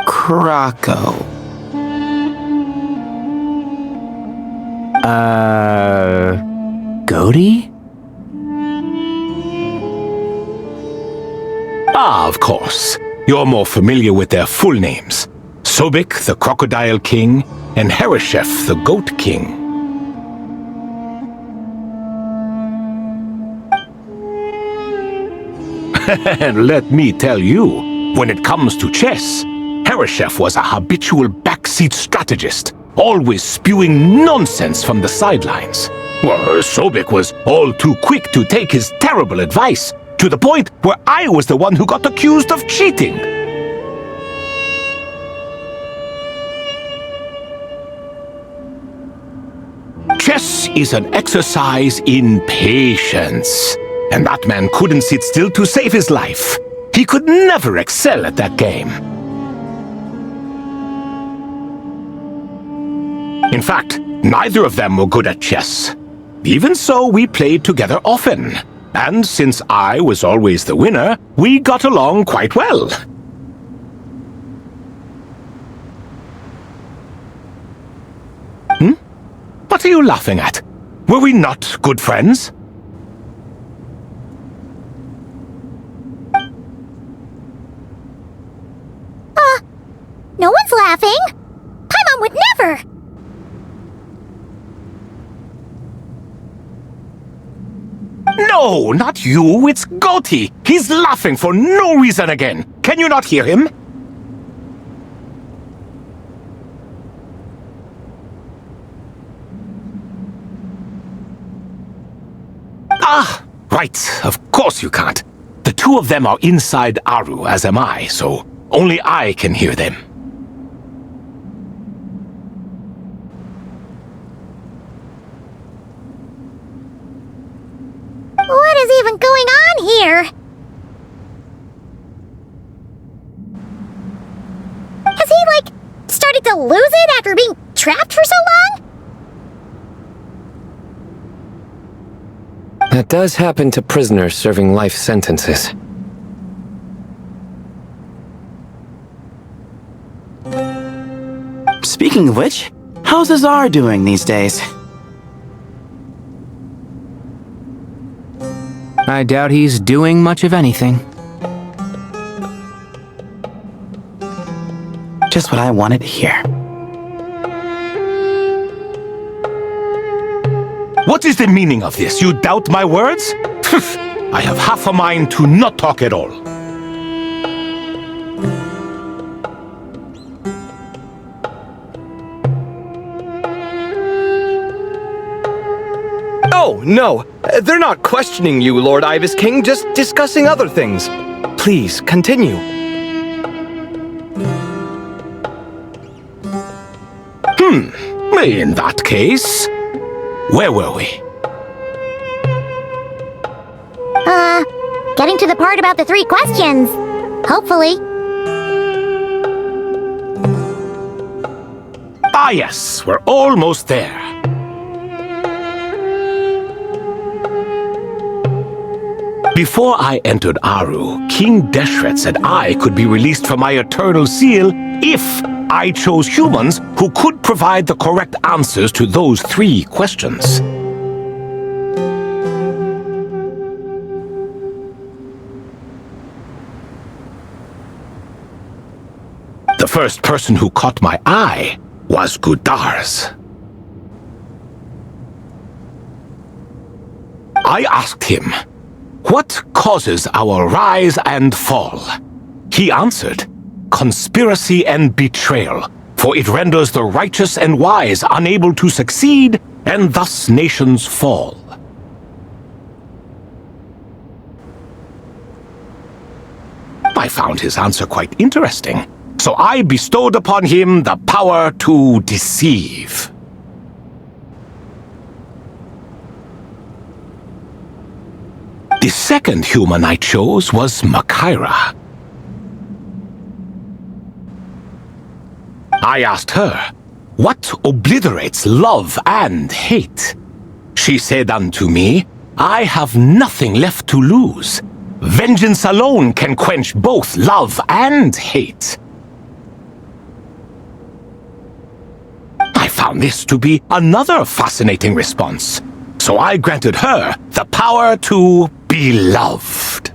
Kroko. Goti? Ah, of course. You're more familiar with their full names. Sobek, the Crocodile King, and Hereshef, the Goat King. And let me tell you, when it comes to chess, Hereshef was a habitual backseat strategist, always spewing nonsense from the sidelines. Well, Sobek was all too quick to take his terrible advice, to the point where I was the one who got accused of cheating. Chess is an exercise in patience, and that man couldn't sit still to save his life. He could never excel at that game. In fact, neither of them were good at chess. Even so, we played together often. And since I was always the winner, we got along quite well. What are you laughing at? Were we not good friends? No one's laughing. Paimon would never. No, not you. It's Goti. He's laughing for no reason again. Can you not hear him? Ah, right. Of course you can't. The two of them are inside Aru, as am I, so only I can hear them. What is even going on here? Has he, like, started to lose it after being trapped for so long? That does happen to prisoners serving life sentences. Speaking of which, how's Azar doing these days? I doubt he's doing much of anything. Just what I wanted to hear. What is the meaning of this? You doubt my words? I have half a mind to not talk at all. Oh, no. They're not questioning you, Lord Ibis King, just discussing other things. Please, continue. In that case, where were we? Getting to the part about the 3 questions. Hopefully. Ah, yes, we're almost there. Before I entered Aru, King Deshret said I could be released from my eternal seal if I chose humans who could provide the correct answers to those 3 questions. The first person who caught my eye was Gudar's. I asked him, "What causes our rise and fall?" He answered, "Conspiracy and betrayal, for it renders the righteous and wise unable to succeed, and thus nations fall." I found his answer quite interesting. So I bestowed upon him the power to deceive. The second human I chose was Makira. I asked her, "What obliterates love and hate?" She said unto me, "I have nothing left to lose. Vengeance alone can quench both love and hate." I found this to be another fascinating response, so I granted her the power to be loved.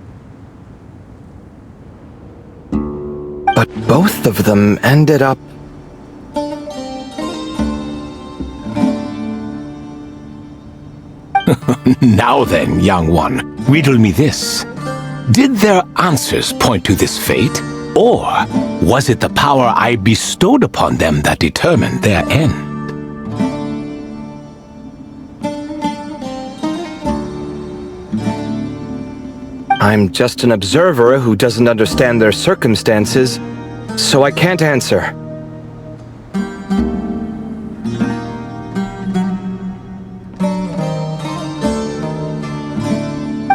But both of them ended up... Now then, young one, riddle me this. Did their answers point to this fate, or was it the power I bestowed upon them that determined their end? I'm just an observer who doesn't understand their circumstances, so I can't answer.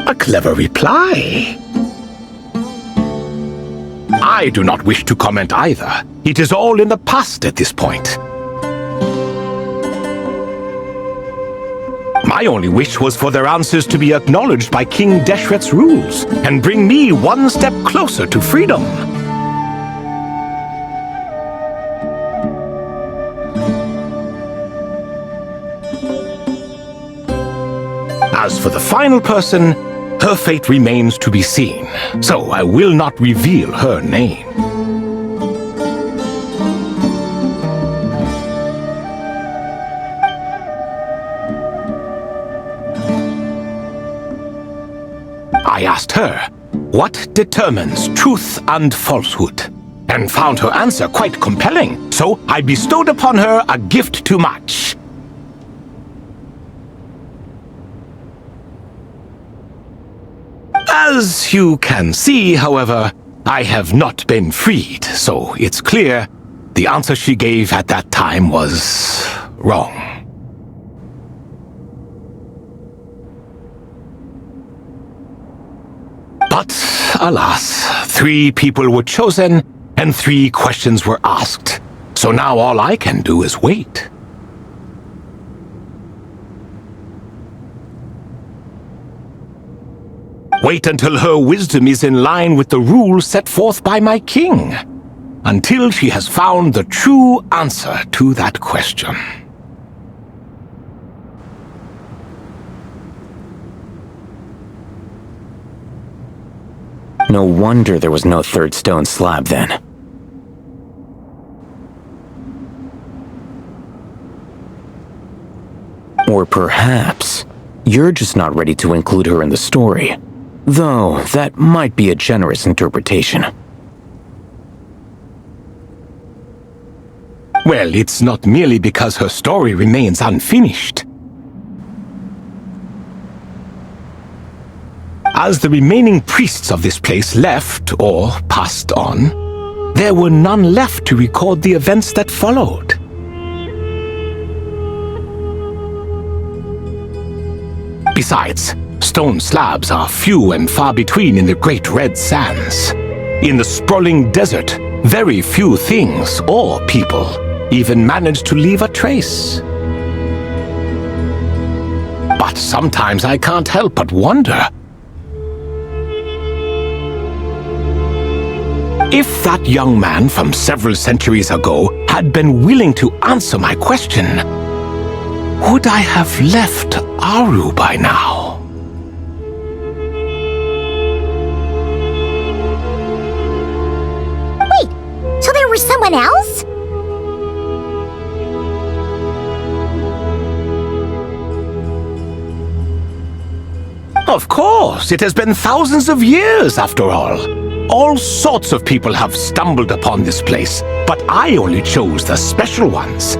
A clever reply. I do not wish to comment either. It is all in the past at this point. My only wish was for their answers to be acknowledged by King Deshret's rules and bring me one step closer to freedom. As for the final person, her fate remains to be seen, so I will not reveal her name. I asked her, "What determines truth and falsehood?" and found her answer quite compelling, so I bestowed upon her a gift to match. As you can see, however, I have not been freed, so it's clear the answer she gave at that time was wrong. But, alas, 3 people were chosen and 3 questions were asked, so now all I can do is wait. Wait until her wisdom is in line with the rules set forth by my king. Until she has found the true answer to that question. No wonder there was no third stone slab then. Or perhaps you're just not ready to include her in the story. Though, that might be a generous interpretation. Well, it's not merely because her story remains unfinished. As the remaining priests of this place left, or passed on, there were none left to record the events that followed. Besides, stone slabs are few and far between in the Great Red Sands. In the sprawling desert, very few things or people even manage to leave a trace. But sometimes I can't help but wonder, if that young man from several centuries ago had been willing to answer my question, would I have left Aru by now? Wait, so there was someone else? Of course, it has been thousands of years after all. All sorts of people have stumbled upon this place, but I only chose the special ones.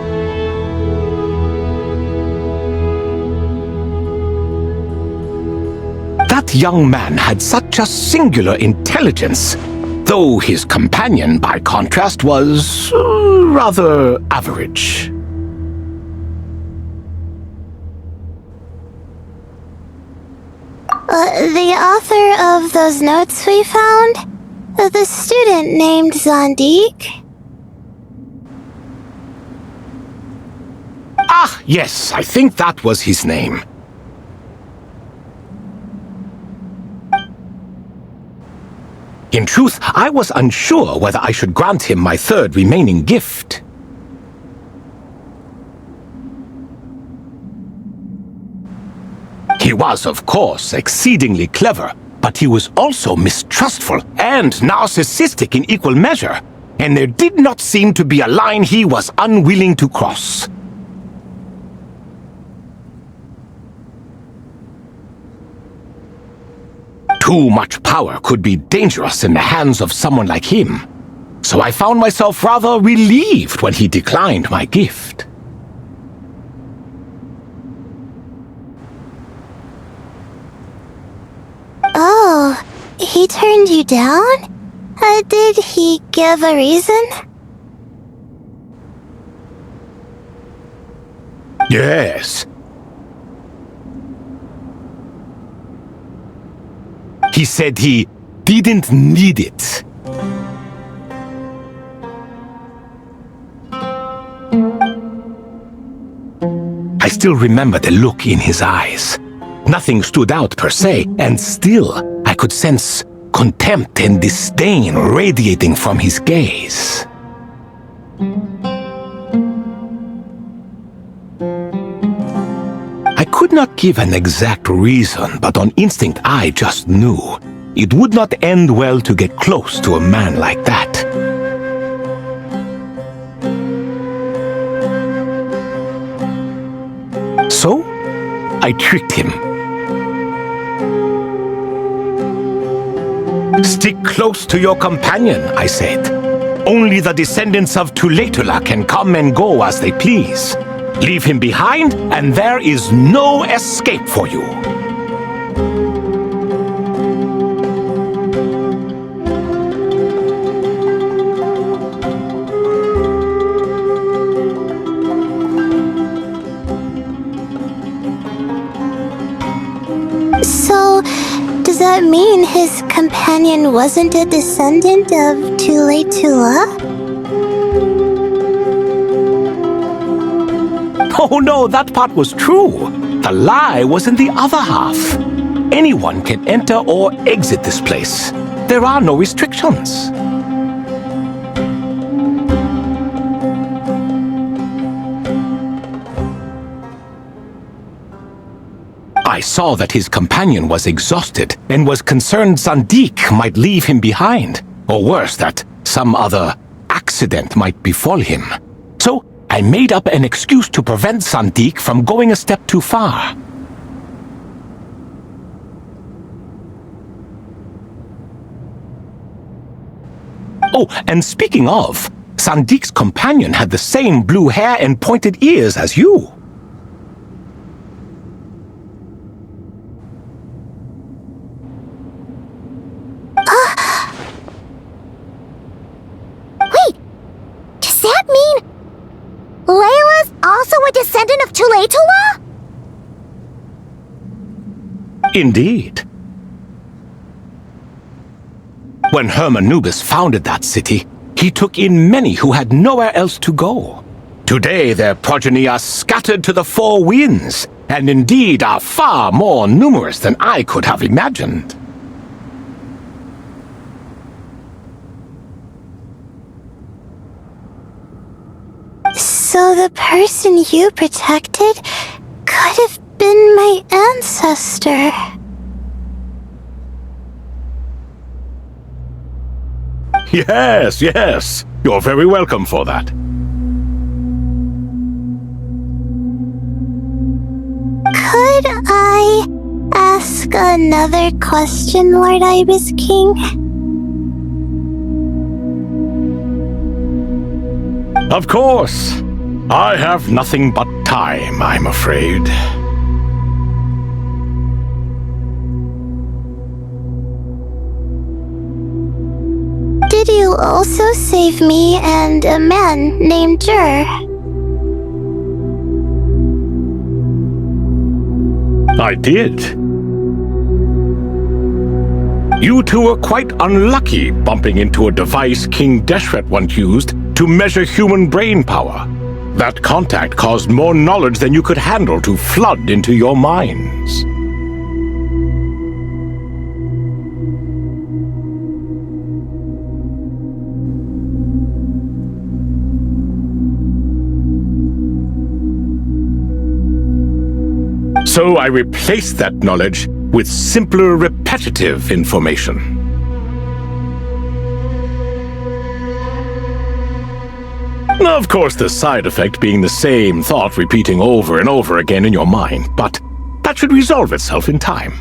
That young man had such a singular intelligence though his companion, by contrast, was rather average. The author of those notes we found? The student named Zondik? Ah, yes, I think that was his name. In truth, I was unsure whether I should grant him my third remaining gift. He was, of course, exceedingly clever, but he was also mistrustful and narcissistic in equal measure, and there did not seem to be a line he was unwilling to cross. Too much power could be dangerous in the hands of someone like him, so I found myself rather relieved when he declined my gift. Oh, he turned you down? Did he give a reason? Yes. He said he didn't need it. I still remember the look in his eyes. Nothing stood out per se, and still I could sense contempt and disdain radiating from his gaze. I could not give an exact reason, but on instinct I just knew it would not end well to get close to a man like that. So, I tricked him. Stick close to your companion, I said. Only the descendants of Tuletula can come and go as they please. Leave him behind, and there is no escape for you. So, does that mean his companion wasn't a descendant of Tuletula? Oh no, that part was true. The lie was in the other half. Anyone can enter or exit this place. There are no restrictions. I saw that his companion was exhausted and was concerned Zondik might leave him behind, or worse, that some other accident might befall him. So I made up an excuse to prevent Zondik from going a step too far. Oh, and speaking of, Zondik's companion had the same blue hair and pointed ears as you. Does that mean Layla's also a descendant of Tuletula? Indeed. When Hermanubis founded that city, he took in many who had nowhere else to go. Today their progeny are scattered to the four winds, and indeed are far more numerous than I could have imagined. So the person you protected could have been my ancestor. Yes, yes. You're very welcome for that. Could I ask another question, Lord Ibis King? Of course. I have nothing but time, I'm afraid. also save me and a man named Jur. I did. You two were quite unlucky bumping into a device King Deshret once used to measure human brain power. That contact caused more knowledge than you could handle to flood into your minds. So I replaced that knowledge with simpler, repetitive information. Of course, the side effect being the same thought repeating over and over again in your mind, but that should resolve itself in time.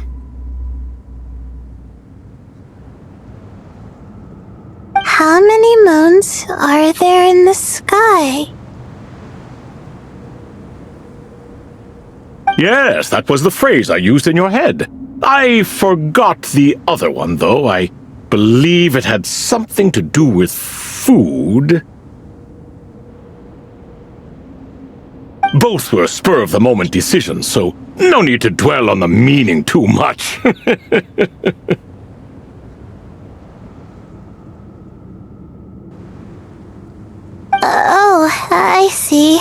How many moons are there in the sky? Yes, that was the phrase I used in your head. I forgot the other one, though. I believe it had something to do with food. Both were spur-of-the-moment decisions, so no need to dwell on the meaning too much. Oh, I see.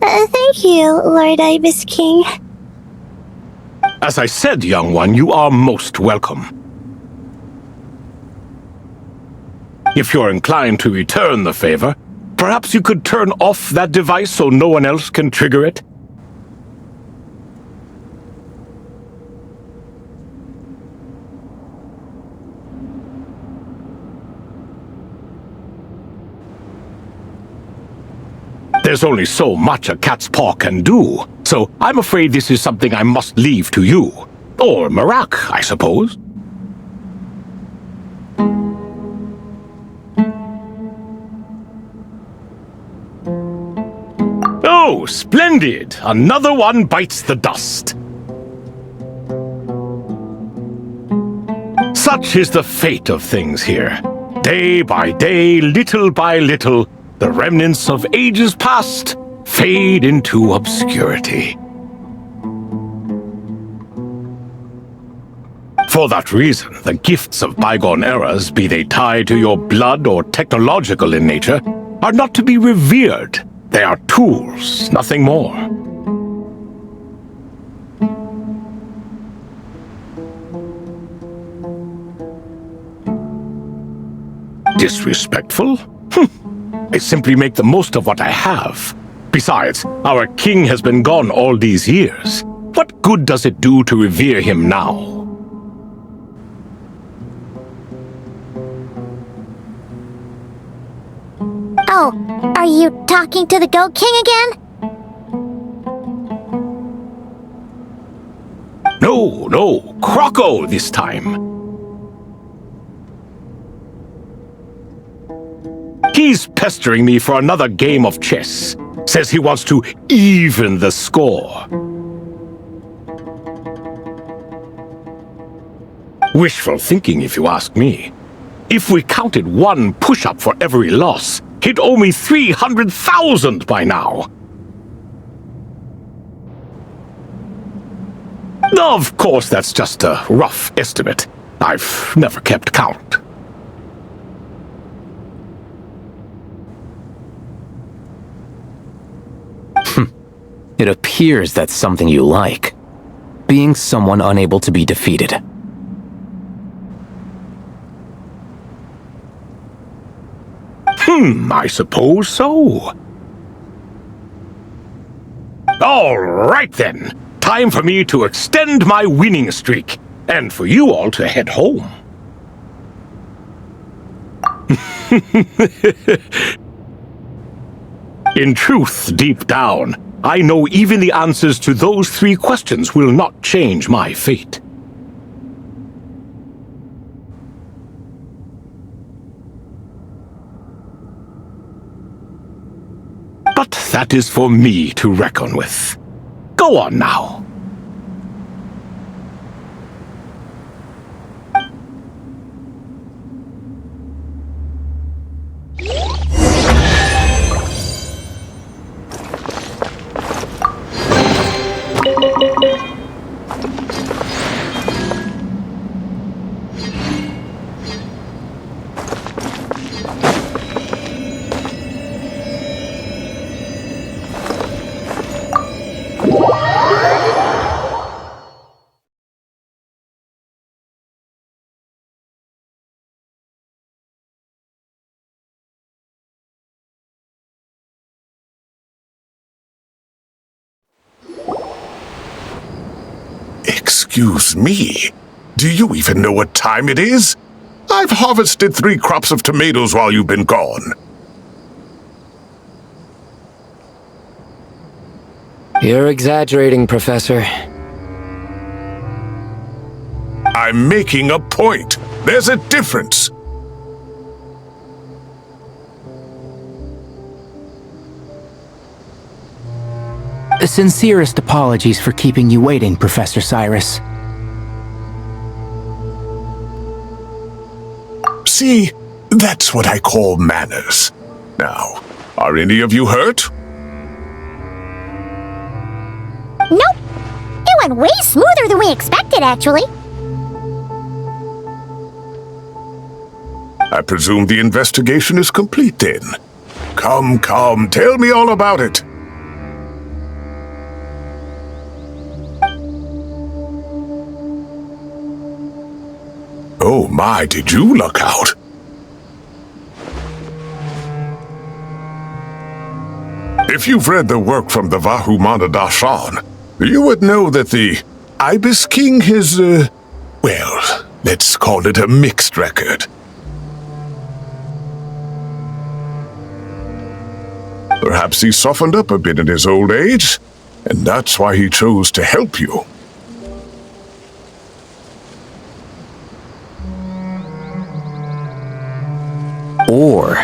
Thank you, Lord Ibis King. As I said, young one, you are most welcome. If you're inclined to return the favor, perhaps you could turn off that device so no one else can trigger it? There's only so much a cat's paw can do, so I'm afraid this is something I must leave to you. Or Marak, I suppose. Oh, splendid! Another one bites the dust. Such is the fate of things here. Day by day, little by little, the remnants of ages past fade into obscurity. For that reason, the gifts of bygone eras, be they tied to your blood or technological in nature, are not to be revered. They are tools, nothing more. Disrespectful? I simply make the most of what I have. Besides, our king has been gone all these years. What good does it do to revere him now? Oh, are you talking to the Goat King again? No, Croco this time. He's pestering me for another game of chess. Says he wants to even the score. Wishful thinking, if you ask me. If we counted one push-up for every loss, he'd owe me 300,000 by now. Of course, that's just a rough estimate. I've never kept count. It appears that's something you like. Being someone unable to be defeated. I suppose so. All right then. Time for me to extend my winning streak, and for you all to head home. In truth, deep down, I know even the answers to those 3 questions will not change my fate. But that is for me to reckon with. Go on now. Excuse me. Do you even know what time it is? I've harvested 3 crops of tomatoes while you've been gone. You're exaggerating, Professor. I'm making a point. There's a difference. The sincerest apologies for keeping you waiting, Professor Cyrus. See, that's what I call manners. Now, are any of you hurt? Nope. It went way smoother than we expected, actually. I presume the investigation is complete then. Come, tell me all about it. Oh my, did you luck out? If you've read the work from the Vahumana Darshan, you would know that the Ibis King has, well, let's call it a mixed record. Perhaps he softened up a bit in his old age, and that's why he chose to help you. Or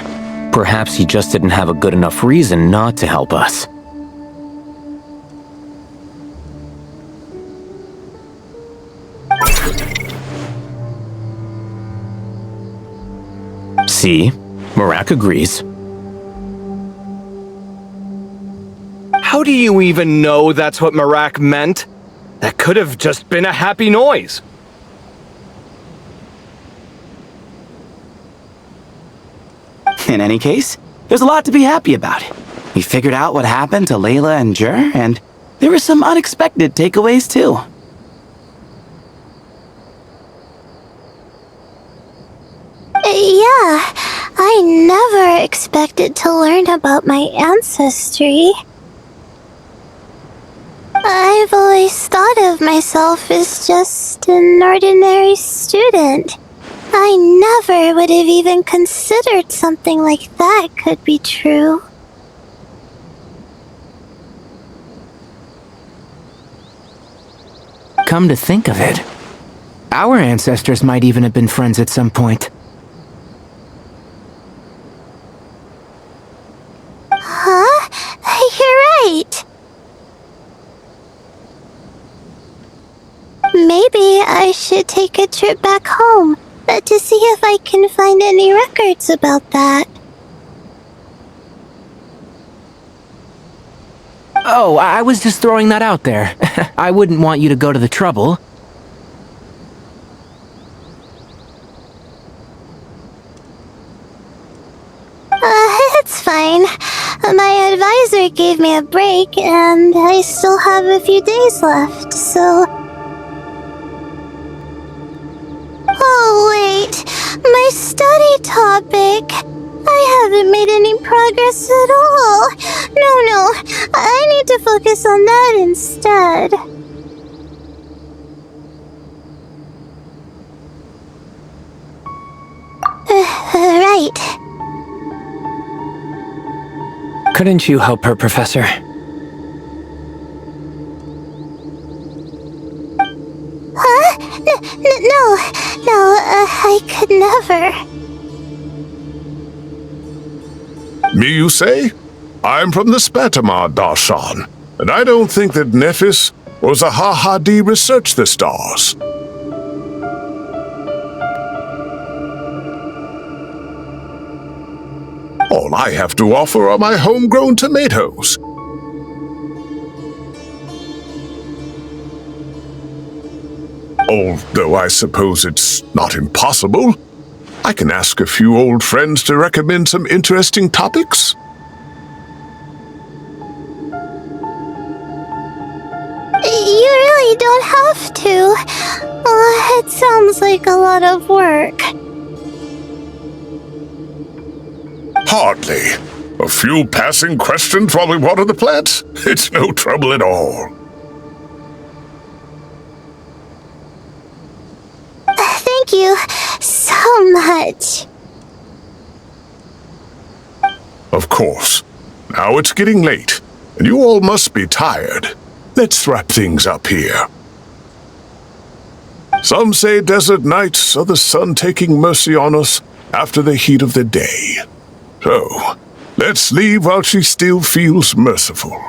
perhaps he just didn't have a good enough reason not to help us. See? Marak agrees. How do you even know that's what Marak meant? That could have just been a happy noise. In any case, there's a lot to be happy about. We figured out what happened to Layla and Jur, and there were some unexpected takeaways too. Yeah, I never expected to learn about my ancestry. I've always thought of myself as just an ordinary student. I never would have even considered something like that could be true. Come to think of it, our ancestors might even have been friends at some point. Huh? You're right. Maybe I should take a trip back home to see if I can find any records about that. Oh, I was just throwing that out there. I wouldn't want you to go to the trouble. It's fine. My advisor gave me a break, and I still have a few days left, so... Oh, wait. My study topic. I haven't made any progress at all. No. I need to focus on that instead. Right. Couldn't you help her, Professor? Huh? No, I could never. Me, you say? I'm from the Spatamar Darshan, and I don't think that Nephis or Zahahadi researched the stars. All I have to offer are my homegrown tomatoes. Although I suppose it's not impossible. I can ask a few old friends to recommend some interesting topics. You really don't have to. It sounds like a lot of work. Hardly. A few passing questions while we water the plants? It's no trouble at all. Thank you so much. Of course. Now it's getting late, and you all must be tired. Let's wrap things up here. Some say desert nights are the sun taking mercy on us after the heat of the day. So, let's leave while she still feels merciful.